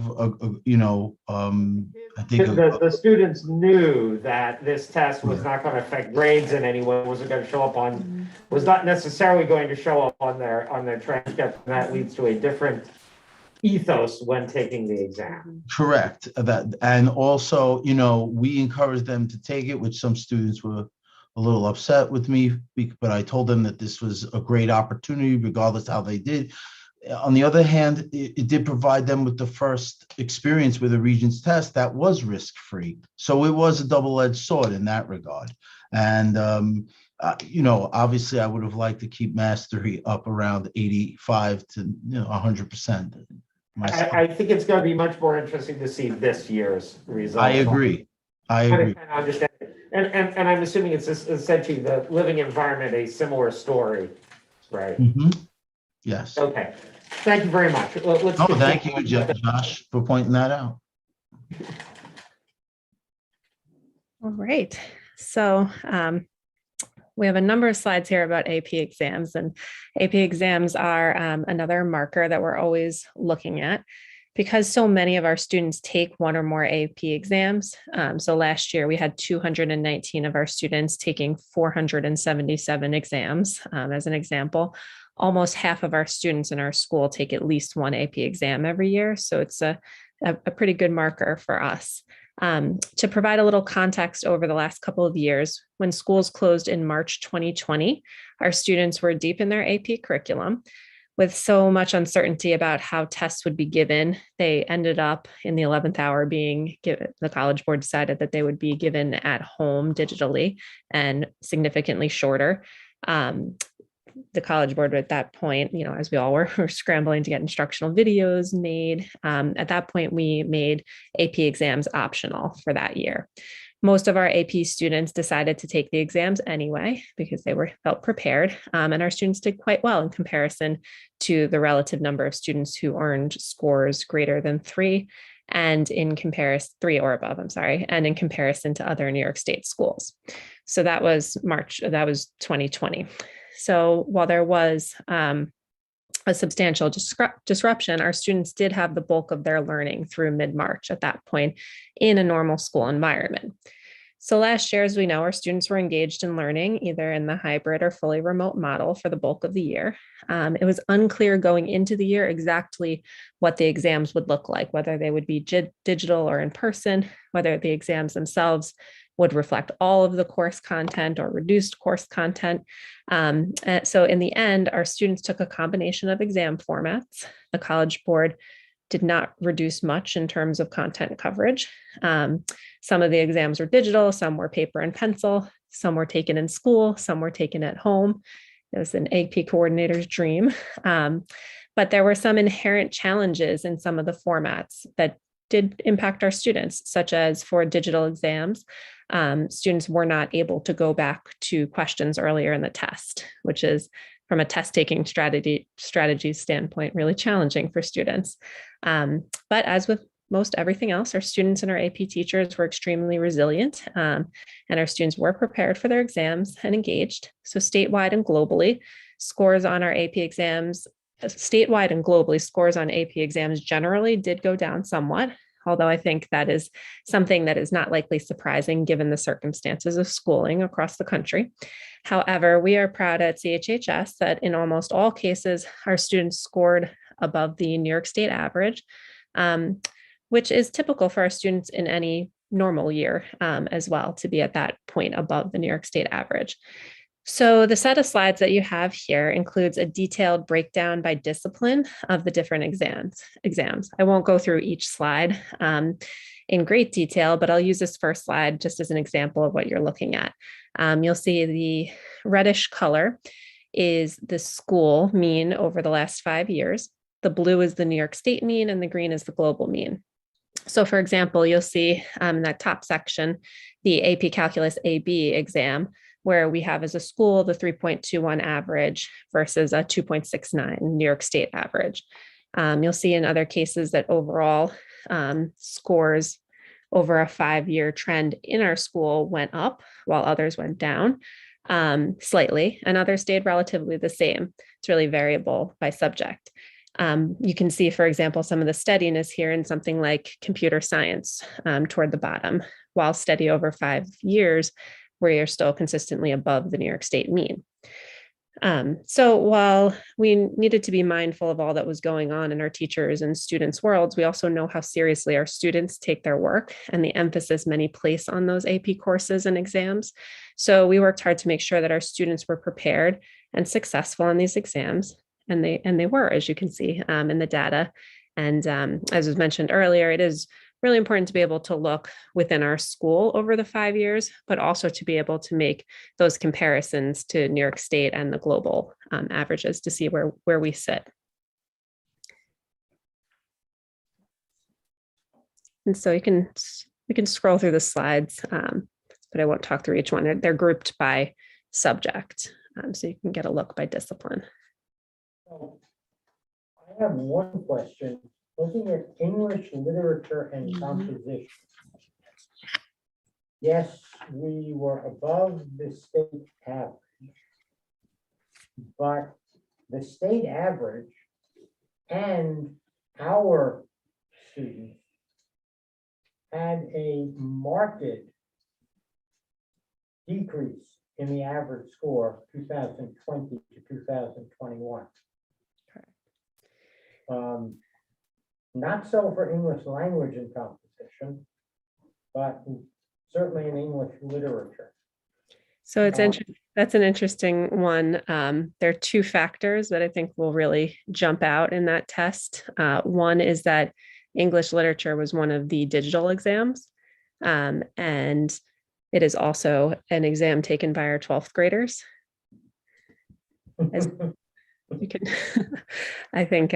I think the students knew that this test was not going to affect grades in any way, wasn't going to show up on, was not necessarily going to show up on their transcript, and that leads to a different ethos when taking the exam. correct. And also, we encouraged them to take it, which some students were a little upset with me, but I told them that this was a great opportunity, regardless how they did. On the other hand, it did provide them with the first experience with a Regents test that was risk-free. So it was a double-edged sword in that regard. And, obviously, I would have liked to keep mastery up around 85 to 100%. I think it's going to be much more interesting to see this year's results. I agree. I kind of understand. And I'm assuming it's essentially the living environment, a similar story, right? Mm-hmm. Yes. Okay. Thank you very much. Thank you, Josh, for pointing that out. All right. So we have a number of slides here about AP exams, and AP exams are another marker that we're always looking at because so many of our students take one or more AP exams. So last year we had 219 of our students taking 477 exams. As an example, almost half of our students in our school take at least one AP exam every year. So it's a pretty good marker for us. To provide a little context over the last couple of years, when schools closed in March 2020, our students were deep in their AP curriculum. With so much uncertainty about how tests would be given, they ended up in the 11th hour being given, the College Board decided that they would be given at home digitally and significantly shorter. The College Board at that point, as we all were scrambling to get instructional videos made. At that point, we made AP exams optional for that year. Most of our AP students decided to take the exams anyway because they felt prepared, and our students did quite well in comparison to the relative number of students who earned scores greater than 3 and in comparison 3 or above, I'm sorry, and in comparison to other New York State schools. So that was 2020. So while there was a substantial disruption, our students did have the bulk of their learning through mid-March at that point in a normal school environment. So last year, as we know, our students were engaged in learning either in the hybrid or fully remote model for the bulk of the year. It was unclear going into the year exactly what the exams would look like, whether they would be digital or in person, whether the exams themselves would reflect all of the course content or reduced course content. So in the end, our students took a combination of exam formats. The College Board did not reduce much in terms of content coverage. Some of the exams were digital, some were paper and pencil, some were taken in school, some were taken at home. It was an AP coordinator's dream. But there were some inherent challenges in some of the formats that did impact our students, such as for digital exams, students were not able to go back to questions earlier in the test, which is from a test taking strategy standpoint, really challenging for students. But as with most everything else, our students and our AP teachers were extremely resilient, and our students were prepared for their exams and engaged. So statewide and globally, scores on our AP exams, statewide and globally, scores on AP exams generally did go down somewhat, although I think that is something that is not likely surprising given the circumstances of schooling across the country. However, we are proud at CHHS that in almost all cases, our students scored above the New York State average, which is typical for our students in any normal year as well, to be at that point above the New York State average. So the set of slides that you have here includes a detailed breakdown by discipline of the different exams. I won't go through each slide in great detail, but I'll use this first slide just as an example of what you're looking at. You'll see the reddish color is the school mean over the last 5 years. The blue is the New York State mean and the green is the global mean. So for example, you'll see in that top section, the AP Calculus AB exam, where we have as a school the 3.21 average versus a 2.69 New York State average. You'll see in other cases that overall scores over a 5-year trend in our school went up while others went down slightly, and others stayed relatively the same. It's really variable by subject. You can see, for example, some of the steadiness here in something like computer science toward the bottom, while steady over 5 years, where you're still consistently above the New York State mean. So while we needed to be mindful of all that was going on in our teachers and students' worlds, we also know how seriously our students take their work and the emphasis many place on those AP courses and exams. So we worked hard to make sure that our students were prepared and successful in these exams. And they were, as you can see in the data. And as was mentioned earlier, it is really important to be able to look within our school over the 5 years, but also to be able to make those comparisons to New York State and the global averages to see where we sit. And so we can scroll through the slides, but I won't talk through each one. They're grouped by subject, so you can get a look by discipline. I have one question. Looking at English literature and composition. Yes, we were above the state average, but the state average and our students had a marked decrease in the average score 2020 to 2021. Not so for English language and composition, but certainly in English literature. So it's that's an interesting one. There are two factors that I think will really jump out in that test. One is that English literature was one of the digital exams, and it is also an exam taken by our 12th graders. As you can, I think.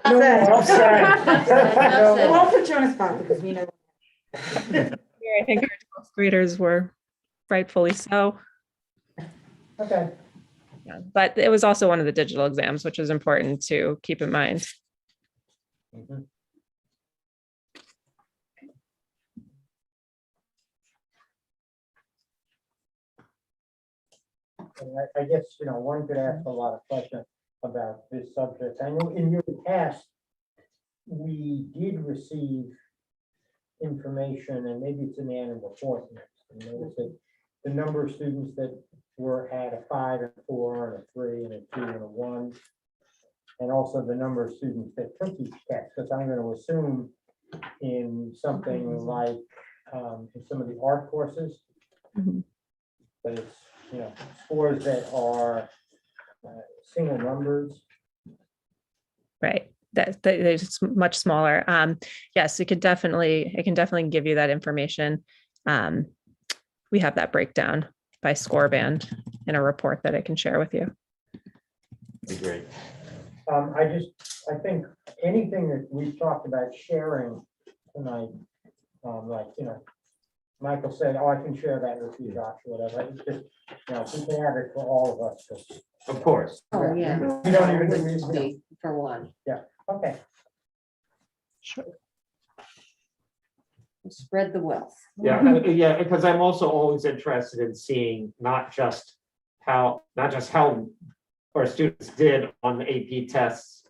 We won't put you on the spot because we know. I think our Graders were rightfully so. Okay. Yeah, but it was also one of the digital exams, which is important to keep in mind. Mhm. And I guess, one could ask a lot of questions about this subject. I know in your past, we did receive information, and maybe it's in the annual report. And notice that the number of students that were at a 5 and a 4 and a 3 and a 2 and a 1, and also the number of students that took each test, because I'm going to assume in something like in some of the art courses, Mhm. but it's, scores that are single numbers. Right. That it's much smaller. Yes, it can definitely give you that information. We have that breakdown by score band in a report that I can share with you. Great. I think anything that we've talked about sharing tonight, Michael said, oh, I can share that with you, Josh, or whatever. It's just, we can have it for all of us. Of course. Oh, yeah. We don't even, Wouldn't be, for one. okay. Sure. Spread the wealth. Yeah, because I'm also always interested in seeing not just how our students did on the AP tests,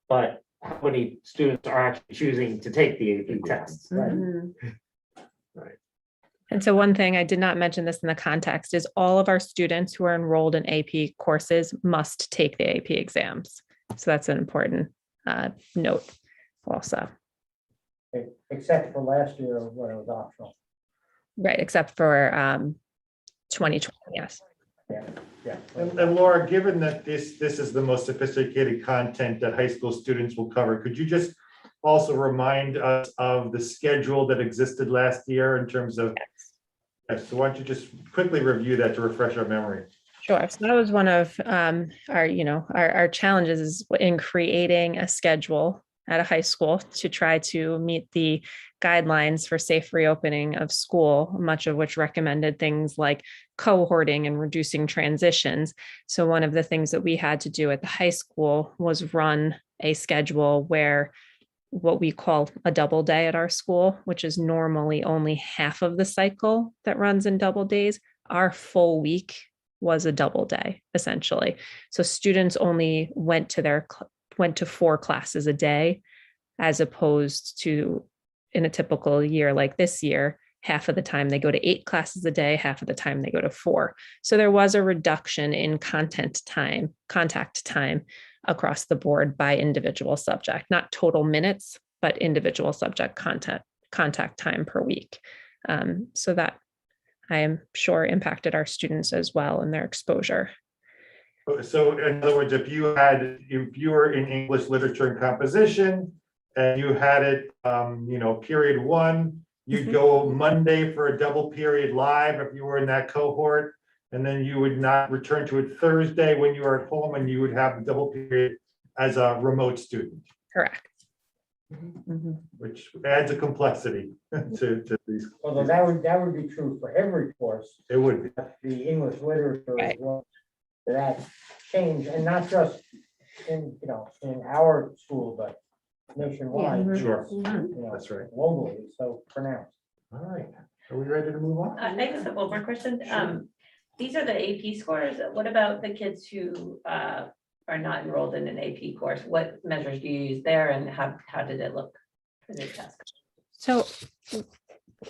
but how many students are actually choosing to take the AP tests. Right. And so one thing I did not mention this in the context is all of our students who are enrolled in AP courses must take the AP exams. So that's an important note also. Except for last year when it was optional. Right, except for 2020, yes. Yeah. And Laura, given that this is the most sophisticated content that high school students will cover, could you just also remind us of the schedule that existed last year in terms of, so why don't you just quickly review that to refresh our memory? Sure. So that was one of our challenges in creating a schedule at a high school to try to meet the guidelines for safe reopening of school, much of which recommended things like cohorting and reducing transitions. So one of the things that we had to do at the high school was run a schedule where what we call a double day at our school, which is normally only half of the cycle that runs in double days. Our full week was a double day, essentially. So students only went to 4 classes a day, as opposed to in a typical year like this year, half of the time they go to 8 classes a day, half of the time they go to 4. So there was a reduction in contact time across the board by individual subject, not total minutes, but individual subject contact time per week. So that I am sure impacted our students as well in their exposure. So in other words, if you were in English literature and composition and you had it, period 1, you'd go Monday for a double period live if you were in that cohort. And then you would not return to it Thursday when you were at home, and you would have the double period as a remote student. Correct. Which adds a complexity to these. Although that would be true for every course. It would be. The English literature as well. That change, and not just in our school, but nationwide. Sure. That's That's right. Globally, so pronounced. All right. Are we ready to move on? I just have one more question. These are the AP scores. What about the kids who are not enrolled in an AP course? What measures do you use there, and how did it look for this test? So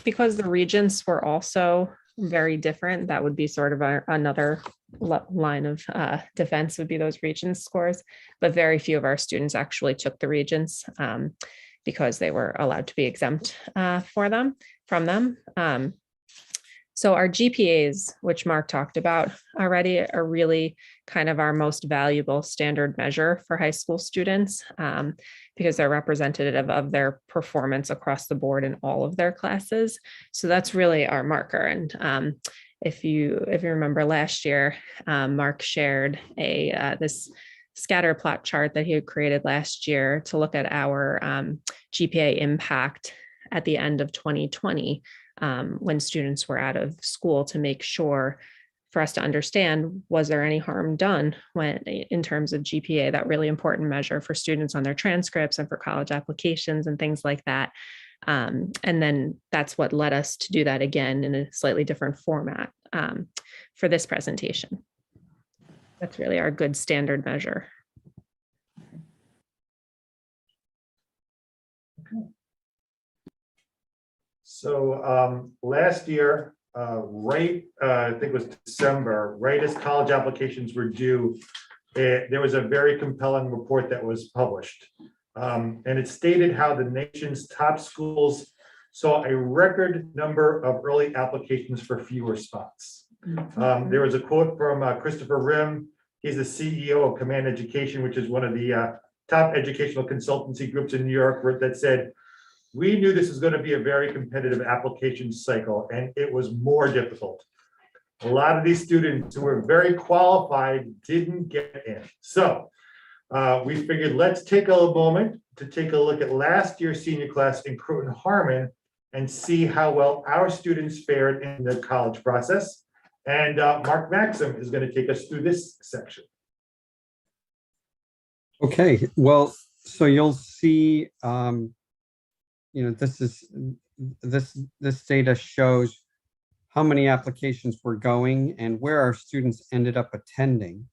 because the regents were also very different, that would be sort of another line of defense would be those regents scores, but very few of our students actually took the regents because they were allowed to be exempt from them. So our GPAs, which Mark talked about already, are really kind of our most valuable standard measure for high school students because they're representative of their performance across the board in all of their classes. So that's really our marker. And if you remember last year, Mark shared this scatter plot chart that he had created last year to look at our GPA impact at the end of 2020 when students were out of school to make sure for us to understand, was there any harm done when in terms of GPA, that really important measure for students on their transcripts and for college applications and things like that. And then that's what led us to do that again in a slightly different format for this presentation. That's really our good standard measure. So last year, I think it was December, right as college applications were due, there was a very compelling report that was published. And it stated how the nation's top schools saw a record number of early applications for fewer spots. There was a quote from Christopher Rim. He's the CEO of Command Education, which is one of the top educational consultancy groups in New York, that said, "We knew this was going to be a very competitive application cycle, and it was more difficult. A lot of these students who were very qualified didn't get in." So we figured let's take a moment to take a look at last year's senior class in Croton Harmon and see how well our students fared in the college process. And Mark Maxim is going to take us through this section. Okay, well, so you'll see, this data shows how many applications were going and where our students ended up attending.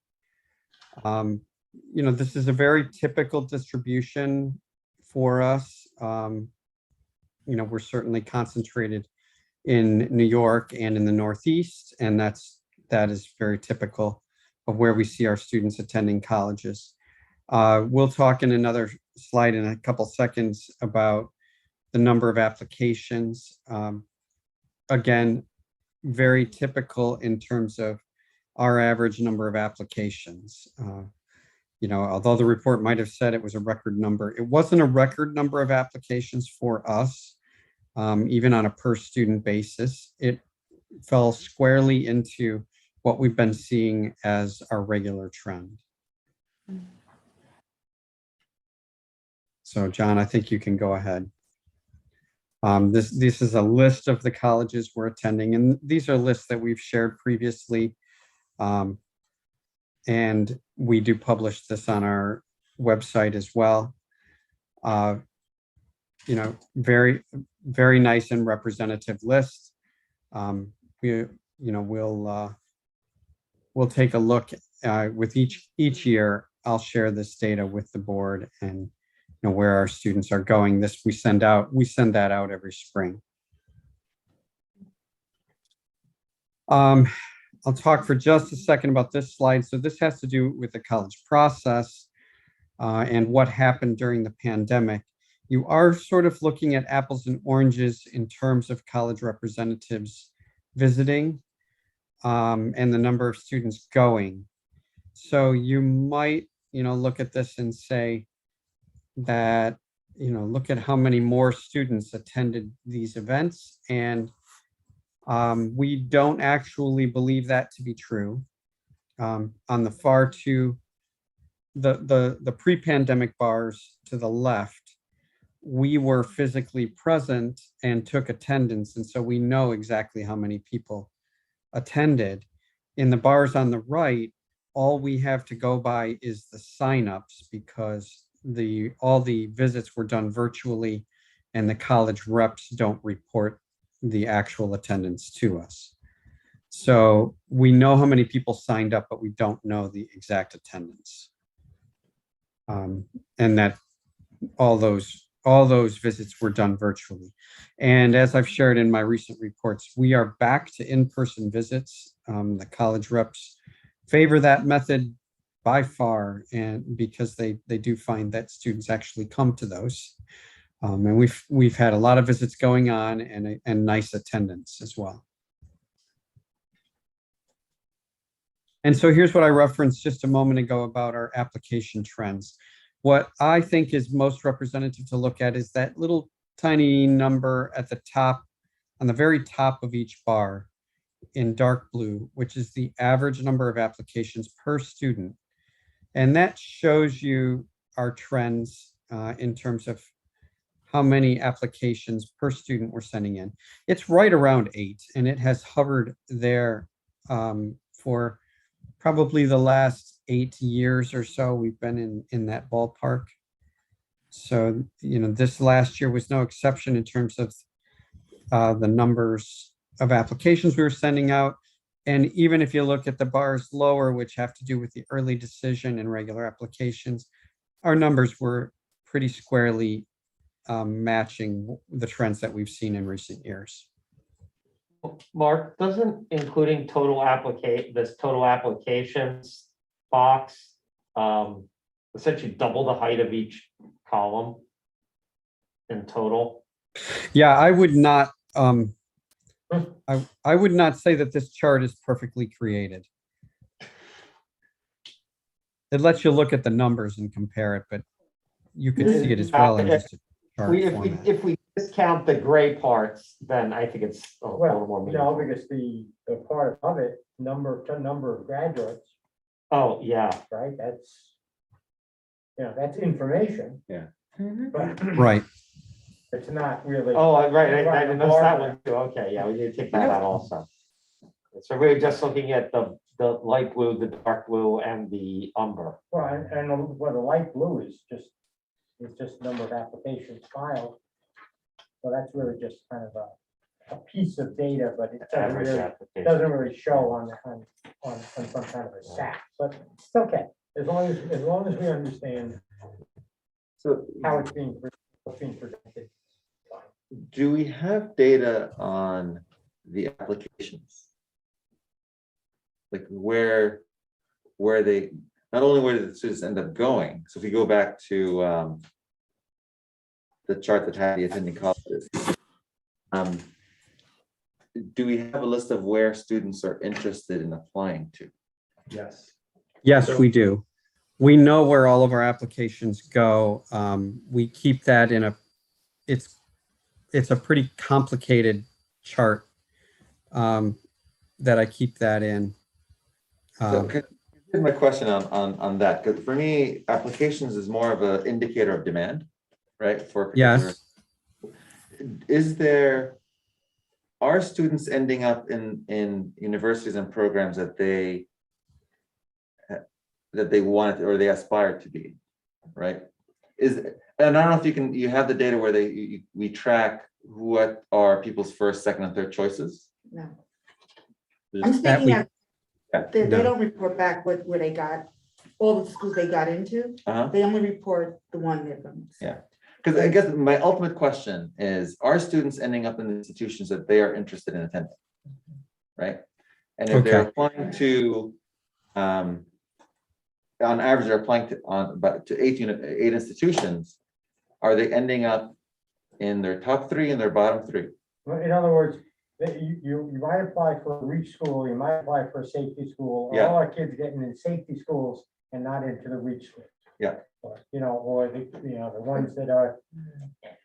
This is a very typical distribution for us. We're certainly concentrated in New York and in the Northeast, and that is very typical of where we see our students attending colleges. We'll talk in another slide in a couple seconds about the number of applications. Again, very typical in terms of our average number of applications. Although the report might have said it was a record number, it wasn't a record number of applications for us, even on a per student basis. It fell squarely into what we've been seeing as our regular trend. So John, I think you can go ahead. This is a list of the colleges we're attending, and these are lists that we've shared previously. And we do publish this on our website as well. Very, very nice and representative list. We'll take a look with each year. I'll share this data with the board and where our students are going. We send that out every spring. I'll talk for just a second about this slide. So this has to do with the college process and what happened during the pandemic. You are sort of looking at apples and oranges in terms of college representatives visiting and the number of students going. So you might, look at this and say that, look at how many more students attended these events. And we don't actually believe that to be true. On the far to the pre-pandemic bars to the left, we were physically present and took attendance. And so we know exactly how many people attended. In the bars on the right, all we have to go by is the signups, because all the visits were done virtually and the college reps don't report the actual attendance to us. So we know how many people signed up, but we don't know the exact attendance. And that all those visits were done virtually. And as I've shared in my recent reports, we are back to in-person visits. The college reps favor that method by far, and because they do find that students actually come to those. And we've had a lot of visits going on and nice attendance as well. And so here's what I referenced just a moment ago about our application trends. What I think is most representative to look at is that little tiny number at the top, on the very top of each bar in dark blue, which is the average number of applications per student. And that shows you our trends in terms of how many applications per student we're sending in. It's right around 8, and it has hovered there for probably the last 8 years or so. We've been in that ballpark. So, this last year was no exception in terms of the numbers of applications we were sending out. And even if you look at the bars lower, which have to do with the early decision and regular applications, our numbers were pretty squarely matching the trends that we've seen in recent years. Mark, doesn't including this total applications box essentially double the height of each column in total? Yeah, I would not I would not say that this chart is perfectly created. It lets you look at the numbers and compare it, but you could see it as well in just a chart format. If we discount the gray parts, then I think it's a little more No, meaningful. because the part of it, number of graduates, Oh, yeah. right? That's information. Yeah. But Right. it's not really. Oh, right, I Right, noticed that bar. one too. Okay, yeah, we need to take that out also. So we're just looking at the light blue, the dark blue, and the umber. Well, and what the light blue is just number of applications filed. So that's really just kind of a piece of data, but it Average application. doesn't really show on some kind of a stack, but it's okay. As long as we understand So how it's being presented. do we have data on the applications? Like where they, not only where the students end up going. So if we go back to the chart that had the attending colleges, do we have a list of where students are interested in applying to? Yes. Yes, we do. We know where all of our applications go. We keep that in it's a pretty complicated chart that I keep that in. So here's my question on that, because for me, applications is more of an indicator of demand, right? For a particular. Yes. Are students ending up in universities and programs that they wanted or they aspire to be, right? And I don't know if you have the data where we track what are people's first, second, and third choices. No. There's- I'm speaking of, Yeah. they No. don't report back where they got, all the schools they got into. Uh-huh. They only report the one they're going to. Yeah. Because I guess my ultimate question is, are students ending up in institutions that they are interested in attending? Right? And if they're Okay. applying to, on average, they're applying to 8 institutions, are they ending up in their top 3 and their bottom 3? Well, in other words, you might apply for a reach school, you might apply for a safety school. Yeah. All our kids getting in safety schools and not into the reach schools. Yeah. Or the ones that are,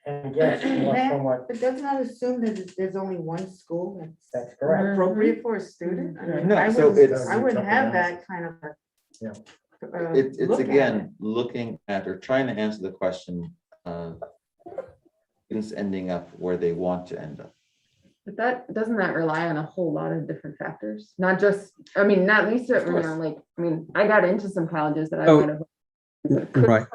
and guess from what, But does not assume that there's only one school that's correct. appropriate for a student. I mean, No, I so wouldn't, it's- I wouldn't have that kind of Yeah. It's look at again, looking at or trying to answer the question of students ending up where they want to end up. But doesn't that rely on a whole lot of different factors? Not just, not least, I got into some colleges that I Oh. might have. Right.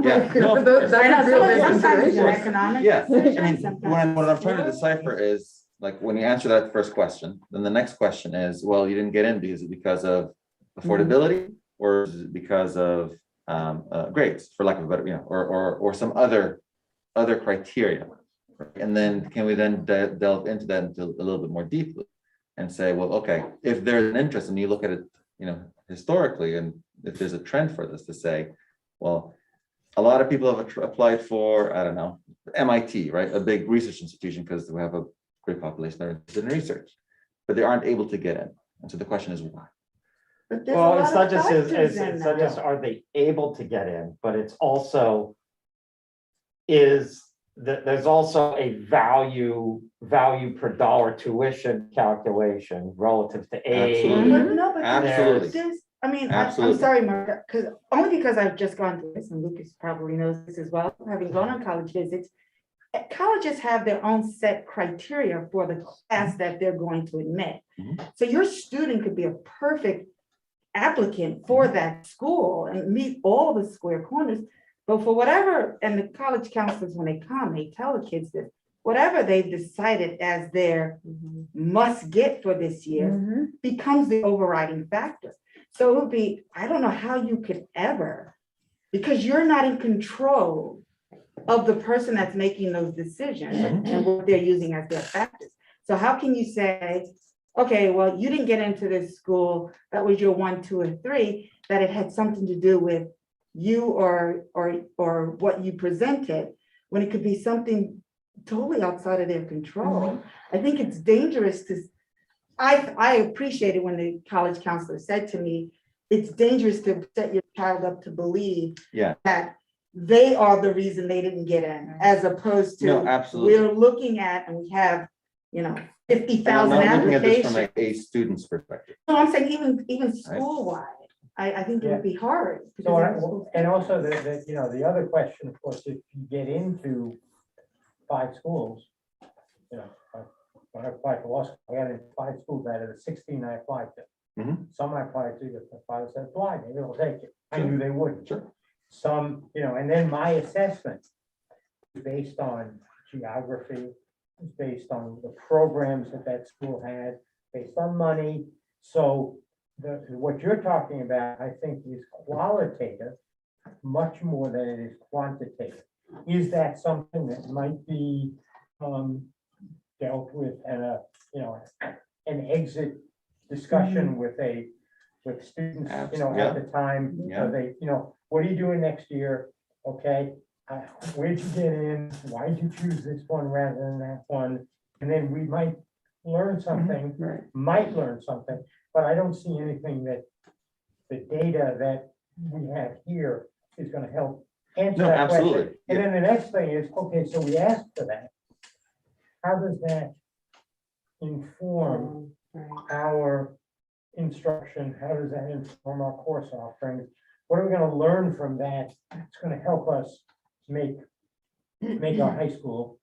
Yeah, no, That's I know, a real big sometimes it's an consideration. economic Yeah, I decision, mean, sometimes what I'm trying to decipher is, like, when you answer that first question, then the next question is, well, you didn't get in, is it because of affordability? Or is it because of grades, for lack of a better, or some other criteria? And then can we then delve into that a little bit more deeply and say, well, okay, if there's an interest and you look at it, historically, and if there's a trend for this to say, well, a lot of people have applied for, I don't know, MIT, right? A big research institution, because we have a great population that are interested in research, but they aren't able to get in. And so the question is why? But there's a Well, lot it's of not just, factors in it's not that. just are they able to get in, but it's also is that there's also a value per dollar tuition calculation relative to age. Absolutely. But no, but Absolutely. there's, I'm Absolutely. sorry, Mark, only because I've just gone through this, and Lucas probably knows this as well, having gone on college visits, colleges have their own set criteria for the class that they're going to admit. Mhm. So your student could be a perfect applicant for that school and meet all the square corners. But for whatever, and the college counselors, when they come, they tell the kids that whatever they've decided as their must get for this year becomes the overriding factor. So it would be, I don't know how you could ever, because you're not in control of the person that's making those decisions and what they're using as their factors. So how can you say, okay, well, you didn't get into this school, that was your 1, 2, or 3, that it had something to do with you or what you presented, when it could be something totally outside of their control. I think it's dangerous to, I appreciate it when the college counselor said to me, it's dangerous to set your child up to believe Yeah. that they are the reason they didn't get in, as opposed to No, absolutely. we're looking at, and we have, 50,000 And I'm not looking at this from applications. a student's perspective. No, I'm saying even school-wide, I think it would be hard. So, and also the other question, of course, if you get into 5 schools, when I applied for law school, I got into 5 schools out of the 16 I applied to. Some I applied to, the father said, apply, maybe they'll take it. I knew they wouldn't. Sure. Some, and then my assessment is based on geography, is based on the programs that school had, based on money. So what you're talking about, I think, is qualitative much more than it is quantitative. Is that something that might be dealt with at an exit discussion with students, at the time? Yeah. They, what are you doing next year? Okay, where'd you get in? Why'd you choose this one rather than that one? And then we might learn something, but I don't see anything that the data that we have here is going to help answer No, that question. absolutely. And then the next thing is, okay, so we asked for that. How does that inform our instruction? How does that inform our course offerings? What are we going to learn from that? It's going to help us make our high school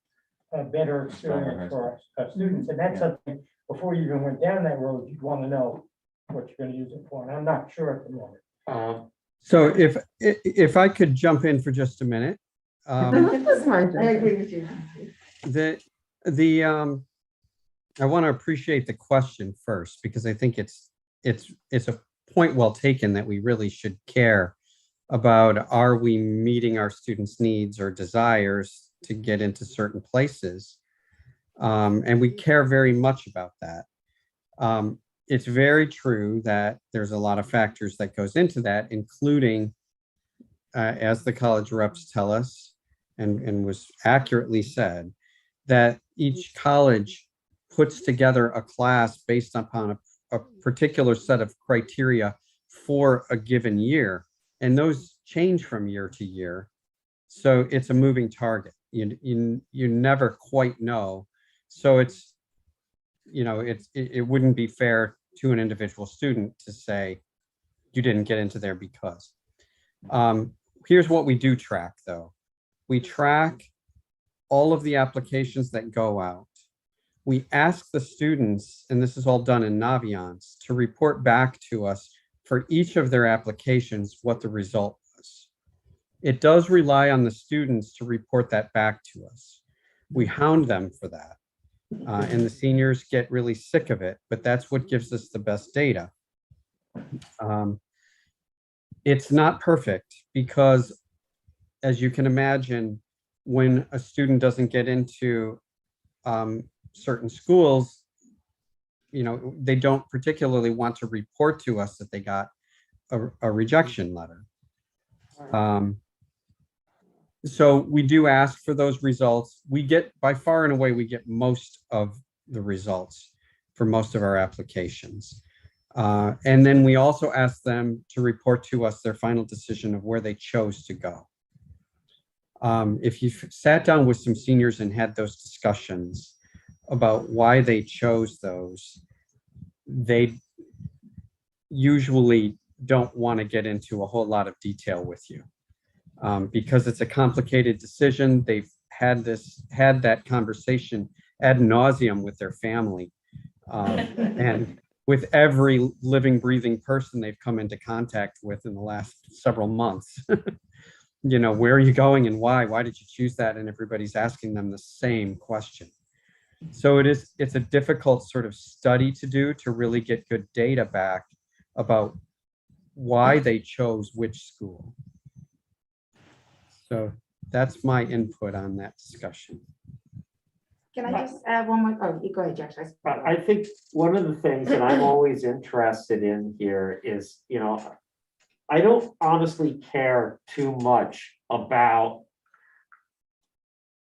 a better experience for our students. And that's something, before you even went down that road, you'd want to know what you're going to use it for. And I'm not sure at the moment. So if I could jump in for just a minute. I agree with you. I want to appreciate the question first, because I think it's a point well taken that we really should care about, are we meeting our students' needs or desires to get into certain places? And we care very much about that. It's very true that there's a lot of factors that goes into that, including, as the college reps tell us, and was accurately said, that each college puts together a class based upon a particular set of criteria for a given year, and those change from year to year. So it's a moving target. You never quite know. So it wouldn't be fair to an individual student to say you didn't get into there because. Here's what we do track, though. We track all of the applications that go out. We ask the students, and this is all done in Naviance, to report back to us for each of their applications what the result was. It does rely on the students to report that back to us. We hound them for that. And the seniors get really sick of it, but that's what gives us the best data. It's not perfect because, as you can imagine, when a student doesn't get into certain schools, they don't particularly want to report to us that they got a rejection letter. So we do ask for those results. We get, by far and away, we get most of the results for most of our applications. And then we also ask them to report to us their final decision of where they chose to go. If you sat down with some seniors and had those discussions about why they chose those, they usually don't want to get into a whole lot of detail with you. Because it's a complicated decision. They've had that conversation ad nauseum with their family. And with every living, breathing person they've come into contact with in the last several months. You know, where are you going and why? Why did you choose that? And everybody's asking them the same question. So it's a difficult sort of study to do to really get good data back about why they chose which school. So that's my input on that discussion. Can I just add one more? Oh, you go ahead, Josh. I think one of the things that I'm always interested in here is, you know, I don't honestly care too much about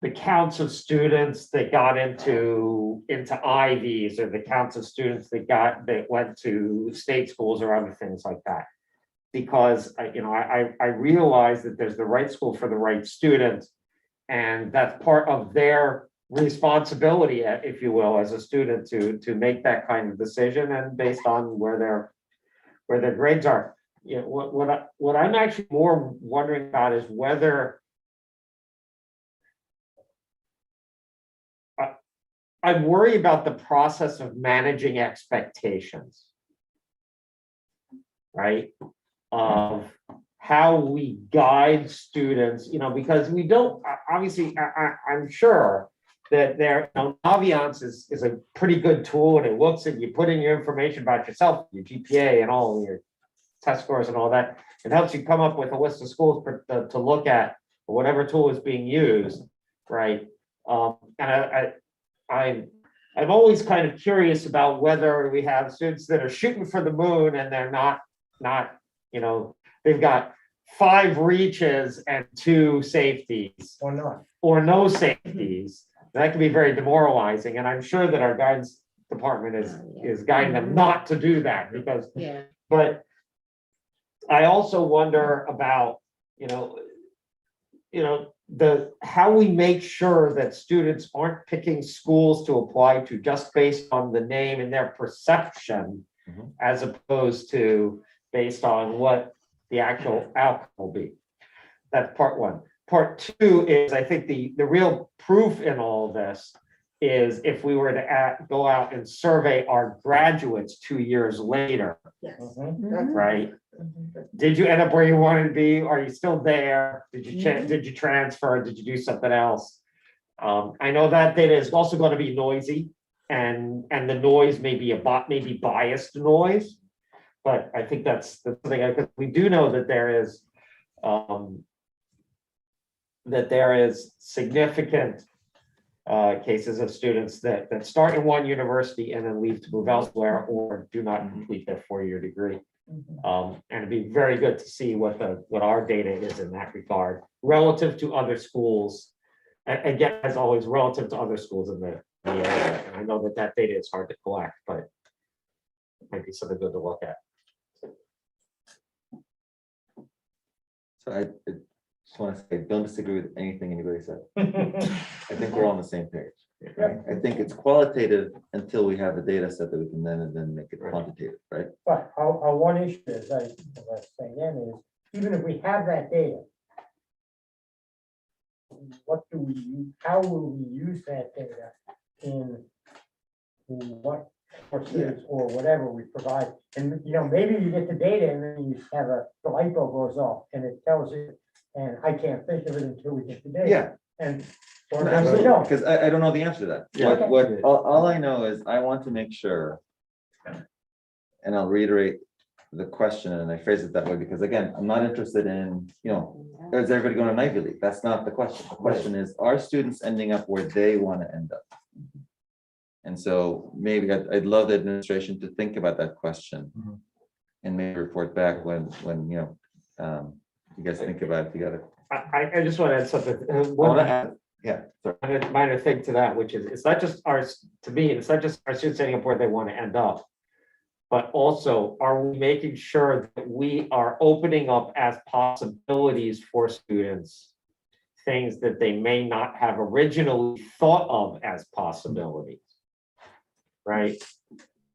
the counts of students that got into Ivies or the counts of students that went to state schools or other things like that. Because I realize that there's the right school for the right student, and that's part of their responsibility, if you will, as a student to make that kind of decision, and based on where their grades are. You know, what I'm actually more wondering about is whether I worry about the process of managing expectations, right? Of how we guide students, you know, because we don't, obviously, I'm sure that Naviance is a pretty good tool, and it looks at, you put in your information about yourself, your GPA and all your test scores and all that. It helps you come up with a list of schools to look at, or whatever tool is being used, right? And I'm always kind of curious about whether we have students that are shooting for the moon and they're not, you know, they've got 5 reaches and 2 safeties. Or no safeties. That can be very demoralizing. And I'm sure that our guidance department is guiding them not to do that, because, but I also wonder about, how we make sure that students aren't picking schools to apply to just based on the name and their perception, as opposed to based on what the actual outcome will be. That's part one. Part two is, I think the real proof in all this is if we were to go out and survey our graduates 2 years later. Yes. Right? Did you end up where you wanted to be? Are you still there? Did you did you transfer? Did you do something else? I know that data is also going to be noisy, and the noise may be biased noise, but I think that's the thing, because we do know that there is significant cases of students that start in one university and then leave to move elsewhere, or do not complete their 4-year degree. And it'd be very good to see what our data is in that regard relative to other schools. Again, as always, relative to other schools in the area. And I know that data is hard to collect, but it might be something good to look at. So I just want to say, don't disagree with anything anybody said. I think we're all on the same page. Right? I think it's qualitative until we have a data set that we can then make it quantitative, right? But our one issue is, I was saying again, is even if we have that data, what do we use? How will we use that data in what courses or whatever we provide? And maybe you get the data and then you have the light bulb goes off and it tells you, and I can't think of it until we get the data. Yeah. And absolutely, because I don't know the answer to that. Yeah. All I know is I want to make sure, and I'll reiterate the question, and I phrase it that way because, again, I'm not interested in, is everybody going to Ivy League? That's not the question. The question is, are students ending up where they want to end up? And so maybe I'd love the administration to think about that question and maybe report back when you guys think about it together. I just want to add something. Minor thing to that, which is, it's not just our students ending up where they want to end up, but also, are we making sure that we are opening up as possibilities for students things that they may not have originally thought of as possibilities, right?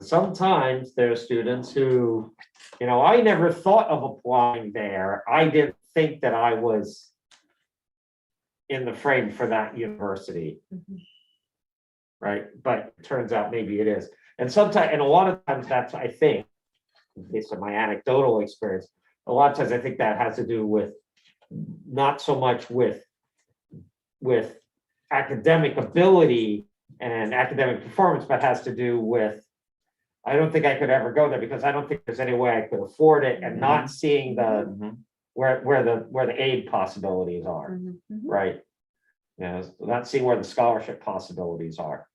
Sometimes there are students who, I never thought of applying there. I didn't think that I was in the frame for that university. Right, but it turns out maybe it is. And sometimes, and a lot of times that's, I think, based on my anecdotal experience, a lot of times I think that has to do with not so much with academic ability and academic performance, but has to do with, I don't think I could ever go there because I don't think there's any way I could afford it, and not seeing the where the aid possibilities are, right? You know, not seeing where the scholarship possibilities are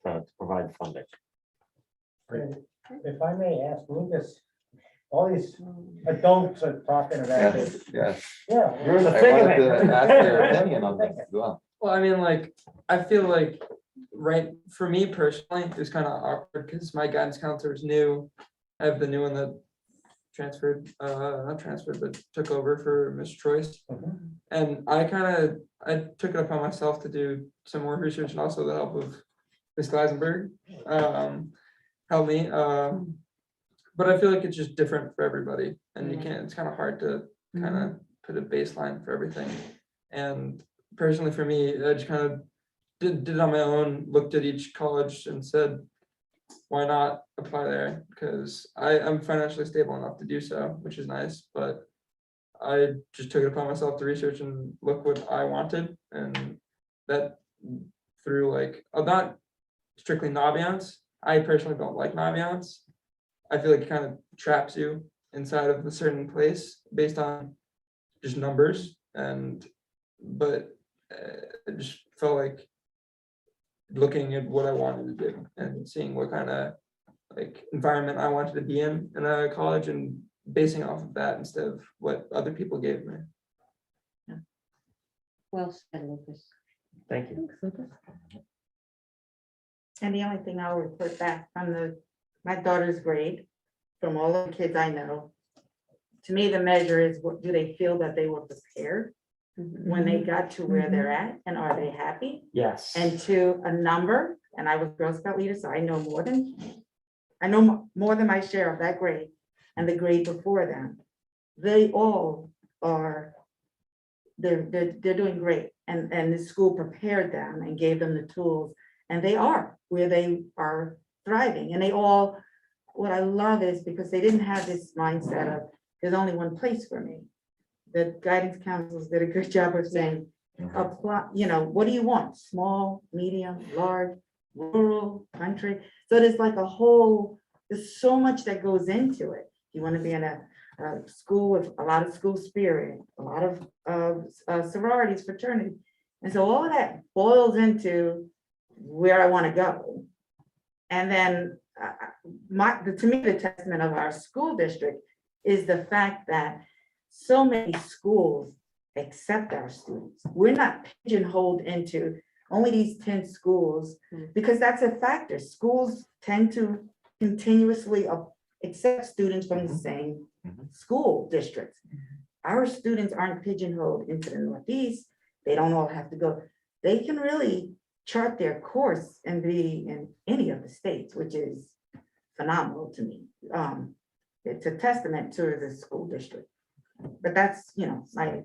to provide funding. If I may ask Lucas, all these adults are talking about Yes, this. yes. Yeah. You're in the I thick of wanted it. to ask your opinion on this as well. Well, I mean, like, I feel like, right, for me personally, it was kind of awkward because my guidance counselor is new. I have the new one that transferred, not transferred, but took over for Ms. Choice. And I took it upon myself to do some more research and also the help of Ms. Gleisenberg, helped me. But I feel like it's just different for everybody, and you can't, it's kind of hard to kind of put a baseline for everything. And personally for me, I just kind of did it on my own, looked at each college and said, why not apply there? Because I'm financially stable enough to do so, which is nice, but I just took it upon myself to research and look what I wanted, and that through like, not strictly Naviance. I personally don't like Naviance. I feel like it kind of traps you inside of a certain place based on just numbers, but I just felt like looking at what I wanted to do and seeing what kind of like environment I wanted to be in a college, and basing off of that instead of what other people gave me. Well said, Lucas. Thank you. And the only thing I'll report back from my daughter's grade, from all the kids I know, to me, the measure is, what do they feel that they were prepared when they got to where they're at, and are they happy? Yes. And to a number, and I was Girl Scout leader, so I know more than my share of that grade and the grade before them. They all are, they're doing great, and the school prepared them and gave them the tools, and they are where they are thriving. And they all, what I love is because they didn't have this mindset of there's only one place for me. The guidance counselors did a good job of saying, apply, what do you want? Small, medium, large, rural, country. So there's like there's so much that goes into it. You want to be in a school with a lot of school spirit, a lot of sororities, fraternity. And so all of that boils into where I want to go. And then to me, the testament of our school district is the fact that so many schools accept our students. We're not pigeonholed into only these 10 schools, because that's a factor. Schools tend to continuously accept students from the same school districts. Our students aren't pigeonholed into the Northeast. They don't all have to go. They can really chart their course and be in any of the states, which is phenomenal to me. It's a testament to the school district. But that's, my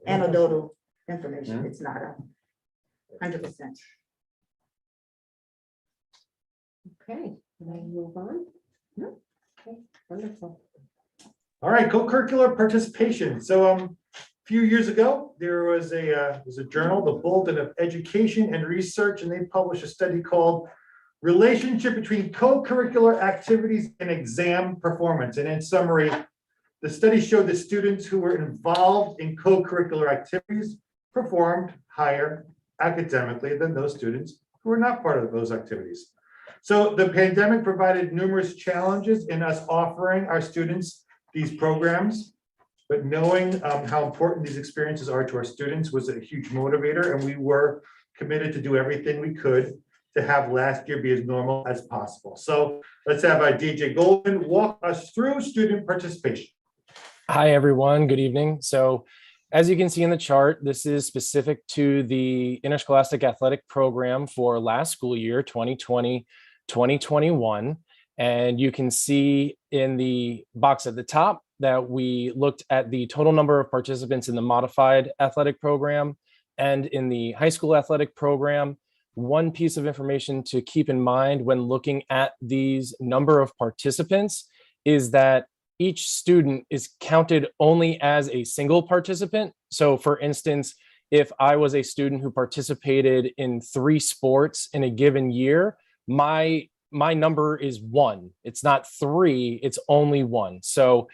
anecdotal information. It's not 100%. Okay, can I move on? No? Okay, wonderful. All right, co-curricular participation. So a few years ago, there was a journal, the Bulletin of Education and Research, and they published a study called Relationship Between Co-Curricular Activities and Exam Performance. And in summary, the study showed that students who were involved in co-curricular activities performed higher academically than those students who were not part of those activities. So the pandemic provided numerous challenges in us offering our students these programs, but knowing how important these experiences are to our students was a huge motivator, and we were committed to do everything we could to have last year be as normal as possible. So let's have DJ Goldman walk us through student participation. Hi, everyone. Good evening. So as you can see in the chart, this is specific to the interscholastic athletic program for last school year, 2020-2021. And you can see in the box at the top that we looked at the total number of participants in the modified athletic program, and in the high school athletic program. One piece of information to keep in mind when looking at these number of participants is that each student is counted only as a single participant. So for instance, if I was a student who participated in 3 sports in a given year, my number is 1. It's not 3, it's only 1. So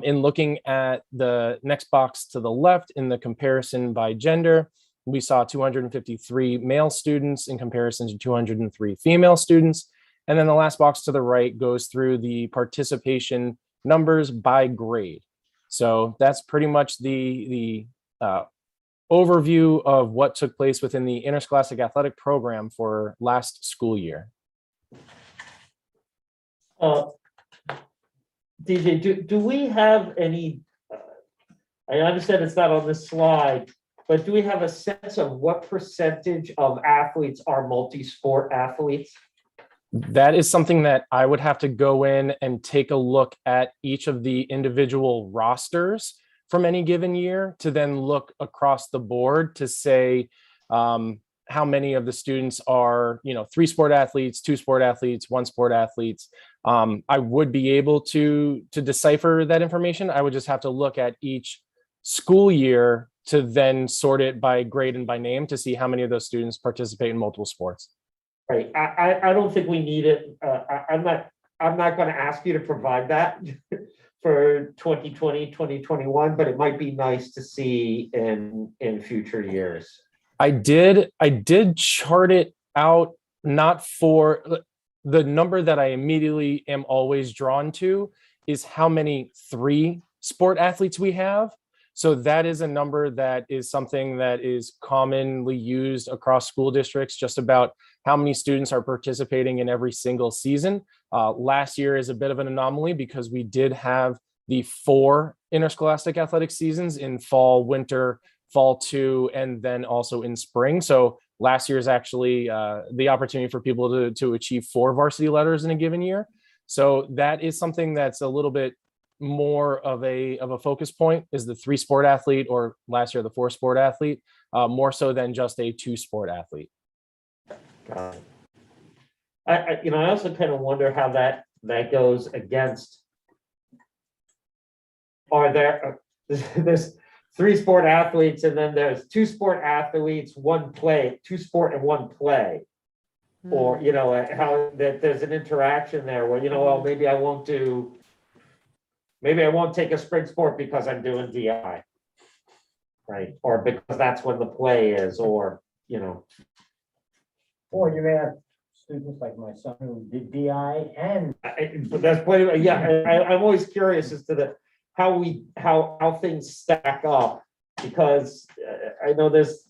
in looking at the next box to the left in the comparison by gender, we saw 253 male students in comparison to 203 female students. And then the last box to the right goes through the participation numbers by grade. So that's pretty much the overview of what took place within the interscholastic athletic program for last school year. DJ, do we have any, I understand it's not on this slide, but do we have a sense of what percentage of athletes are multi-sport athletes? That is something that I would have to go in and take a look at each of the individual rosters from any given year to then look across the board to say how many of the students are, 3 sport athletes, 2 sport athletes, 1 sport athletes. I would be able to decipher that information. I would just have to look at each school year to then sort it by grade and by name to see how many of those students participate in multiple sports. Right, I don't think we need it. I'm not going to ask you to provide that for 2020, 2021, but it might be nice to see in future years. I did chart it out, not for the number that I immediately am always drawn to is how many 3 sport athletes we have. So that is a number that is something that is commonly used across school districts, just about how many students are participating in every single season. Last year is a bit of an anomaly because we did have the 4 interscholastic athletic seasons in fall, winter, fall 2, and then also in spring. So last year is actually the opportunity for people to achieve 4 varsity letters in a given year. So that is something that's a little bit more of a focus point, is the 3 sport athlete, or last year the 4 sport athlete, more so than just a 2 sport athlete. Got it. I also kind of wonder how that goes against. Are there's 3 sport athletes, and then there's 2 sport athletes, 1 play, 2 sport and 1 play, or how that there's an interaction there where well, maybe I won't take a spring sport because I'm doing DI, right? Or because that's when the play is, or Or you may have students like my son who did DI and. But that's plenty. Yeah, I'm always curious as to how things stack up, because I know there's.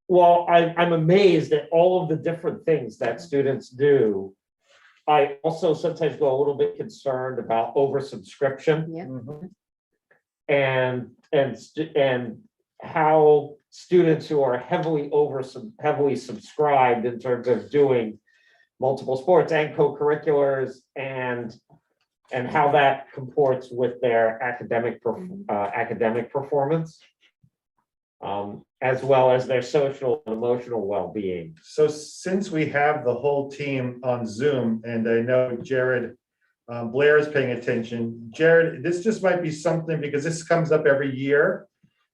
Well, I'm amazed at all of the different things that students do. I also sometimes go a little bit concerned about oversubscription. Mhm. And how students who are heavily subscribed in terms of doing multiple sports and co-curriculars and how that comports with their academic performance, as well as their social and emotional well-being. So since we have the whole team on Zoom, and I know Jared Blair is paying attention, Jared, this just might be something, because this comes up every year,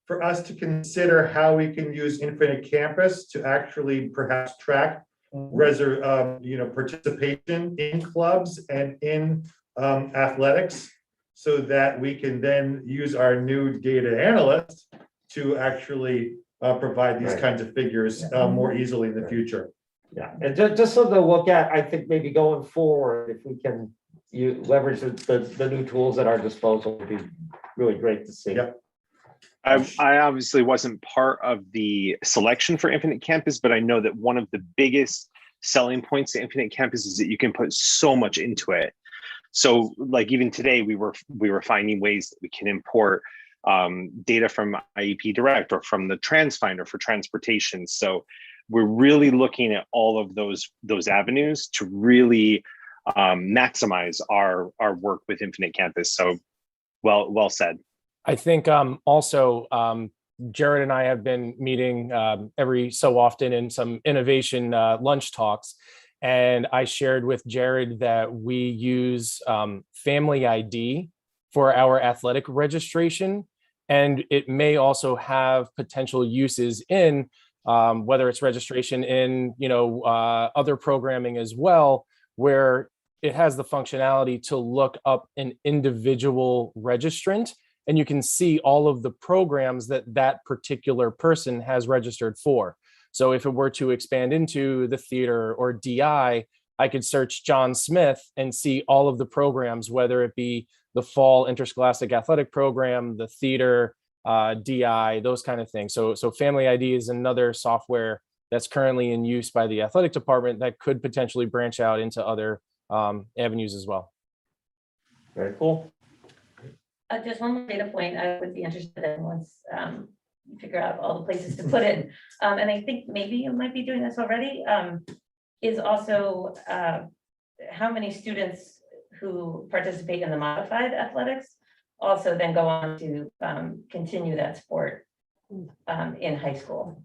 for us to consider how we can use Infinite Campus to actually perhaps track participation in clubs and in athletics, so that we can then use our new data analyst to actually provide these kinds of figures more easily in the future. Yeah, and just so to look at, I think maybe going forward, if we can leverage the new tools at our disposal, would be really great to see. Yep. I obviously wasn't part of the selection for Infinite Campus, but I know that one of the biggest selling points to Infinite Campus is that you can put so much into it. So like even today, we were finding ways that we can import data from IEP Direct or from the Trans Finder for transportation. So we're really looking at all of those avenues to really maximize our work with Infinite Campus. So well said. I think also Jared and I have been meeting every so often in some innovation lunch talks. And I shared with Jared that we use Family ID for our athletic registration. And it may also have potential uses in whether it's registration in, other programming as well, where it has the functionality to look up an individual registrant, and you can see all of the programs that that particular person has registered for. So if it were to expand into the theater or DI, I could search John Smith and see all of the programs, whether it be the fall interscholastic athletic program, the theater, DI, those kind of things. So Family ID is another software that's currently in use by the athletic department that could potentially branch out into other avenues as well. Very cool. Just one more data point I would be interested in once you figure out all the places to put it. And I think maybe you might be doing this already, is also how many students who participate in the modified athletics also then go on to continue that sport in high school.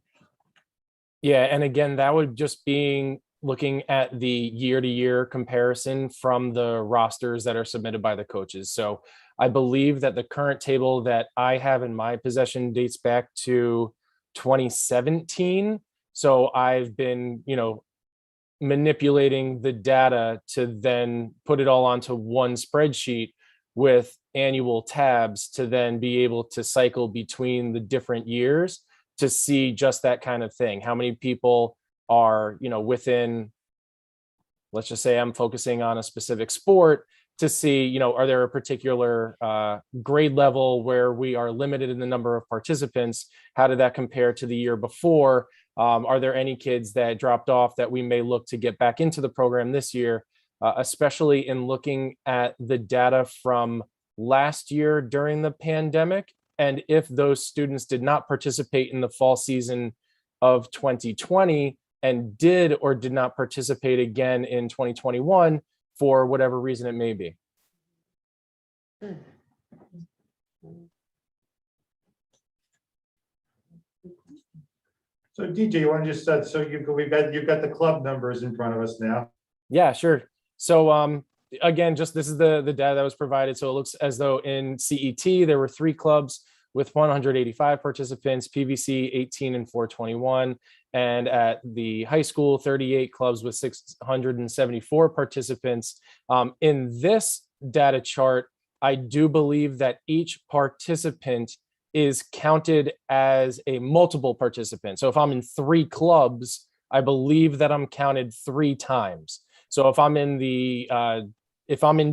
Yeah, and again, that would just be looking at the year-to-year comparison from the rosters that are submitted by the coaches. So I believe that the current table that I have in my possession dates back to 2017. So I've been, manipulating the data to then put it all onto one spreadsheet with annual tabs to then be able to cycle between the different years to see just that kind of thing. How many people are, within, let's just say I'm focusing on a specific sport, to see, are there a particular grade level where we are limited in the number of participants? How did that compare to the year before? Are there any kids that dropped off that we may look to get back into the program this year, especially in looking at the data from last year during the pandemic? And if those students did not participate in the fall season of 2020 and did or did not participate again in 2021, for whatever reason it may be. So DJ, you want to just, so you've got the club numbers in front of us now. Yeah, sure. So again, just this is the data that was provided. So it looks as though in CET, there were 3 clubs with 185 participants, PVC 18 and 421. And at the high school, 38 clubs with 674 participants. In this data chart, I do believe that each participant is counted as a multiple participant. So if I'm in 3 clubs, I believe that I'm counted 3 times. So if I'm in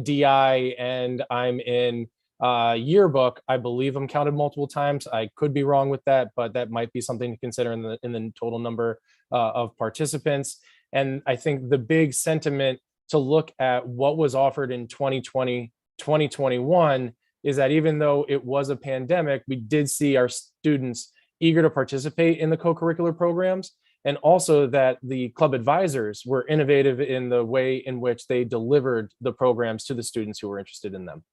DI and I'm in yearbook, I believe I'm counted multiple times. I could be wrong with that, but that might be something to consider in the total number of participants. And I think the big sentiment to look at what was offered in 2020, 2021 is that even though it was a pandemic, we did see our students eager to participate in the co-curricular programs, and also that the club advisors were innovative in the way in which they delivered the programs to the students who were interested in them.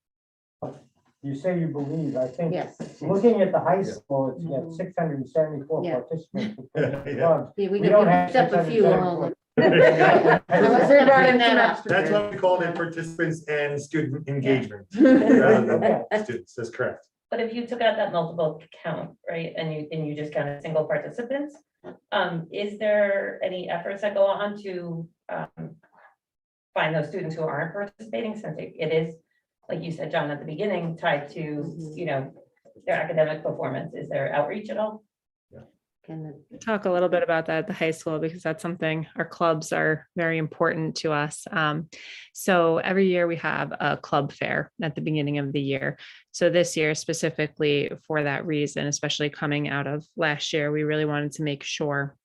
You say you believe, I think, Yes. looking at the high school, it's got 674 Yeah. participants. Yeah. We don't have picked up a few 674. Unless we brought in some extra. That's why we called it participants and student engagement. rather than Students, that's correct. But if you took out that multiple count, right, and you just counted single participants, is there any efforts that go on to find those students who aren't participating, since it is, like you said, John, at the beginning, tied to, their academic performance? Is there outreach at all? Talk a little bit about that at the high school, because that's something our clubs are very important to us. So every year we have a club fair at the beginning of the year. So this year specifically for that reason, especially coming out of last year, we really wanted to make sure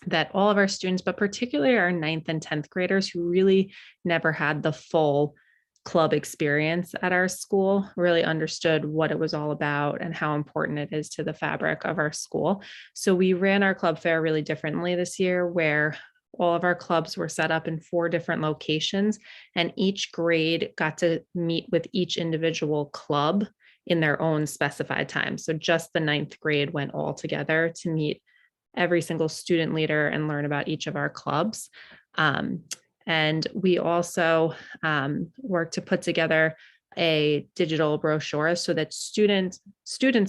that all of our students, but particularly our 9th and 10th graders who really never had the full club experience at our school, really understood what it was all about and how important it is to the fabric of our school. So we ran our club fair really differently this year, where all of our clubs were set up in 4 different locations, and each grade got to meet with each individual club in their own specified time. So just the ninth grade went all together to meet every single student leader and learn about each of our clubs. And we also work to put together a digital brochure so that students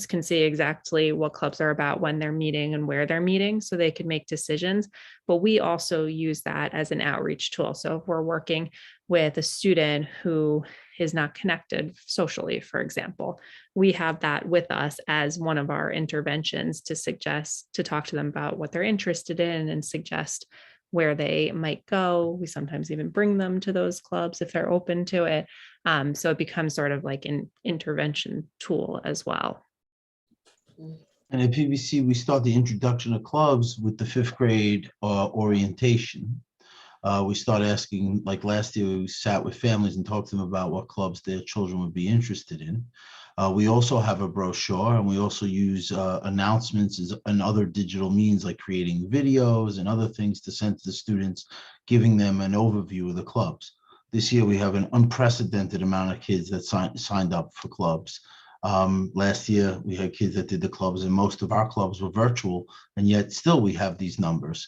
can see exactly what clubs are about, when they're meeting and where they're meeting, so they can make decisions. But we also use that as an outreach tool. So if we're working with a student who is not connected socially, for example, we have that with us as one of our interventions to talk to them about what they're interested in and suggest where they might go. We sometimes even bring them to those clubs if they're open to it. So it becomes sort of like an intervention tool as well. And at PBC, we start the introduction of clubs with the fifth grade orientation. We start asking, like last year, we sat with families and talked to them about what clubs their children would be interested in. We also have a brochure, and we also use announcements and other digital means like creating videos and other things to send to the students, giving them an overview of the clubs. This year, we have an unprecedented amount of kids that signed up for clubs. Last year, we had kids that did the clubs, and most of our clubs were virtual, and yet still we have these numbers.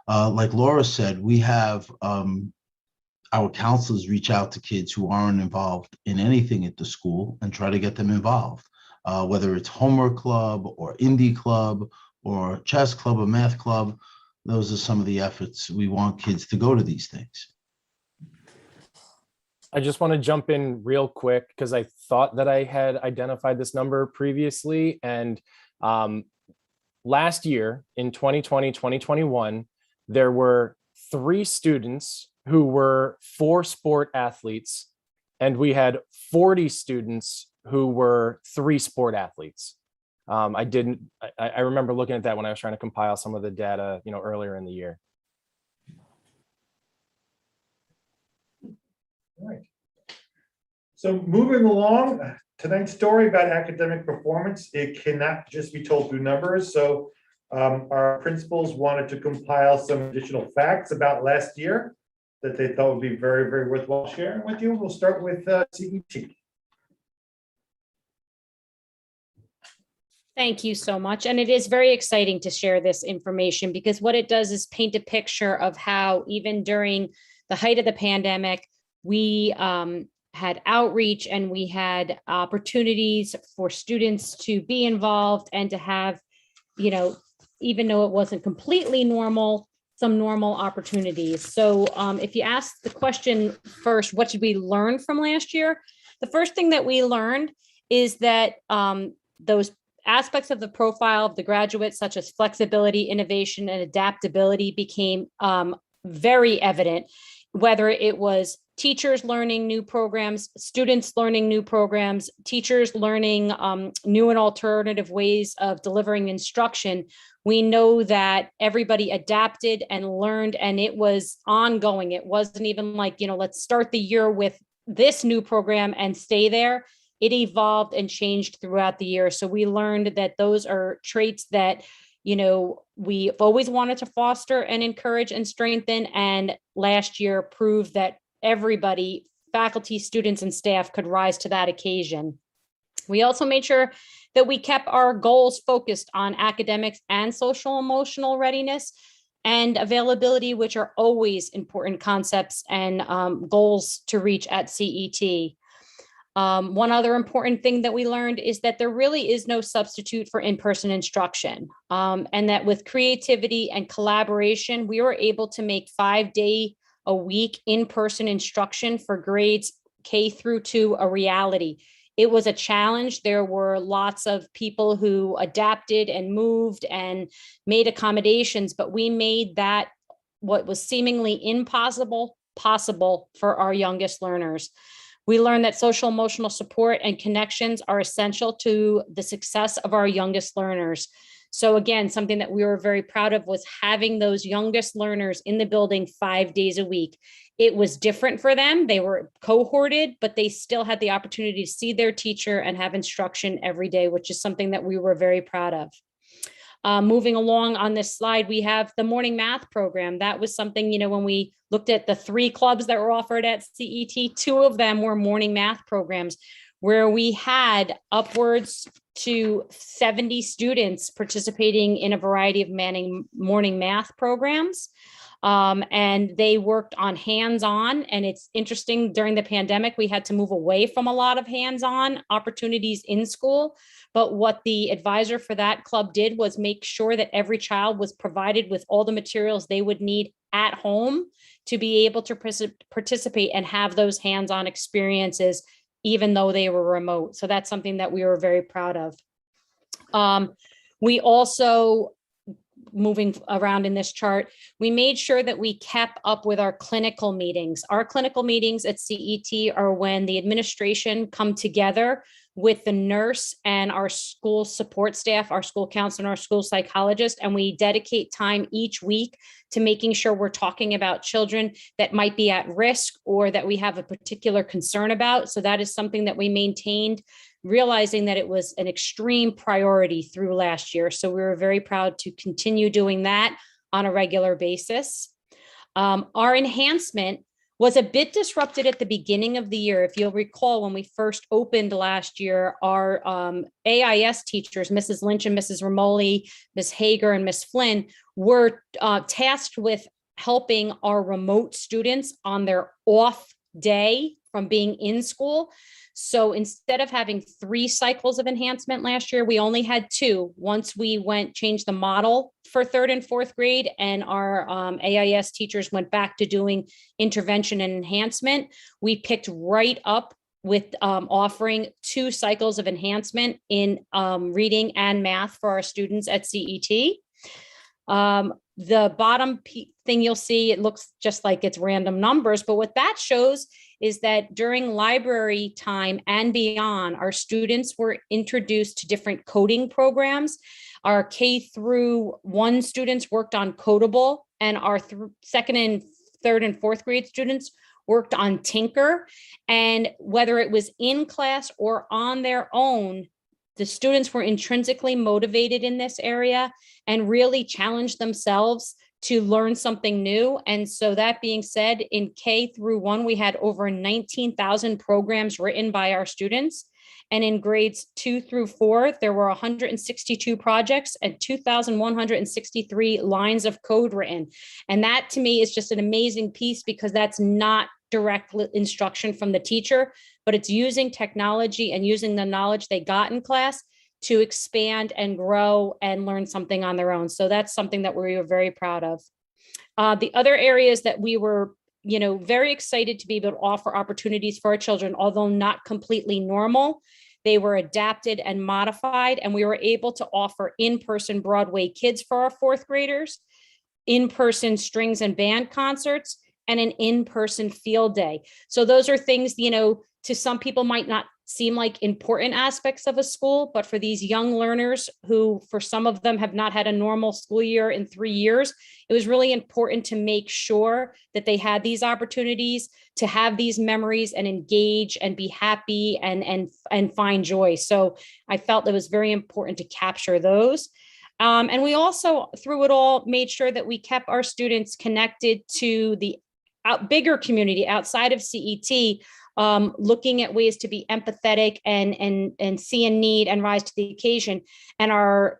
Like Laura said, we have our counselors reach out to kids who aren't involved in anything at the school and try to get them involved, whether it's homework club or indie club or chess club or math club. Those are some of the efforts. We want kids to go to these things. I just want to jump in real quick because I thought that I had identified this number previously. And last year in 2020, 2021, there were 3 students who were 4 sport athletes, and we had 40 students who were 3 sport athletes. I remember looking at that when I was trying to compile some of the data, earlier in the year. All right. So moving along, tonight's story about academic performance, it cannot just be told through numbers. So our principals wanted to compile some additional facts about last year that they thought would be very, very worthwhile sharing with you. We'll start with CET. Thank you so much. And it is very exciting to share this information because what it does is paint a picture of how even during the height of the pandemic, we had outreach and we had opportunities for students to be involved and to have, even though it wasn't completely normal, some normal opportunities. So if you ask the question first, what did we learn from last year? The first thing that we learned is that those aspects of the profile of the graduates, such as flexibility, innovation, and adaptability, became very evident, whether it was teachers learning new programs, students learning new programs, teachers learning new and alternative ways of delivering instruction. We know that everybody adapted and learned, and it was ongoing. It wasn't even like, let's start the year with this new program and stay there. It evolved and changed throughout the year. So we learned that those are traits that, we've always wanted to foster and encourage and strengthen. And last year proved that everybody, faculty, students, and staff could rise to that occasion. We also made sure that we kept our goals focused on academics and social emotional readiness and availability, which are always important concepts and goals to reach at CET. One other important thing that we learned is that there really is no substitute for in-person instruction, and that with creativity and collaboration, we were able to make 5-day-a-week in-person instruction for grades K through 2 a reality. It was a challenge. There were lots of people who adapted and moved and made accommodations, but we made that what was seemingly impossible possible for our youngest learners. We learned that social emotional support and connections are essential to the success of our youngest learners. So again, something that we were very proud of was having those youngest learners in the building 5 days a week. It was different for them. They were cohorted, but they still had the opportunity to see their teacher and have instruction every day, which is something that we were very proud of. Moving along on this slide, we have the morning math program. That was something, when we looked at the 3 clubs that were offered at CET, 2 of them were morning math programs. where we had upwards to 70 students participating in a variety of morning math programs. And they worked on hands-on, and it's interesting, during the pandemic, we had to move away from a lot of hands-on opportunities in school. But what the advisor for that club did was make sure that every child was provided with all the materials they would need at home to be able to participate and have those hands-on experiences, even though they were remote. So that's something that we were very proud of. We also, moving around in this chart, we made sure that we kept up with our clinical meetings. Our clinical meetings at CET are when the administration come together with the nurse and our school support staff, our school counselor, and our school psychologist, and we dedicate time each week to making sure we're talking about children that might be at risk or that we have a particular concern about. So that is something that we maintained, realizing that it was an extreme priority through last year. So we were very proud to continue doing that on a regular basis. Our enhancement was a bit disrupted at the beginning of the year. If you'll recall, when we first opened last year, our AIS teachers, Mrs. Lynch and Mrs. Ramoli, Ms. Hager and Ms. Flynn, were tasked with helping our remote students on their off day from being in school. So instead of having 3 cycles of enhancement last year, we only had 2. Once we changed the model for 3rd and 4th grade, and our AIS teachers went back to doing intervention and enhancement, we picked right up with offering 2 cycles of enhancement in reading and math for our students at CET. The bottom thing you'll see, it looks just like it's random numbers, but what that shows is that during library time and beyond, our students were introduced to different coding programs. Our K-1 students worked on Codable, and our 2nd and 3rd and 4th grade students worked on Tinker. And whether it was in class or on their own, the students were intrinsically motivated in this area and really challenged themselves to learn something new. And so that being said, in K-1, we had over 19,000 programs written by our students. And in grades 2 through 4, there were 162 projects and 2,163 lines of code written. And that to me is just an amazing piece, because that's not direct instruction from the teacher, but it's using technology and using the knowledge they got in class to expand and grow and learn something on their own. So that's something that we were very proud of. The other areas that we were, very excited to be able to offer opportunities for our children, although not completely normal, they were adapted and modified, and we were able to offer in-person Broadway Kids for our 4th graders, in-person strings and band concerts, and an in-person field day. So those are things, to some people might not seem like important aspects of a school, but for these young learners who, for some of them, have not had a normal school year in 3 years, it was really important to make sure that they had these opportunities to have these memories and engage and be happy and find joy. So I felt it was very important to capture those. And we also, through it all, made sure that we kept our students connected to the bigger community outside of CET, looking at ways to be empathetic and see a need and rise to the occasion. And our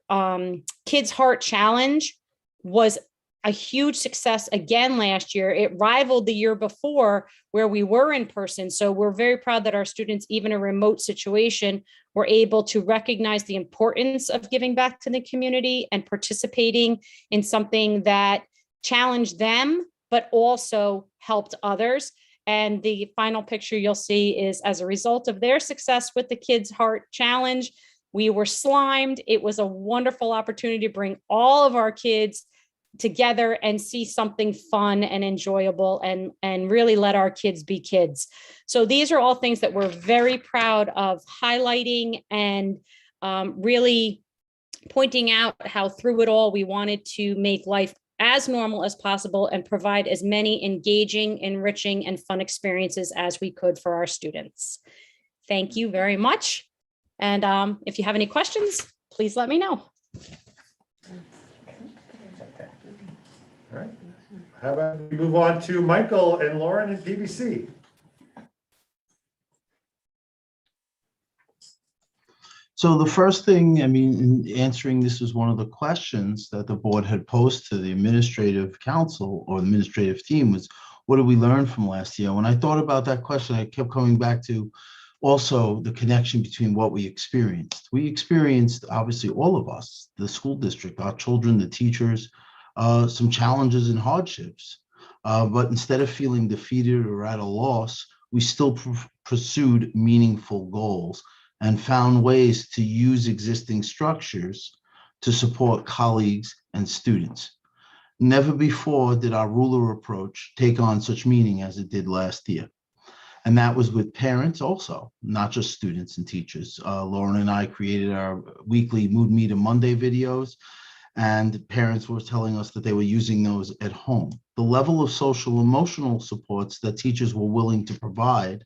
Kids Heart Challenge was a huge success again last year. It rivaled the year before, where we were in person. So we're very proud that our students, even in a remote situation, were able to recognize the importance of giving back to the community and participating in something that challenged them, but also helped others. And the final picture you'll see is, as a result of their success with the Kids Heart Challenge, we were slimed. It was a wonderful opportunity to bring all of our kids together and see something fun and enjoyable, and really let our kids be kids. So these are all things that we're very proud of highlighting, and really pointing out how through it all, we wanted to make life as normal as possible and provide as many engaging, enriching, and fun experiences as we could for our students. Thank you very much. And if you have any questions, please let me know. All right. How about we move on to Michael and Lauren in PBC? So the first thing, I mean, in answering this was one of the questions that the board had posed to the administrative council or administrative team was, what did we learn from last year? When I thought about that question, I kept coming back to also the connection between what we experienced. We experienced, obviously, all of us, the school district, our children, the teachers, some challenges and hardships. But instead of feeling defeated or at a loss, we still pursued meaningful goals and found ways to use existing structures to support colleagues and students. Never before did our ruler approach take on such meaning as it did last year. And that was with parents also, not just students and teachers. Lauren and I created our weekly Mood Meter Monday videos, and parents were telling us that they were using those at home. The level of social emotional supports that teachers were willing to provide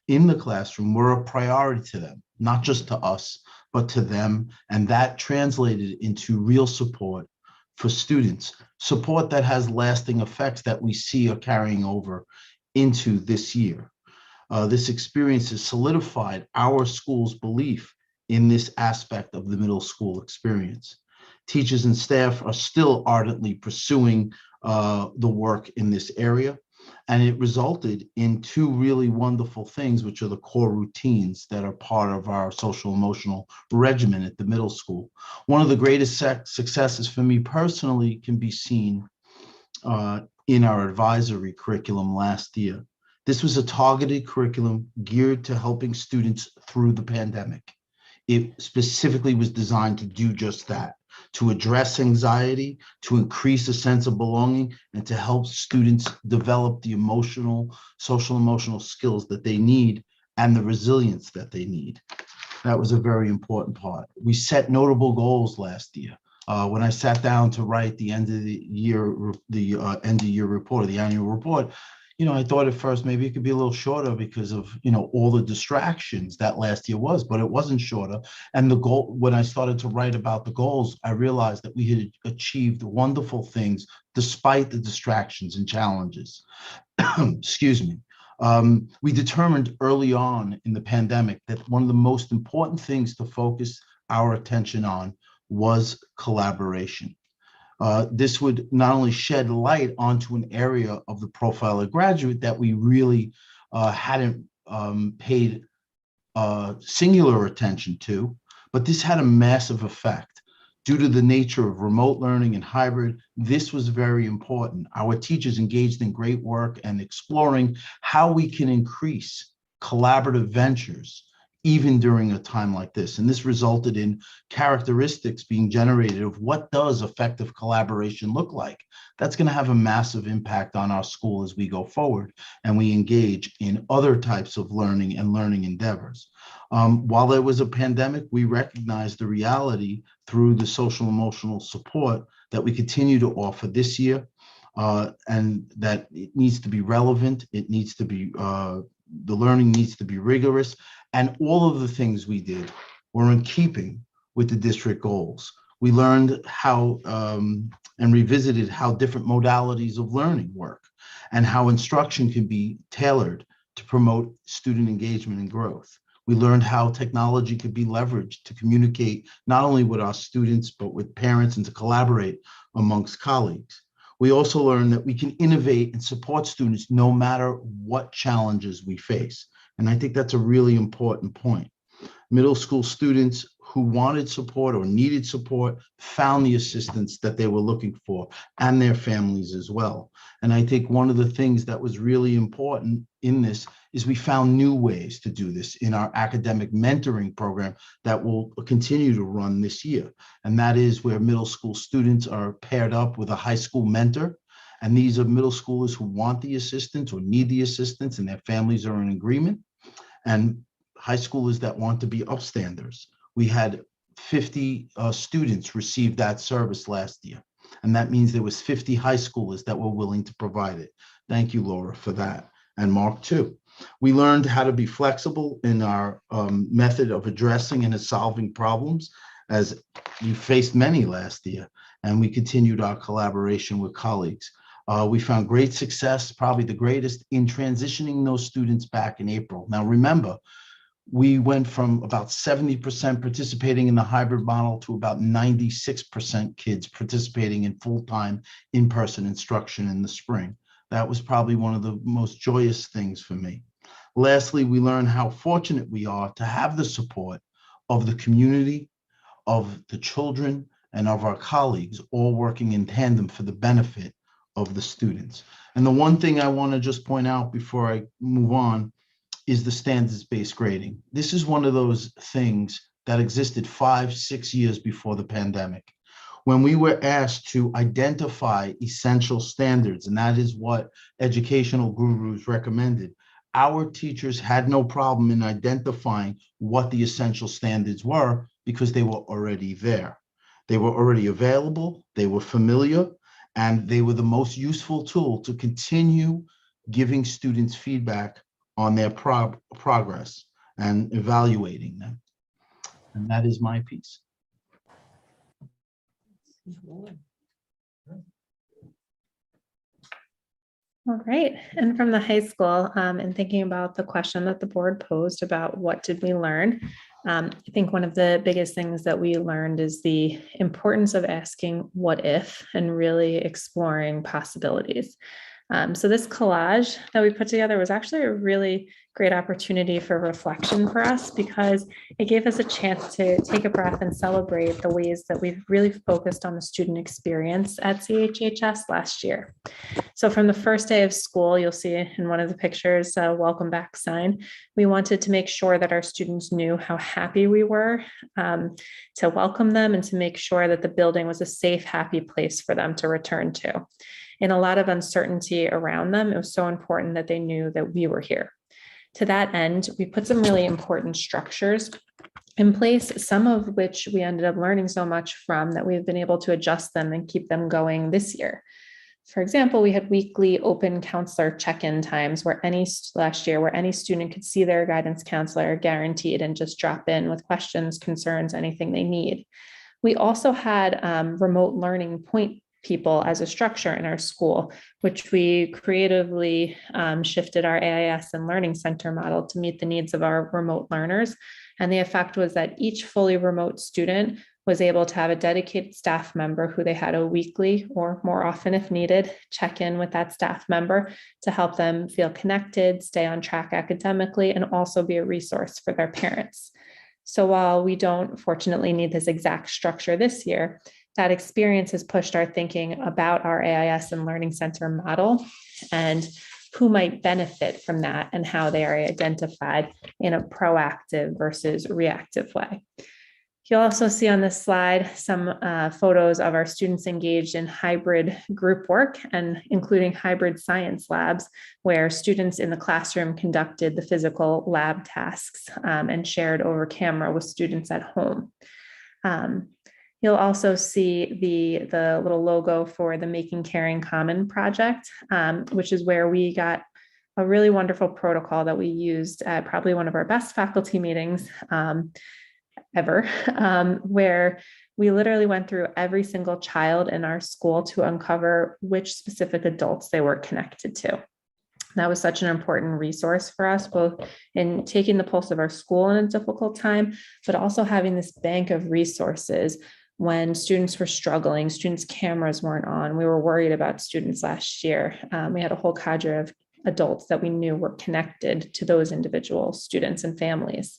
in the classroom were a priority to them, not just to us, but to them. And that translated into real support for students, support that has lasting effects that we see are carrying over into this year. This experience has solidified our school's belief in this aspect of the middle school experience. Teachers and staff are still ardently pursuing the work in this area, and it resulted in two really wonderful things, which are the core routines that are part of our social emotional regimen at the middle school. One of the greatest successes for me personally can be seen in our advisory curriculum last year. This was a targeted curriculum geared to helping students through the pandemic. It specifically was designed to do just that, to address anxiety, to increase a sense of belonging, and to help students develop the social emotional skills that they need and the resilience that they need. That was a very important part. We set notable goals last year. When I sat down to write the end of the year, end of year report, or the annual report, I thought at first maybe it could be a little shorter because of, all the distractions that last year was, but it wasn't shorter. And the goal, when I started to write about the goals, I realized that we had achieved wonderful things despite the distractions and challenges. Excuse me. We determined early on in the pandemic that one of the most important things to focus our attention on was collaboration. This would not only shed light onto an area of the profile of graduate that we really hadn't paid singular attention to, but this had a massive effect. Due to the nature of remote learning and hybrid, this was very important. Our teachers engaged in great work and exploring how we can increase collaborative ventures even during a time like this. And this resulted in characteristics being generated of what does effective collaboration look like. That's going to have a massive impact on our school as we go forward and we engage in other types of learning and learning endeavors. While there was a pandemic, we recognized the reality through the social emotional support that we continue to offer this year, and that it needs to be relevant. It needs to be, the learning needs to be rigorous. And all of the things we did were in keeping with the district goals. We learned how and revisited how different modalities of learning work and how instruction can be tailored to promote student engagement and growth. We learned how technology could be leveraged to communicate not only with our students, but with parents and to collaborate amongst colleagues. We also learned that we can innovate and support students no matter what challenges we face. And I think that's a really important point. Middle school students who wanted support or needed support found the assistance that they were looking for, and their families as well. And I think one of the things that was really important in this is we found new ways to do this in our academic mentoring program that will continue to run this year. And that is where middle school students are paired up with a high school mentor. And these are middle schoolers who want the assistance or need the assistance, and their families are in agreement. And high schoolers that want to be upstanders. We had 50 students receive that service last year. And that means there was 50 high schoolers that were willing to provide it. Thank you, Laura, for that. And Mark, too. We learned how to be flexible in our method of addressing and solving problems, as we faced many last year. And we continued our collaboration with colleagues. We found great success, probably the greatest, in transitioning those students back in April. Now, remember, we went from about 70% participating in the hybrid model to about 96% kids participating in full-time in-person instruction in the spring. That was probably one of the most joyous things for me. Lastly, we learned how fortunate we are to have the support of the community, of the children, and of our colleagues, all working in tandem for the benefit of the students. And the one thing I want to just point out before I move on is the standards-based grading. This is one of those things that existed 5-6 years before the pandemic. When we were asked to identify essential standards, and that is what educational gurus recommended, our teachers had no problem in identifying what the essential standards were because they were already there. They were already available, they were familiar, and they were the most useful tool to continue giving students feedback on their progress and evaluating them. And that is my piece. All right. And from the high school, and thinking about the question that the board posed about what did we learn, I think one of the biggest things that we learned is the importance of asking what if and really exploring possibilities. So this collage that we put together was actually a really great opportunity for reflection for us because it gave us a chance to take a breath and celebrate the ways that we've really focused on the student experience at CHHS last year. So from the first day of school, you'll see in one of the pictures, a welcome back sign. We wanted to make sure that our students knew how happy we were to welcome them and to make sure that the building was a safe, happy place for them to return to. In a lot of uncertainty around them, it was so important that they knew that we were here. To that end, we put some really important structures in place, some of which we ended up learning so much from that we've been able to adjust them and keep them going this year. For example, we had weekly open counselor check-in times last year where any student could see their guidance counselor guaranteed and just drop in with questions, concerns, anything they need. We also had remote learning point people as a structure in our school, which we creatively shifted our AIS and learning center model to meet the needs of our remote learners. And the effect was that each fully remote student was able to have a dedicated staff member who they had a weekly or more often if needed, check in with that staff member to help them feel connected, stay on track academically, and also be a resource for their parents. So while we don't fortunately need this exact structure this year, that experience has pushed our thinking about our AIS and Learning Center model and who might benefit from that and how they are identified in a proactive versus reactive way. You'll also see on this slide some photos of our students engaged in hybrid group work and including hybrid science labs where students in the classroom conducted the physical lab tasks and shared over camera with students at home. You'll also see the little logo for the Making Caring Common project, which is where we got a really wonderful protocol that we used at probably one of our best faculty meetings ever, where we literally went through every single child in our school to uncover which specific adults they were connected to. That was such an important resource for us, both in taking the pulse of our school in a difficult time, but also having this bank of resources when students were struggling, students' cameras weren't on. We were worried about students last year. We had a whole cadre of adults that we knew were connected to those individual students and families.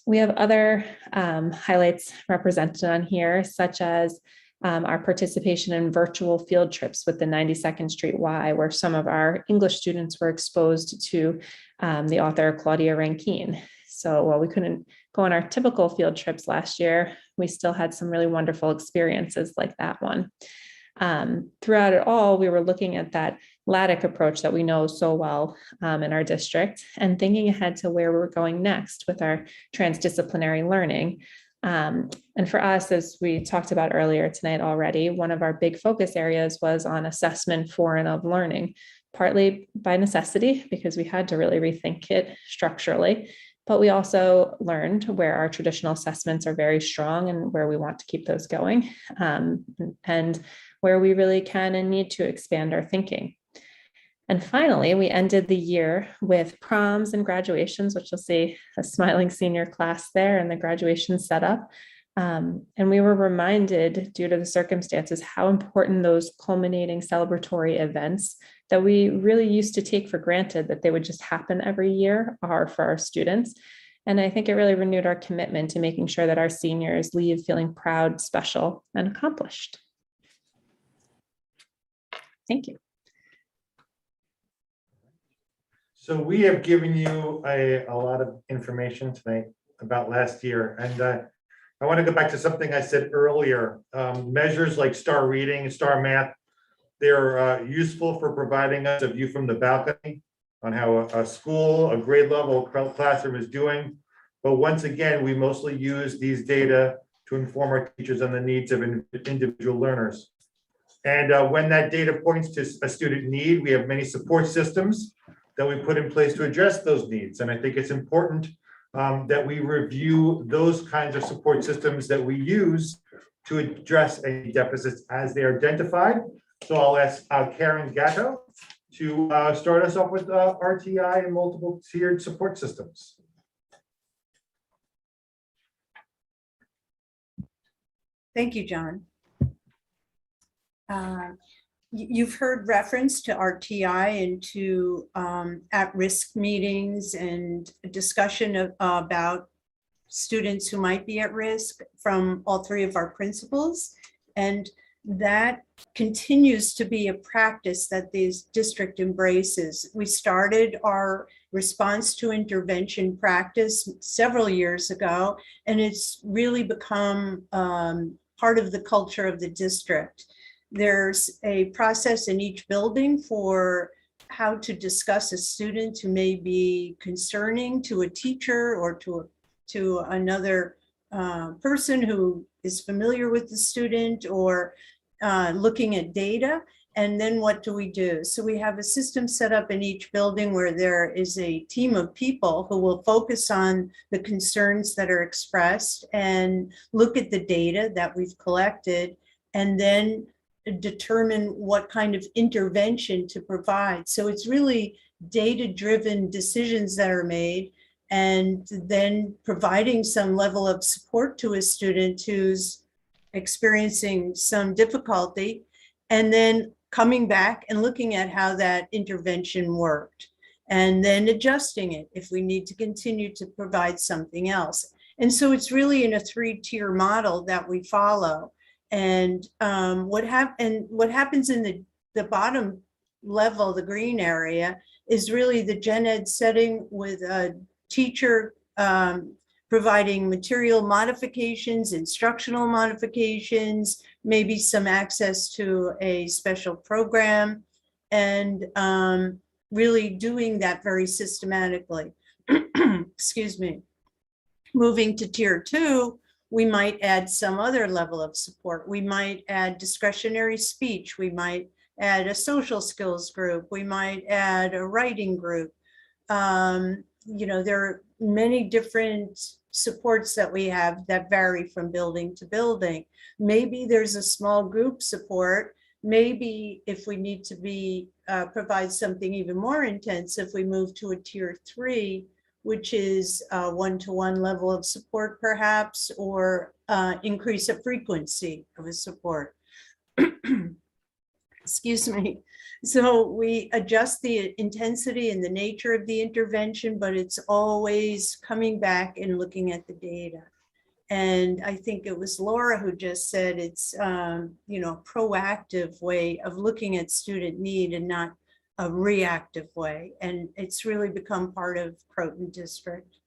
We have other highlights represented on here, such as our participation in virtual field trips with the 92nd Street Y, where some of our English students were exposed to the author Claudia Rankine. So while we couldn't go on our typical field trips last year, we still had some really wonderful experiences like that one. Throughout it all, we were looking at that LATIC approach that we know so well in our district and thinking ahead to where we're going next with our transdisciplinary learning. And for us, as we talked about earlier tonight already, one of our big focus areas was on assessment for and of learning, partly by necessity, because we had to really rethink it structurally. But we also learned where our traditional assessments are very strong and where we want to keep those going, and where we really can and need to expand our thinking. And finally, we ended the year with proms and graduations, which you'll see a smiling senior class there and the graduation setup. And we were reminded, due to the circumstances, how important those culminating celebratory events that we really used to take for granted that they would just happen every year are for our students. And I think it really renewed our commitment to making sure that our seniors leave feeling proud, special, and accomplished. Thank you. So we have given you a lot of information tonight about last year, and I want to go back to something I said earlier. Measures like star reading and star math, they're useful for providing us a view from the balcony on how a school, a grade level classroom is doing. But once again, we mostly use these data to inform our teachers on the needs of individual learners. And when that data points to a student need, we have many support systems that we put in place to address those needs. And I think it's important that we review those kinds of support systems that we use to address any deficits as they are identified. So I'll ask Karen Gatto to start us off with RTI and multiple tiered support systems. Thank you, John. You've heard reference to RTI and to at-risk meetings and discussion about students who might be at risk from all three of our principals. And that continues to be a practice that this district embraces. We started our response to intervention practice several years ago, and it's really become part of the culture of the district. There's a process in each building for how to discuss a student who may be concerning to a teacher or to another person who is familiar with the student, or looking at data. And then what do we do? So we have a system set up in each building where there is a team of people who will focus on the concerns that are expressed and look at the data that we've collected, and then determine what kind of intervention to provide. So it's really data-driven decisions that are made, and then providing some level of support to a student who's experiencing some difficulty, and then coming back and looking at how that intervention worked, and then adjusting it if we need to continue to provide something else. And so it's really in a three-tier model that we follow. And what happens in the bottom level, the green area, is really the gen ed setting with a teacher providing material modifications, instructional modifications, maybe some access to a special program, and really doing that very systematically. Excuse me. Moving to tier 2, we might add some other level of support. We might add discretionary speech. We might add a social skills group. We might add a writing group. There are many different supports that we have that vary from building to building. Maybe there's a small group support. Maybe if we need to provide something even more intensive, we move to a tier 3, which is a one-to-one level of support perhaps, or increase the frequency of a support. Excuse me. So we adjust the intensity and the nature of the intervention, but it's always coming back and looking at the data. And I think it was Laura who just said it's a proactive way of looking at student need and not a reactive way. And it's really become part of Croton District.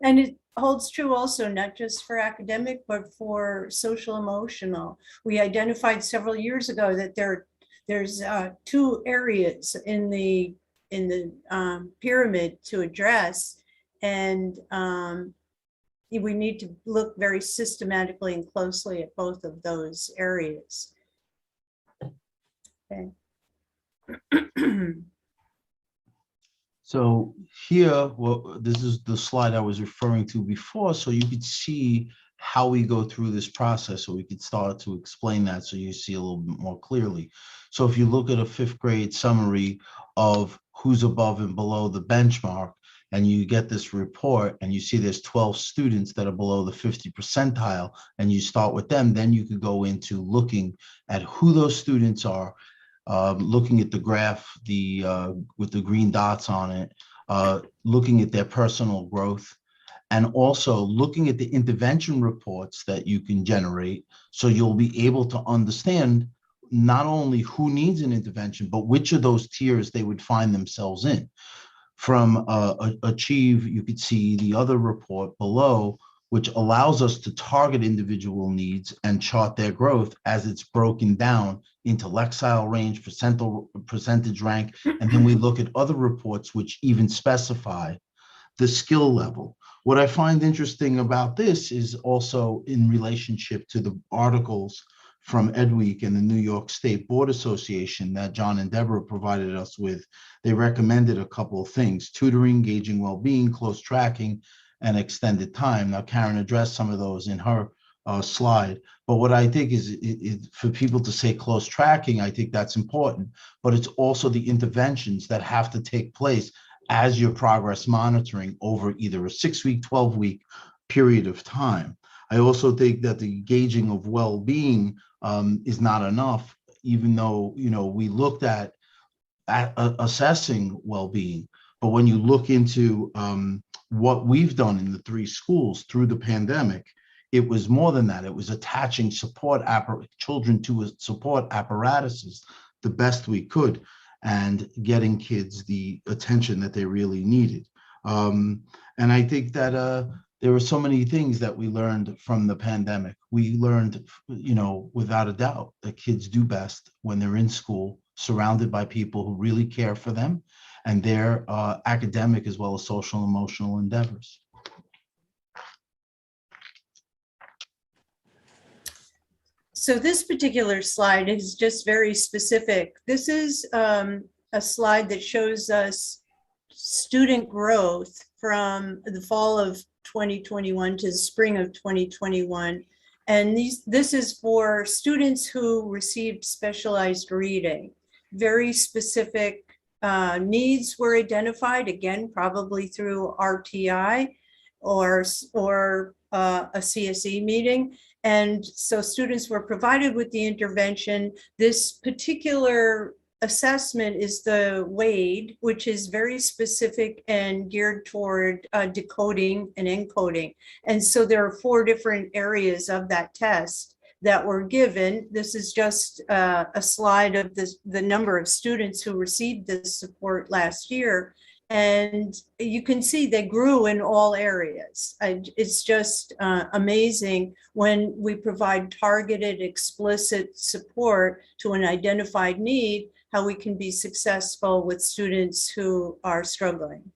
And it holds true also, not just for academic, but for social emotional. We identified several years ago that there's 2 areas in the pyramid to address, and we need to look very systematically and closely at both of those areas. Okay. So here, well, this is the slide I was referring to before, so you could see how we go through this process, so we could start to explain that so you see a little bit more clearly. So if you look at a 5th grade summary, of who's above and below the benchmark, and you get this report and you see there's 12 students that are below the 50 percentile, and you start with them, then you could go into looking at who those students are, looking at the graph, with the green dots on it, looking at their personal growth, and also looking at the intervention reports that you can generate. So you'll be able to understand not only who needs an intervention, but which of those tiers they would find themselves in. From Achieve, you could see the other report below, which allows us to target individual needs and chart their growth as it's broken down into Lexile range, percentage rank, and then we look at other reports which even specify the skill level. What I find interesting about this is also in relationship to the articles from EdWeek and the New York State Board Association that John and Deborah provided us with. They recommended a couple of things: tutoring, gauging well-being, close tracking, and extended time. Now, Karen addressed some of those in her slide, but what I think is for people to say close tracking, I think that's important, but it's also the interventions that have to take place as your progress monitoring over either a 6-week, 12-week period of time. I also think that the gauging of well-being is not enough, even though, we looked at assessing well-being. But when you look into what we've done in the 3 schools through the pandemic, it was more than that. It was attaching children to support apparatuses the best we could and getting kids the attention that they really needed. And I think that there were so many things that we learned from the pandemic. We learned, without a doubt, that kids do best when they're in school, surrounded by people who really care for them and their academic as well as social and emotional endeavors. So this particular slide is just very specific. This is a slide that shows us student growth from the fall of 2021 to the spring of 2021. And this is for students who received specialized reading. Very specific needs were identified, again, probably through RTI or a CSE meeting. And so students were provided with the intervention. This particular assessment is the WADE, which is very specific and geared toward decoding and encoding. And so there are 4 different areas of that test that were given. This is just a slide of the number of students who received this support last year. And you can see they grew in all areas. It's just amazing when we provide targeted, explicit support to an identified need, how we can be successful with students who are struggling.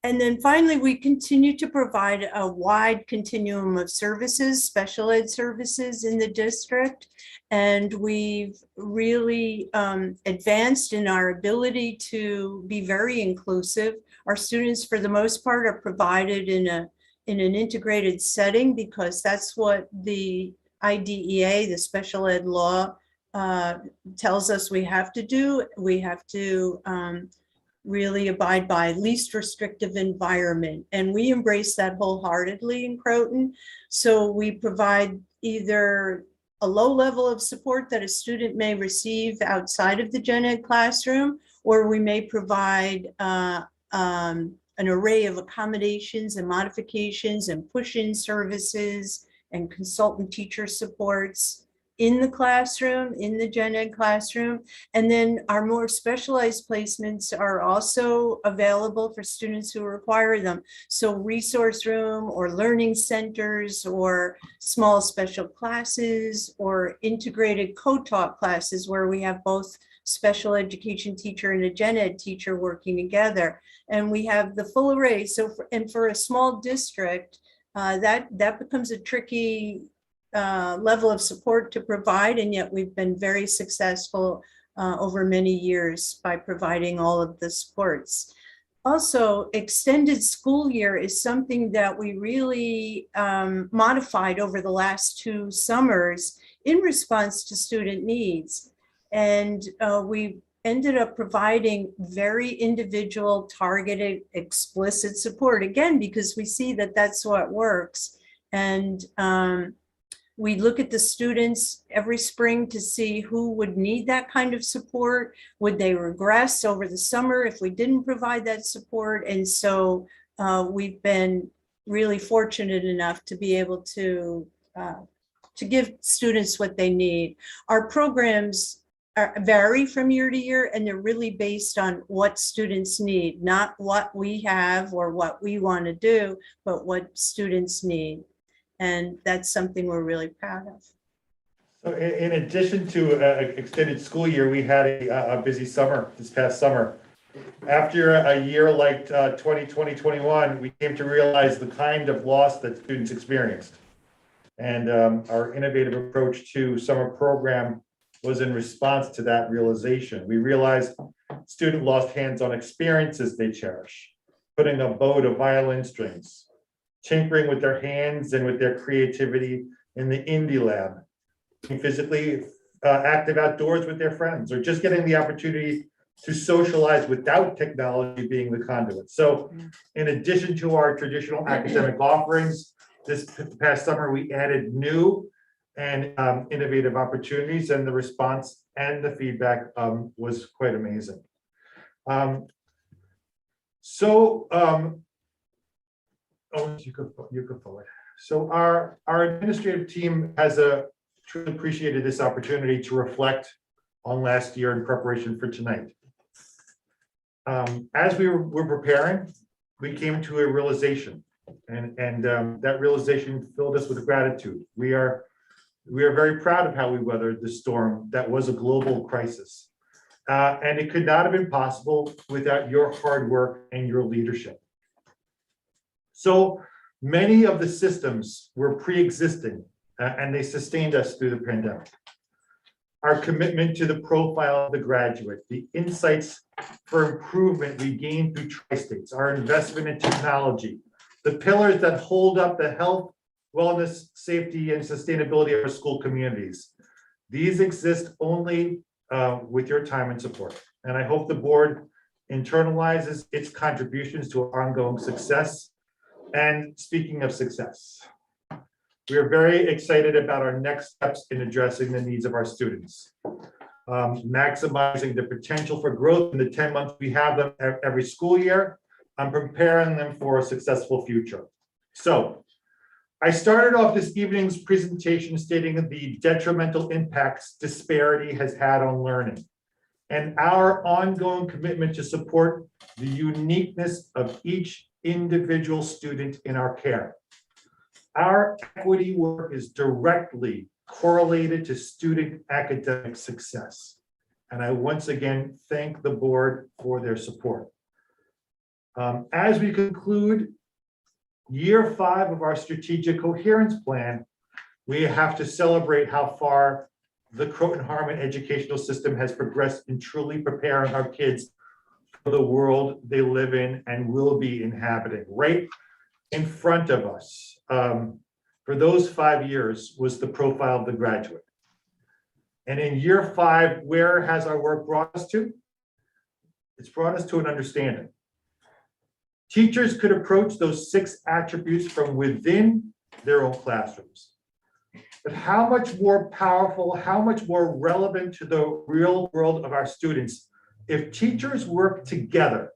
And then finally, we continue to provide a wide continuum of services, special ed services in the district. And we've really advanced in our ability to be very inclusive. Our students, for the most part, are provided in an integrated setting because that's what the IDEA, the special ed law, tells us we have to do. We have to really abide by least restrictive environment. And we embrace that wholeheartedly in Croton. So we provide either a low level of support that a student may receive outside of the gen ed classroom, or we may provide an array of accommodations and modifications and push-in services and consultant teacher supports in the classroom, in the gen ed classroom. And then our more specialized placements are also available for students who require them. So resource room or learning centers or small special classes or integrated co-taught classes where we have both special education teacher and a gen ed teacher working together. And we have the full array. So for a small district, that becomes a tricky level of support to provide, and yet we've been very successful over many years by providing all of the supports. Also, extended school year is something that we really modified over the last 2 summers in response to student needs. And we ended up providing very individual, targeted, explicit support, again, because we see that that's what works. And we look at the students every spring to see who would need that kind of support. Would they regress over the summer if we didn't provide that support? And so we've been really fortunate enough to be able to give students what they need. Our programs vary from year to year, and they're really based on what students need, not what we have or what we want to do, but what students need. And that's something we're really proud of. So in addition to an extended school year, we had a busy summer this past summer. After a year like 2020-21, we came to realize the kind of loss that students experienced. And our innovative approach to summer program was in response to that realization. We realized students lost hands-on experiences they cherish, putting a bow to violin strings, tinkering with their hands and with their creativity in the indie lab, being physically active outdoors with their friends, or just getting the opportunity to socialize without technology being the conduit. So in addition to our traditional academic offerings, this past summer, we added new and innovative opportunities, and the response and the feedback was quite amazing. Oh, you go forward. So our administrative team has truly appreciated this opportunity to reflect on last year in preparation for tonight. As we were preparing, we came to a realization, and that realization filled us with gratitude. We are very proud of how we weathered the storm that was a global crisis. And it could not have been possible without your hard work and your leadership. So many of the systems were pre-existing and they sustained us through the pandemic. Our commitment to the profile of the graduate, the insights for improvement we gained through tri-states, our investment in technology, the pillars that hold up the health, wellness, safety, and sustainability of our school communities. These exist only with your time and support. And I hope the board internalizes its contributions to our ongoing success. And speaking of success, we are very excited about our next steps in addressing the needs of our students, maximizing the potential for growth in the 10 months we have them every school year, and preparing them for a successful future. So I started off this evening's presentation stating the detrimental impacts disparity has had on learning and our ongoing commitment to support the uniqueness of each individual student in our care. Our equity work is directly correlated to student academic success. And I once again thank the board for their support. As we conclude year 5 of our strategic coherence plan, we have to celebrate how far the Croton-Harmon educational system has progressed in truly preparing our kids for the world they live in and will be inhabiting. Right in front of us, for those 5 years, was the profile of the graduate. And in year 5, where has our work brought us to? It's brought us to an understanding. Teachers could approach those 6 attributes from within their own classrooms. But how much more powerful, how much more relevant to the real world of our students if teachers work together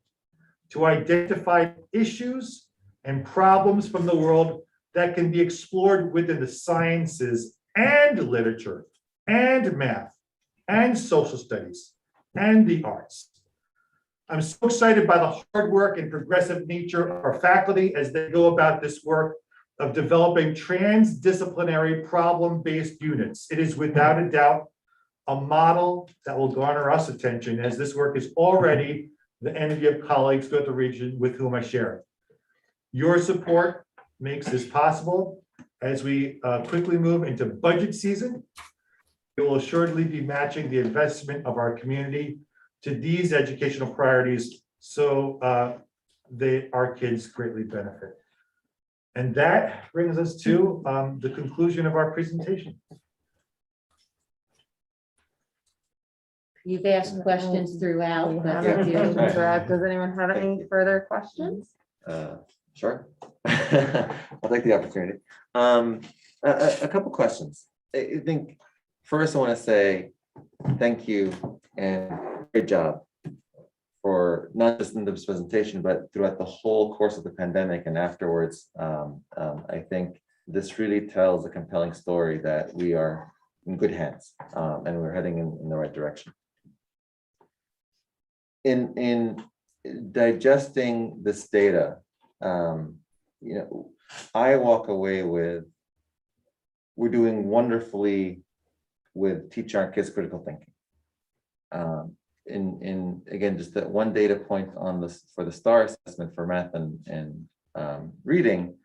to identify issues and problems from the world that can be explored within the sciences and literature and math and social studies and the arts. I'm so excited by the hard work and progressive nature of our faculty as they go about this work of developing transdisciplinary problem-based units. It is without a doubt a model that will garner us attention, as this work is already the envy of colleagues throughout the region with whom I share it. Your support makes this possible. As we quickly move into budget season, we will assuredly be matching the investment of our community to these educational priorities so our kids greatly benefit. And that brings us to the conclusion of our presentation. You've asked questions throughout, but Does if you- anyone have any further questions? Sure. I'll take the opportunity. A couple questions. I think first I want to say thank you and great job for not just in this presentation, but throughout the whole course of the pandemic and afterwards. I think this really tells a compelling story that we are in good hands and we're heading in the right direction. In digesting this data, I walk away with, we're doing wonderfully with teaching our kids critical thinking. Again, just that one data point on this for the STAR assessment for math and reading,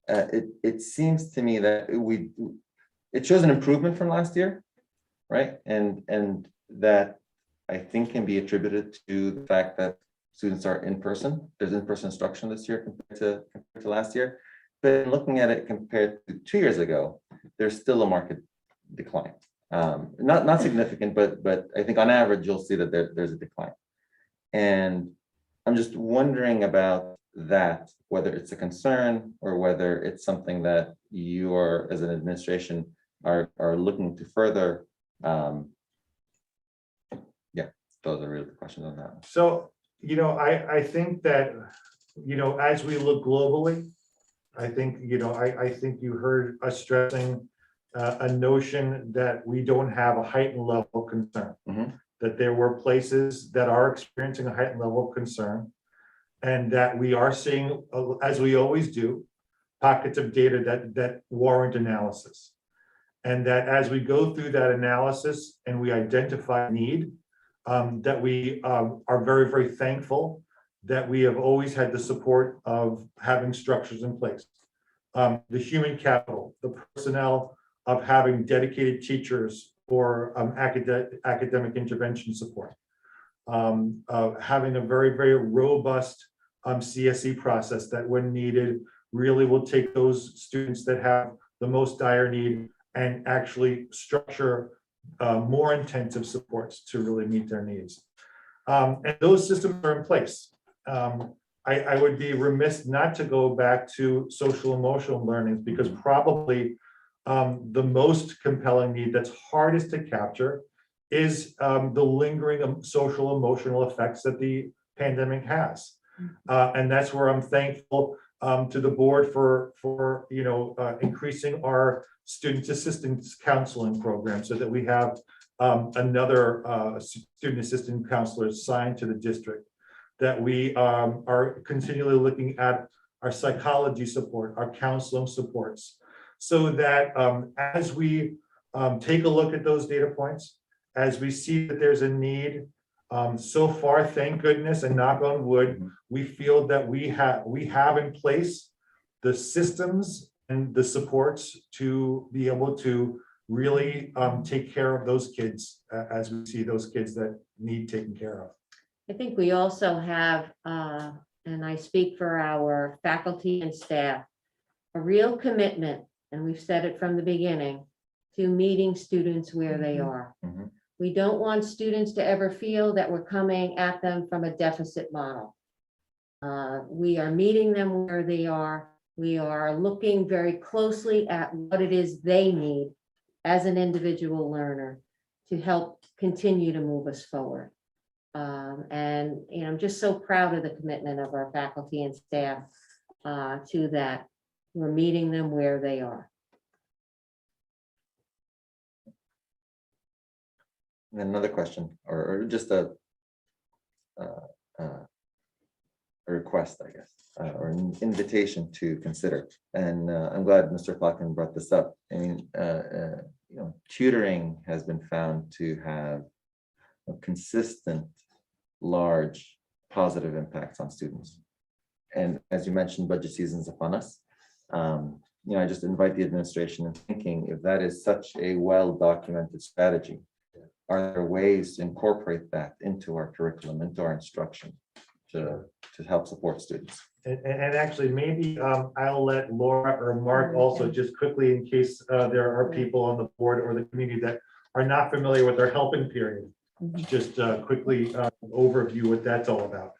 it seems to me that it shows an improvement from last year, right? And that I think can be attributed to the fact that students are in person. There's in-person instruction this year compared to last year. But looking at it compared to 2 years ago, there's still a market decline. Not significant, but I think on average, you'll see that there's a decline. And I'm just wondering about that, whether it's a concern or whether it's something that you are, as an administration, are looking to further. Yeah, those are really the questions on that. So, I think that, as we look globally, I think you heard us stressing a notion that we don't have a heightened level of concern, that there were places that are experiencing a heightened level of concern, and that we are seeing, as we always do, pockets of data that warrant analysis. And that as we go through that analysis and we identify need, that we are very, very thankful that we have always had the support of having structures in place. The human capital, the personnel of having dedicated teachers for academic intervention support, having a very, very robust CSE process that when needed really will take those students that have the most dire need and actually structure more intensive supports to really meet their needs. And those systems are in place. I would be remiss not to go back to social emotional learning, because probably the most compelling need that's hardest to capture is the lingering social emotional effects that the pandemic has. And that's where I'm thankful to the board for increasing our student assistance counseling program so that we have another student assistant counselor assigned to the district, that we are continually looking at our psychology support, our counseling supports, so that as we take a look at those data points, as we see that there's a need, so far, thank goodness and knock on wood, we feel that we have in place the systems and the supports to be able to really take care of those kids as we see those kids that need taken care of. I think we also have, and I speak for our faculty and staff, a real commitment, and we've said it from the beginning, to meeting students where they are. We don't want students to ever feel that we're coming at them from a deficit model. We are meeting them where they are. We are looking very closely at what it is they need as an individual learner to help continue to move us forward. And I'm just so proud of the commitment of our faculty and staff to that. We're meeting them where they are. Another question, or just a request, I guess, or an invitation to consider. And I'm glad Mr. Flocken brought this up. I mean, tutoring has been found to have a consistent, large, positive impacts on students. And as you mentioned, budget season is upon us. I just invite the administration in thinking, if that is such a well-documented strategy, are there ways to incorporate that into our curriculum, into our instruction to help support students? And actually, maybe I'll let Laura or Mark also just quickly, in case there are people on the board or the community that are not familiar with our helping period. just quickly overview what that's all about.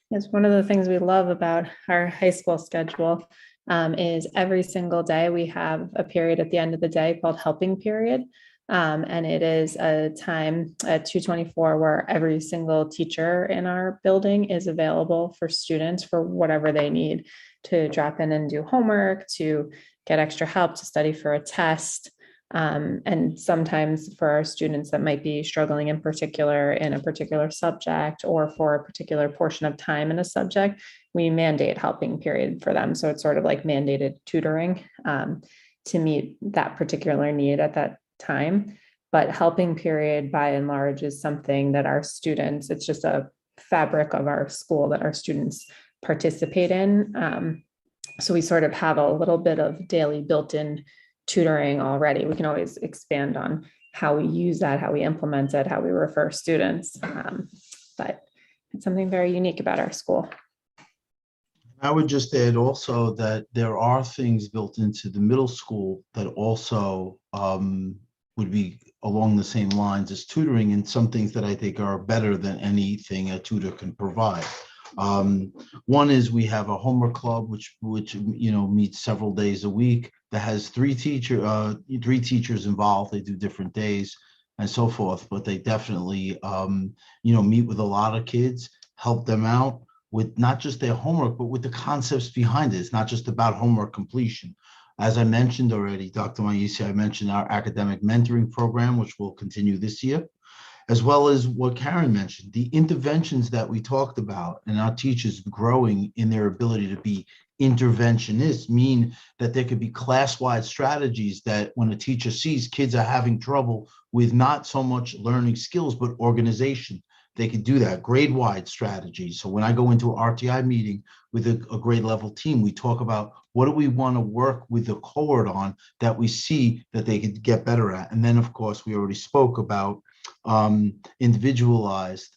Yes, one of the things we love about our high school schedule is every single day we have a period at the end of the day called helping period. And it is a time at 2:24 where every single teacher in our building is available for students for whatever they need to drop in and do homework, to get extra help, to study for a test. And sometimes for our students that might be struggling in a particular subject or for a particular portion of time in a subject, we mandate helping period for them. So it's sort of like mandated tutoring to meet that particular need at that time. But helping period by and large is something that our students, it's just a fabric of our school that our students participate in. So we sort of have a little bit of daily built-in tutoring already. We can always expand on how we use that, how we implement it, how we refer students. But it's something very unique about our school. I would just add also that there are things built into the middle school that also would be along the same lines as tutoring, and some things that I think are better than anything a tutor can provide. One is we have a homework club, which meets several days a week, that has three teachers involved. They do different days and so forth, but they definitely meet with a lot of kids, help them out with not just their homework, but with the concepts behind it. It's not just about homework completion. As I mentioned already, Dr. Maisi, I mentioned our academic mentoring program, which will continue this year, as well as what Karen mentioned, the interventions that we talked about and our teachers growing in their ability to be interventionists mean that there could be class-wide strategies that when a teacher sees kids are having trouble with not so much learning skills, but organization, they could do that, grade-wide strategies. So when I go into an RTI meeting with a grade level team, we talk about what do we want to work with the cohort on that we see that they could get better at. And then, of course, we already spoke about individualized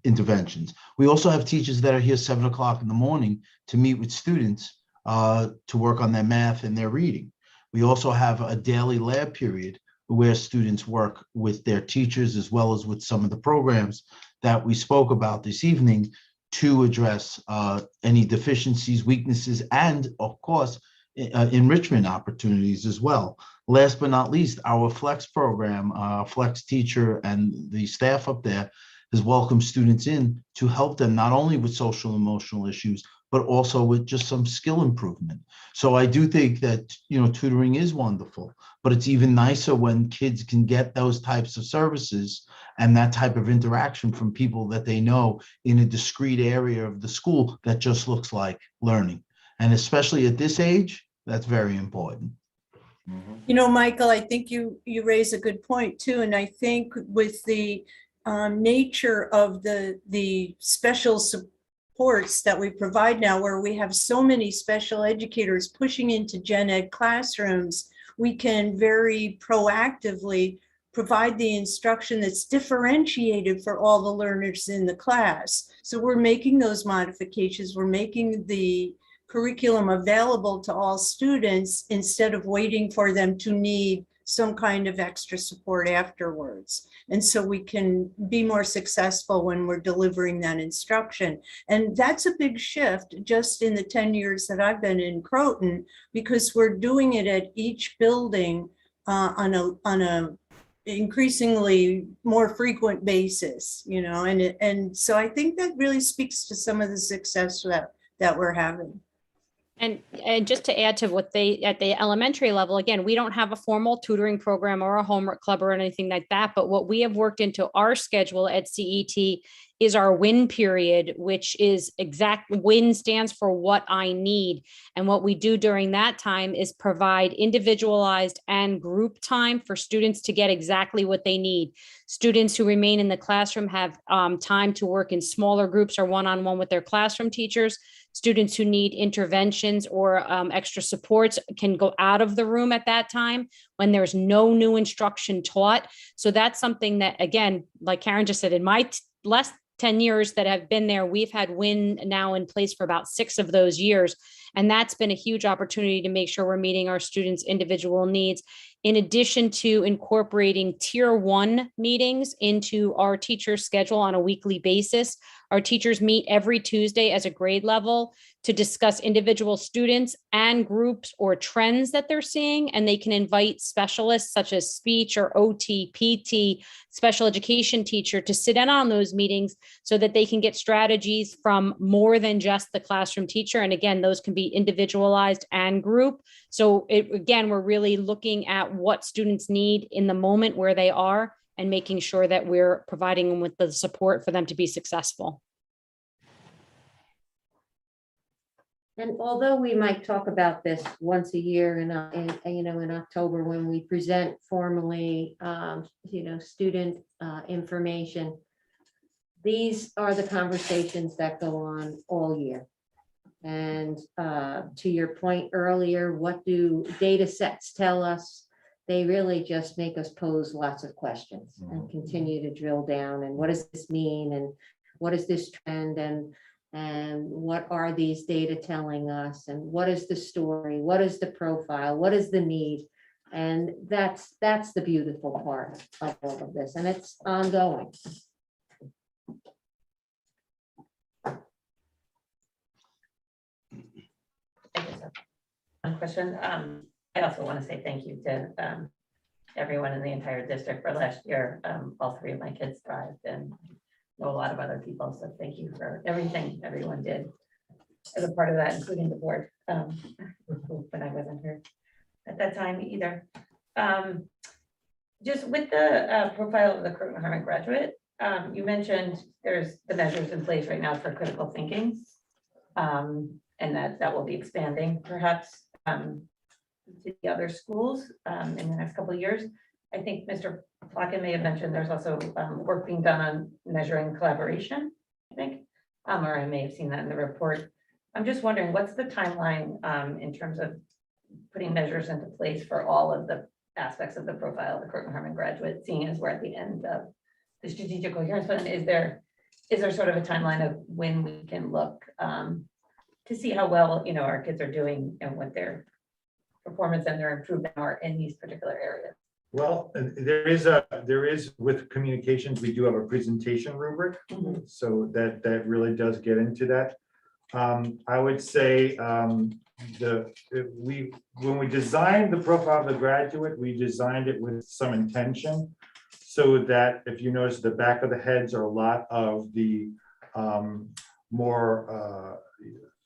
interventions. We also have teachers that are here 7 o'clock in the morning to meet with students to work on their math and their reading. We also have a daily lab period where students work with their teachers as well as with some of the programs that we spoke about this evening to address any deficiencies, weaknesses, and of course, enrichment opportunities as well. Last but not least, our Flex program, Flex teacher and the staff up there has welcomed students in to help them not only with social and emotional issues, but also with just some skill improvement. So I do think that, tutoring is wonderful, but it's even nicer when kids can get those types of services and that type of interaction from people that they know in a discrete area of the school that just looks like learning. And especially at this age, that's very important. Michael, I think you raise a good point too. And I think with the nature of the special supports that we provide now, where we have so many special educators pushing into gen ed classrooms, we can very proactively provide the instruction that's differentiated for all the learners in the class. So we're making those modifications. We're making the curriculum available to all students instead of waiting for them to need some kind of extra support afterwards. And so we can be more successful when we're delivering that instruction. And that's a big shift just in the 10 years that I've been in Croton, because we're doing it at each building on a increasingly more frequent basis, and so I think that really speaks to some of the success that we're having. And just to add to what at the elementary level, again, we don't have a formal tutoring program or a homework club or anything like that. But what we have worked into our schedule at CET is our WIN period, which is WIN stands for what I need. And what we do during that time is provide individualized and group time for students to get exactly what they need. Students who remain in the classroom have time to work in smaller groups or one-on-one with their classroom teachers. Students who need interventions or extra supports can go out of the room at that time when there's no new instruction taught. So that's something that, again, like Karen just said, in my last 10 years that have been there, we've had WIN now in place for about 6 of those years. And that's been a huge opportunity to make sure we're meeting our students' individual needs. in addition to incorporating tier 1 meetings into our teacher schedule on a weekly basis. Our teachers meet every Tuesday as a grade level to discuss individual students and groups or trends that they're seeing, and they can invite specialists such as speech or OT, PT, special education teacher to sit in on those meetings so that they can get strategies from more than just the classroom teacher. And again, those can be individualized and group. So again, we're really looking at what students need in the moment where they are and making sure that we're providing them with the support for them to be successful. And although we might talk about this once a year in October when we present formally, student information, these are the conversations that go on all year. And to your point earlier, what do data sets tell us? They really just make us pose lots of questions and continue to drill down. And what does this mean? And what is this trend? And what are these data telling us? And what is the story? What is the profile? What is the need? And that's the beautiful part of all of this. And it's ongoing. One question. I also want to say thank you to everyone in the entire district for last year. All three of my kids thrived and know a lot of other people. So thank you for everything everyone did as a part of that, including the board when I wasn't here at that time either. Just with the profile of the Croton Harmon graduate, you mentioned there's the measures in place right now for critical thinking, and that will be expanding perhaps to the other schools in the next couple of years. I think Mr. Plotkin may have mentioned there's also work being done on measuring collaboration, I think, or I may have seen that in the report. I'm just wondering, what's the timeline in terms of putting measures into place for all of the aspects of the profile of the Croton Harmon graduate, seeing as we're at the end of the strategic coherence plan? Is there sort of a timeline of when we can look to see how well our kids are doing and what their performance and their improvement are in these particular areas? Well, there is with communications, we do have a presentation rubric. So that really does get into that. I would say when we designed the profile of the graduate, we designed it with some intention so that if you notice the back of the heads are a lot of the more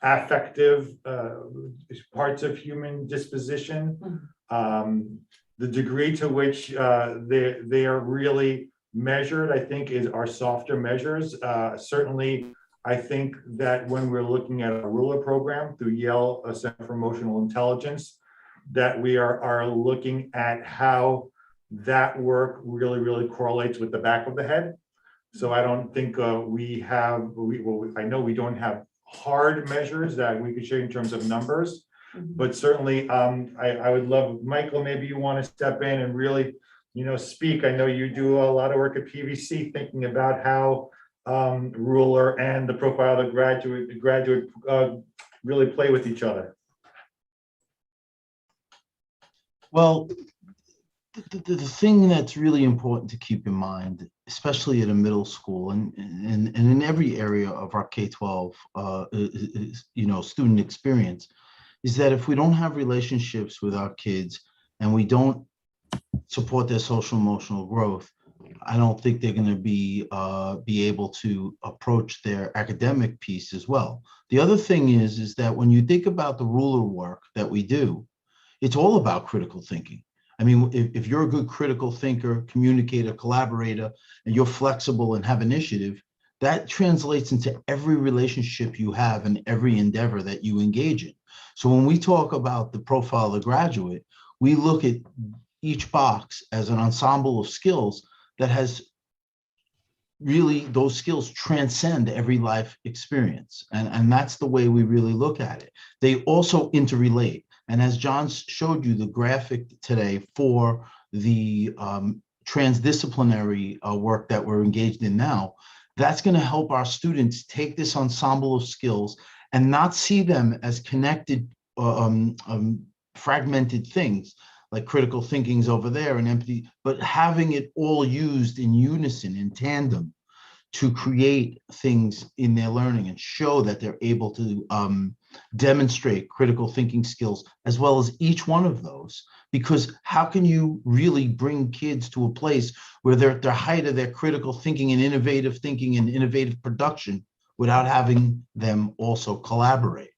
affective parts of human disposition. The degree to which they are really measured, I think, are softer measures. Certainly, I think that when we're looking at a ruler program through Yale Center for Emotional Intelligence, that we are looking at how that work really correlates with the back of the head. So I don't think I know we don't have hard measures that we could show you in terms of numbers. But certainly, I would love, Michael, maybe you want to step in and really, speak. I know you do a lot of work at PVC thinking about how ruler and the profile of the graduate really play with each other. Well, the thing that's really important to keep in mind, especially at a middle school and in every area of our K-12, student experience, is that if we don't have relationships with our kids and we don't support their social emotional growth, I don't think they're going to be able to approach their academic piece as well. The other thing is that when you think about the ruler work that we do, it's all about critical thinking. I mean, if you're a good critical thinker, communicator, collaborator, and you're flexible and have initiative, that translates into every relationship you have and every endeavor that you engage in. So when we talk about the profile of the graduate, we look at each box as an ensemble of skills that has really, those skills transcend every life experience. And that's the way we really look at it. They also interrelate. And as John showed you the graphic today for the transdisciplinary work that we're engaged in now, that's going to help our students take this ensemble of skills and not see them as connected, fragmented things. like critical thinking's over there and empathy, but having it all used in unison, in tandem, to create things in their learning and show that they're able to demonstrate critical thinking skills as well as each one of those. Because how can you really bring kids to a place where they're at the height of their critical thinking and innovative production without having them also collaborate?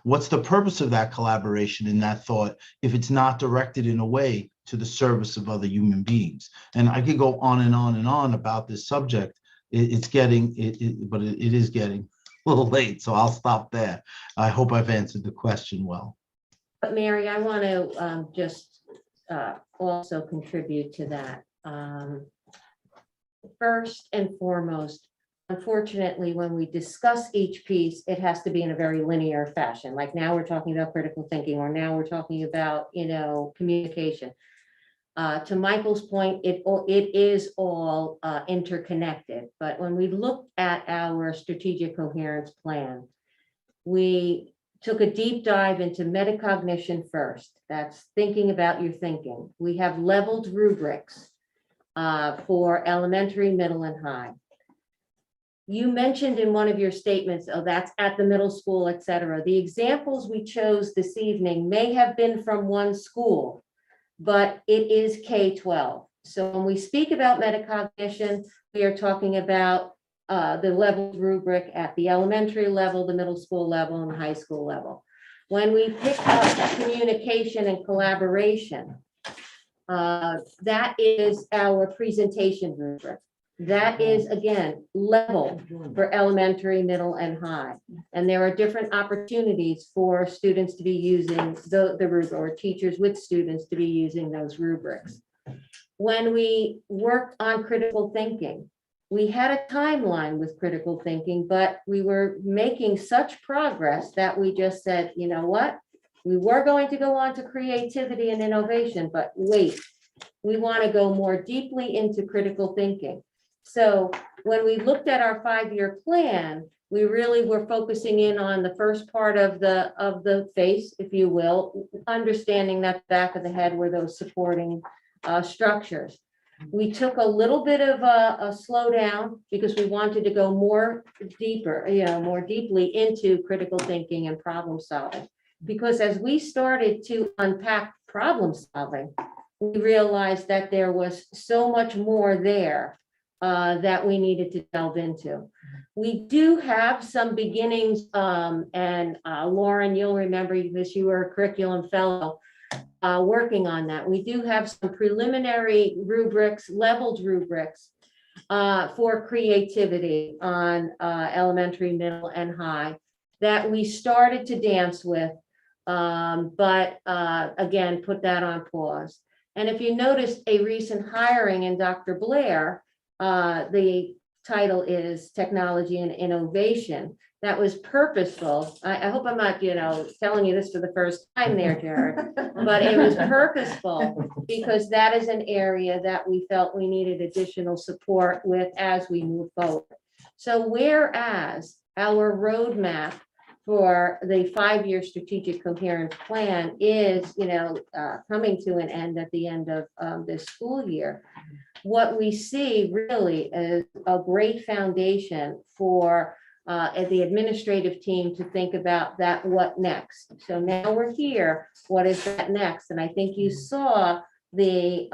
What's the purpose of that collaboration and that thought if it's not directed in a way to the service of other human beings? And I could go on and on and on about this subject. It's getting, but it is getting a little late, so I'll stop there. I hope I've answered the question well. But Mary, I want to just also contribute to that. First and foremost, unfortunately, when we discuss each piece, it has to be in a very linear fashion. Like now we're talking about critical thinking, or now we're talking about, communication. To Michael's point, it is all interconnected. But when we looked at our strategic coherence plan, we took a deep dive into metacognition first. That's thinking about your thinking. We have leveled rubrics for elementary, middle, and high. You mentioned in one of your statements, oh, that's at the middle school, et cetera. The examples we chose this evening may have been from one school, but it is K-12. So when we speak about metacognition, we are talking about the leveled rubric at the elementary level, the middle school level, and the high school level. When we pick up communication and collaboration, that is our presentation rubric. That is, again, level for elementary, middle, and high. And there are different opportunities for students to be using the rubric, or teachers with students to be using those rubrics. When we worked on critical thinking, we had a timeline with critical thinking, but we were making such progress that we just said, you know what? We were going to go on to creativity and innovation, but wait, we want to go more deeply into critical thinking. So when we looked at our 5-year plan, we really were focusing in on the first part of the face, if you will, understanding that the back of the head were those supporting structures. We took a little bit of a slowdown because we wanted to go more deeply into critical thinking and problem solving. Because as we started to unpack problem solving, we realized that there was so much more there that we needed to delve into. We do have some beginnings, and Lauren, you'll remember this, you were a curriculum fellow working on that. We do have some preliminary rubrics, leveled rubrics for creativity on elementary, middle, and high that we started to dance with, but again, put that on pause. And if you noticed a recent hiring in Dr. Blair, the title is Technology and Innovation. That was purposeful. I hope I'm not, telling you this for the first time there, Jared, but it was purposeful because that is an area that we felt we needed additional support with as we move forward. So whereas our roadmap for the 5-year strategic coherence plan is, coming to an end at the end of this school year, what we see really is a great foundation for the administrative team to think about that what next. So now we're here, what is that next? And I think you saw the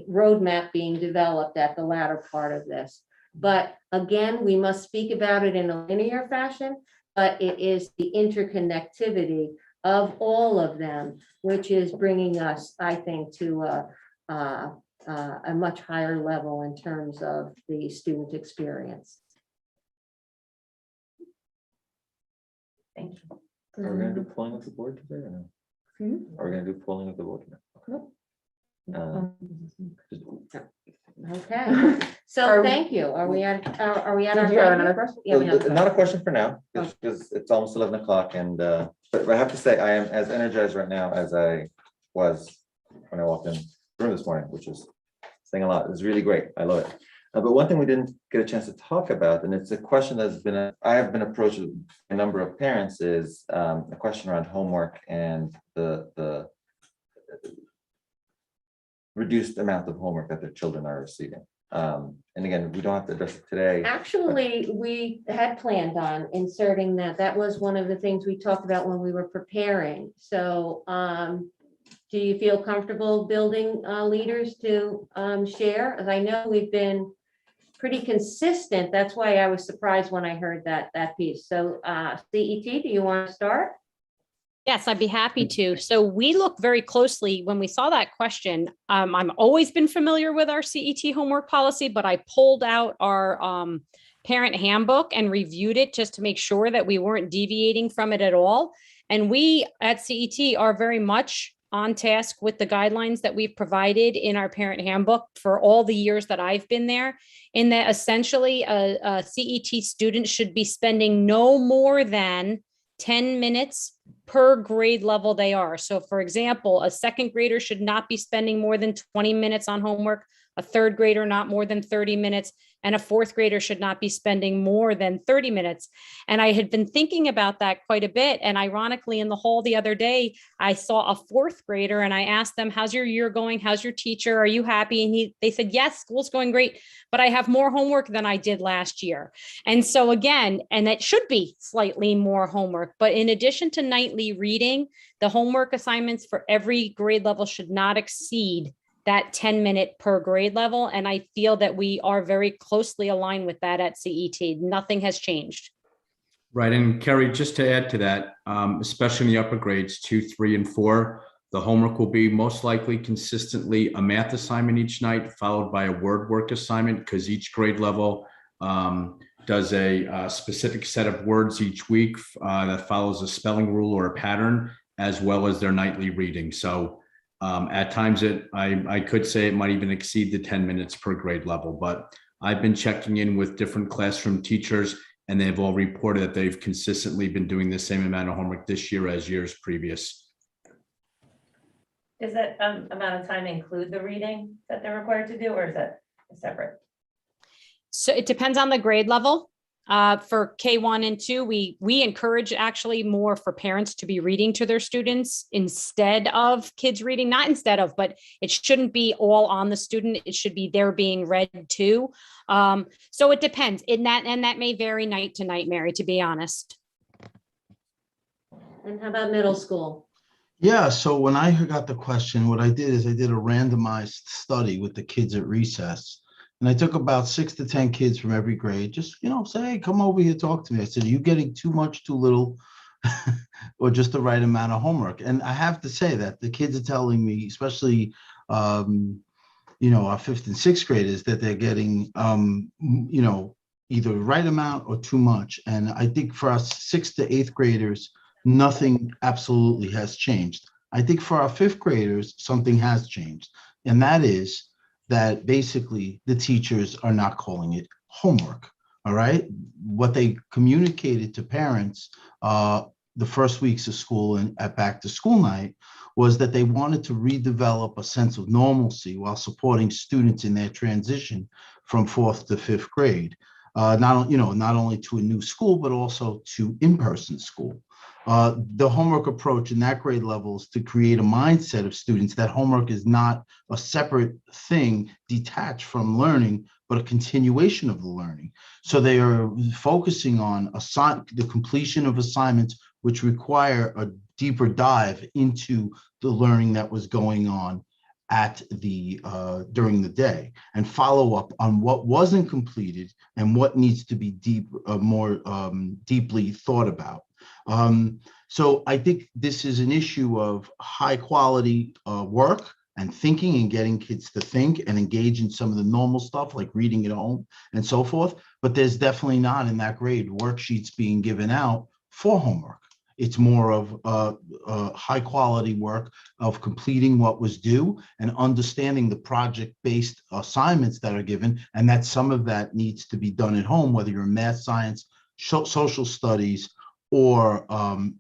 roadmap being developed at the latter part of this. But again, we must speak about it in a linear fashion, but it is the interconnectivity of all of them, which is bringing us, I think, to a much higher level in terms of the student experience. Thank you. Are we gonna do polling of the board today or no? Are we gonna do polling of the board? Okay, so thank you. Are we at our? Did you have another question? Yeah, we have Not a question for now, because it's almost 11 o'clock and, but I have to say, I am as energized right now as I was when I walked in the room this morning, which is saying a lot. It's really great. I love it. But one thing we didn't get a chance to talk about, and it's a question that's I have been approached with a number of parents, is a question around homework and the reduced amount of homework that their children are receiving. And again, we don't have to address it today. Actually, we had planned on inserting that. That was one of the things we talked about when we were preparing. So do you feel comfortable building leaders to share? As I know we've been pretty consistent. That's why I was surprised when I heard that piece. So CET, do you want to start? Yes, I'd be happy to. So we look very closely when we saw that question. I've always been familiar with our CET homework policy, but I pulled out our parent handbook and reviewed it just to make sure that we weren't deviating from it at all. And we at CET are very much on task with the guidelines that we've provided in our parent handbook for all the years that I've been there, in that essentially a CET student should be spending no more than 10 minutes per grade level they are. So for example, a second grader should not be spending more than 20 minutes on homework, a third grader not more than 30 minutes, and a fourth grader should not be spending more than 30 minutes. And I had been thinking about that quite a bit. And ironically, in the hall the other day, I saw a fourth grader and I asked them, how's your year going? How's your teacher? Are you happy? And they said, yes, school's going great, but I have more homework than I did last year. And so again, and that should be slightly more homework, but in addition to nightly reading, the homework assignments for every grade level should not exceed that 10-minute per grade level. And I feel that we are very closely aligned with that at CET. Nothing has changed. Right. And Kerry, just to add to that, especially in the upper grades 2, 3, and 4, the homework will be most likely consistently a math assignment each night, followed by a word work assignment, because each grade level does a specific set of words each week that follows a spelling rule or a pattern, as well as their nightly reading. So at times I could say it might even exceed the 10 minutes per grade level, but I've been checking in with different classroom teachers and they've all reported that they've consistently been doing the same amount of homework this year as years previous. Does that amount of time include the reading that they're required to do, or is that separate? So it depends on the grade level. For K1 and 2, we encourage actually more for parents to be reading to their students instead of kids reading, not instead of, but it shouldn't be all on the student. It should be they're being read to. So it depends. And that may vary night to night, Mary, to be honest. And how about middle school? Yeah, so when I got the question, what I did is I did a randomized study with the kids at recess. And I took about 6 to 10 kids from every grade, just, say, hey, come over here, talk to me. I said, are you getting too much, too little, or just the right amount of homework? And I have to say that the kids are telling me, especially, our 5th and 6th graders, that they're getting, either the right amount or too much. And I think for us 6th to 8th graders, nothing absolutely has changed. I think for our 5th graders, something has changed. And that is that basically the teachers are not calling it homework. All right. What they communicated to parents the first weeks of school and at back to school night was that they wanted to redevelop a sense of normalcy while supporting students in their transition from 4th to 5th grade. Not only to a new school, but also to in-person school. The homework approach in that grade level is to create a mindset of students that homework is not a separate thing detached from learning, but a continuation of the learning. So they are focusing on the completion of assignments which require a deeper dive into the learning that was going on at during the day, and follow up on what wasn't completed and what needs to be more deeply thought about. So I think this is an issue of high quality work and thinking and getting kids to think and engage in some of the normal stuff like reading at home and so forth. But there's definitely not in that grade worksheets being given out for homework. It's more of high quality work of completing what was due and understanding the project-based assignments that are given, and that some of that needs to be done at home, whether you're in math, science, social studies, or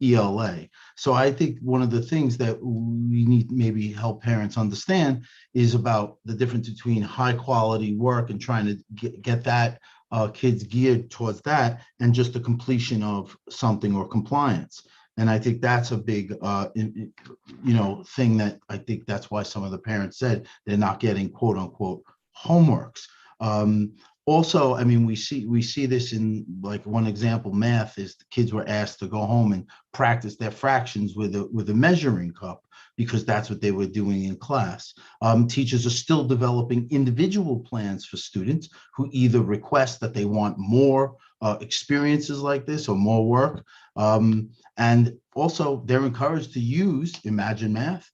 ELA. So I think one of the things that we need to maybe help parents understand is about the difference between high quality work and trying to get that kids geared towards that, and just the completion of something or compliance. And I think that's a big, thing that I think that's why some of the parents said they're not getting quote unquote homeworks. Also, I mean, we see this in, like, one example, math is the kids were asked to go home and practice their fractions with a measuring cup because that's what they were doing in class. Teachers are still developing individual plans for students who either request that they want more experiences like this or more work. And also they're encouraged to use Imagine Math,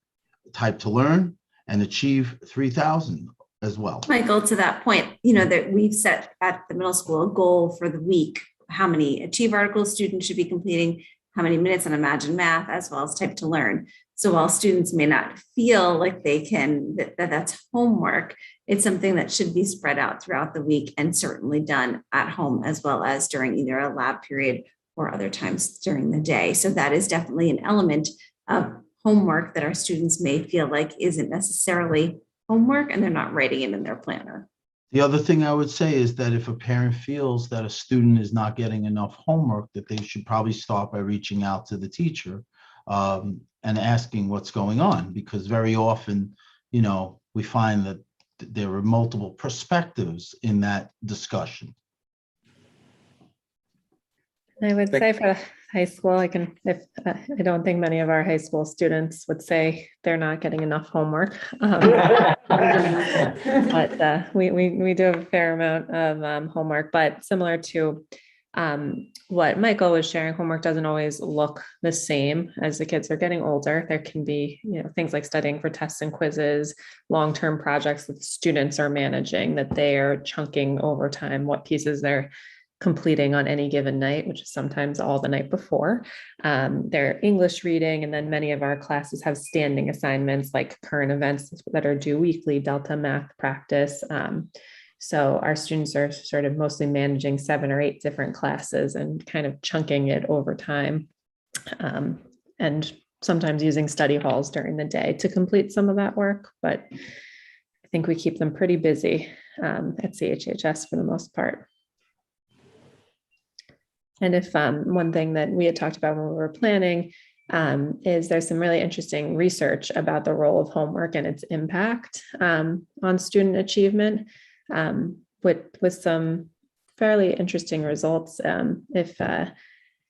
Type to Learn, and Achieve 3000 as well. Michael, to that point, that we've set at the middle school a goal for the week, how many Achieve articles students should be completing, how many minutes on Imagine Math, as well as Type to Learn. So while students may not feel like they can, that's homework, it's something that should be spread out throughout the week and certainly done at home as well as during either a lab period or other times during the day. So that is definitely an element of homework that our students may feel like isn't necessarily homework and they're not writing it in their planner. The other thing I would say is that if a parent feels that a student is not getting enough homework, that they should probably start by reaching out to the teacher and asking what's going on, because very often, we find that there are multiple perspectives in that discussion. I would say for high school, I don't think many of our high school students would say they're not getting enough homework. But we do a fair amount of homework, but similar to what Michael was sharing, homework doesn't always look the same as the kids are getting older. There can be, things like studying for tests and quizzes, long-term projects that students are managing, that they are chunking over time, what pieces they're completing on any given night, which is sometimes all the night before. Their English reading, and then many of our classes have standing assignments like current events that are due weekly, Delta math practice. So our students are sort of mostly managing 7 or 8 different classes and kind of chunking it over time. And sometimes using study halls during the day to complete some of that work, but I think we keep them pretty busy at CHHS for the most part. And if one thing that we had talked about when we were planning is there's some really interesting research about the role of homework and its impact on student achievement, with some fairly interesting results.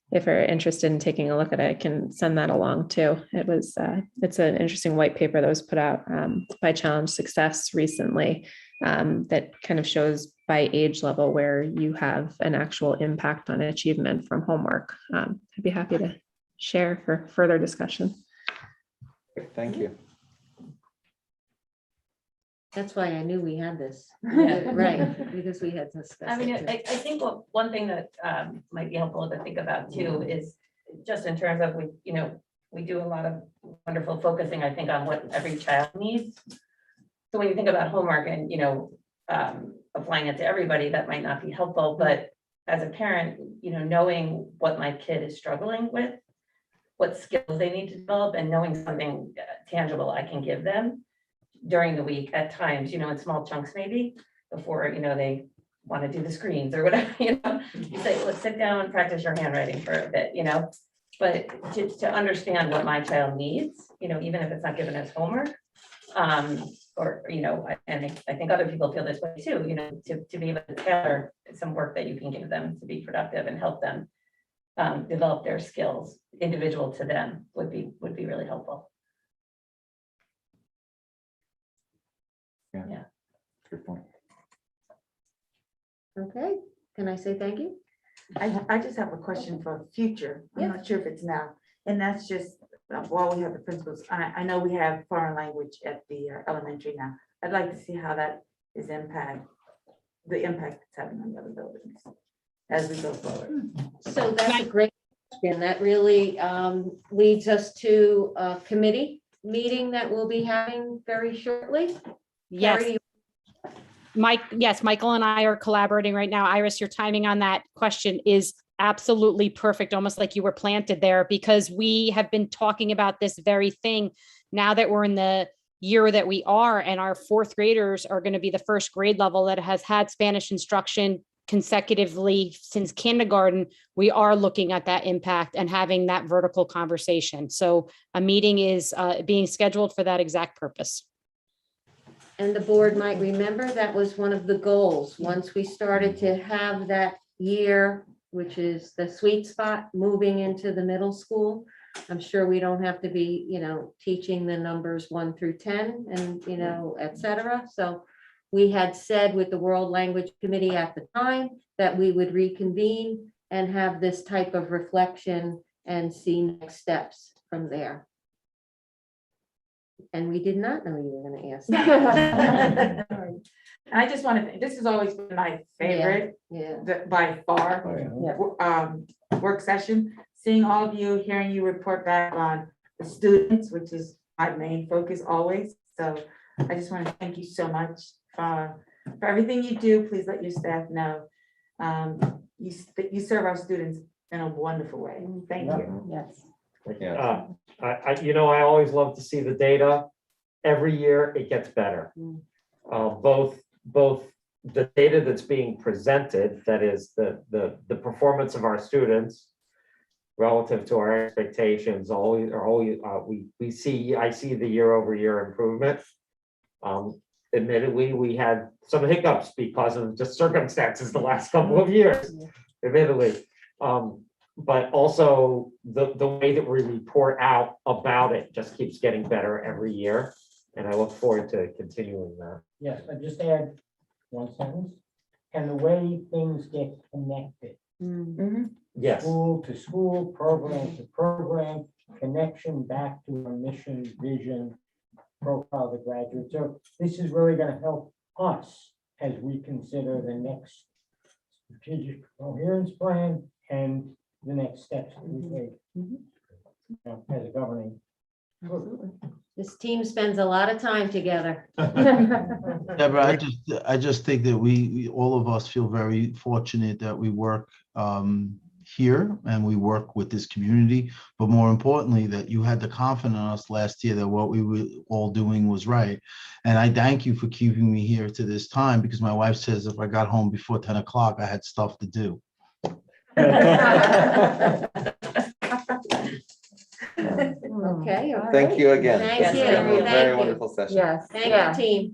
If you're interested in taking a look at it, I can send that along too. It's an interesting white paper that was put out by Challenge Success recently that kind of shows by age level where you have an actual impact on achievement from homework. I'd be happy to share for further discussion. Thank you. That's why I knew we had this. Yeah. Right, because we had discussed. I mean, it too. I think one thing that might be helpful to think about too is just in terms of we do a lot of wonderful focusing, I think, on what every child needs. So when you think about homework and, applying it to everybody, that might not be helpful, but as a parent, knowing what my kid is struggling with, what skills they need to develop, and knowing something tangible I can give them during the week at times, in small chunks maybe, before, they want to do the screens or whatever, you say, let's sit down and practice your handwriting for a bit, but to understand what my child needs, even if it's not given as homework, and I think other people feel this way too, to be able to tailor some work that you can give them to be productive and help them develop their skills individual to them would be really helpful. Yeah. Good point. Okay, can I say thank you? I just have a question for future. I'm not sure if it's now, and that's just while we have the principals. I know we have foreign language at the elementary now. I'd like to see how that is the impact it's having on the other buildings as we go forward. So that's a great question. That really leads us to a committee meeting that we'll be having very shortly. Yes. Carrie, Yes, Michael and I are collaborating right now. Iris, your timing on that question is absolutely perfect, almost like you were planted there, because we have been talking about this very thing now that we're in the year that we are, and our 4th graders are going to be the first grade level that has had Spanish instruction consecutively since kindergarten, we are looking at that impact and having that vertical conversation. So a meeting is being scheduled for that exact purpose. And the board might remember that was one of the goals. Once we started to have that year, which is the sweet spot, moving into the middle school. I'm sure we don't have to be, teaching the numbers 1 through 10 and, et cetera. So we had said with the World Language Committee at the time that we would reconvene and have this type of reflection and see next steps from there. And we did not know you were going to ask. I just want to, this has always been my favorite, by far, work session. Seeing all of you, hearing you report back on the students, which is my main focus always. So I just want to thank you so much for everything you do. Please let your staff know you serve our students in a wonderful way. Thank you. Yes. I always love to see the data. Every year it gets better. Both the data that's being presented, that is the performance of our students relative to our expectations, I see the year-over-year improvement. Admittedly, we had some hiccups because of just circumstances the last couple of years, admittedly. But also the way that we report out about it just keeps getting better every year. And I look forward to continuing that. Yes, I just add one sentence. And the way things get connected. Yes. School to school, program to program, connection back to our mission, vision, profile of the graduate. So this is really going to help us as we consider the next strategic coherence plan and the next steps that we take as a governing group. This team spends a lot of time together. Deborah, I just think that we all of us feel very fortunate that we work here and we work with this community, but more importantly, that you had the confidence in us last year that what we were all doing was right. And I thank you for keeping me here to this time, because my wife says if I got home before 10 o'clock, I had stuff to do. Okay. all Thank right. you again. Thank This has you. been a Thank very you. wonderful session. Yes. Thank yeah. you, team.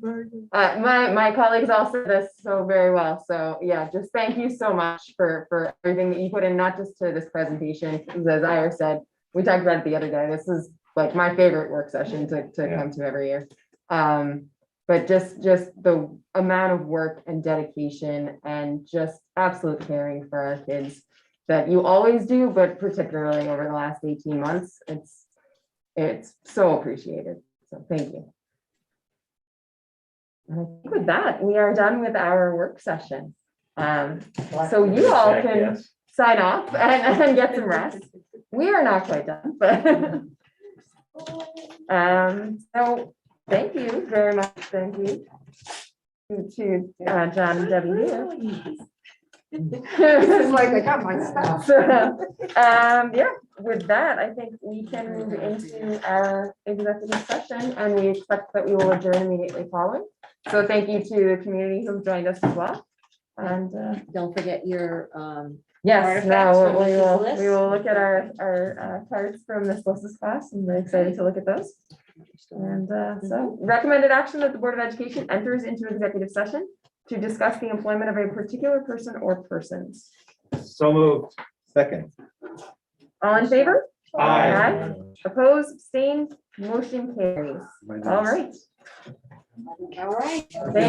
My colleagues all said this so very well. So yeah, just thank you so much for everything that you put in, not just to this presentation, because as Ira said, we talked about it the other day. This is like my favorite work session to come to every year. But just the amount of work and dedication and just absolute caring for our kids that you always do, but particularly over the last 18 months, it's so appreciated. So thank you. And I think with that, we are done with our work session. So you all can sign off and get some rest. We are not quite done, but so thank you very much. Thank you to John and Debbie here. This is like I got my stuff. Yeah, with that, I think we can move into our executive session, and we expect that we will adjourn immediately following. So thank you to the community who joined us as well. And Don't forget your yes, artifacts now from Mrs. Bliss. we will look at our cards from Miss Bliss's class. I'm very excited to look at those. And so recommended action that the Board of Education enters into executive session to discuss the employment of a particular person or persons. So moved. Second. All in favor? Aye. Opposed, abstained, motion carries. All right. All right. Thank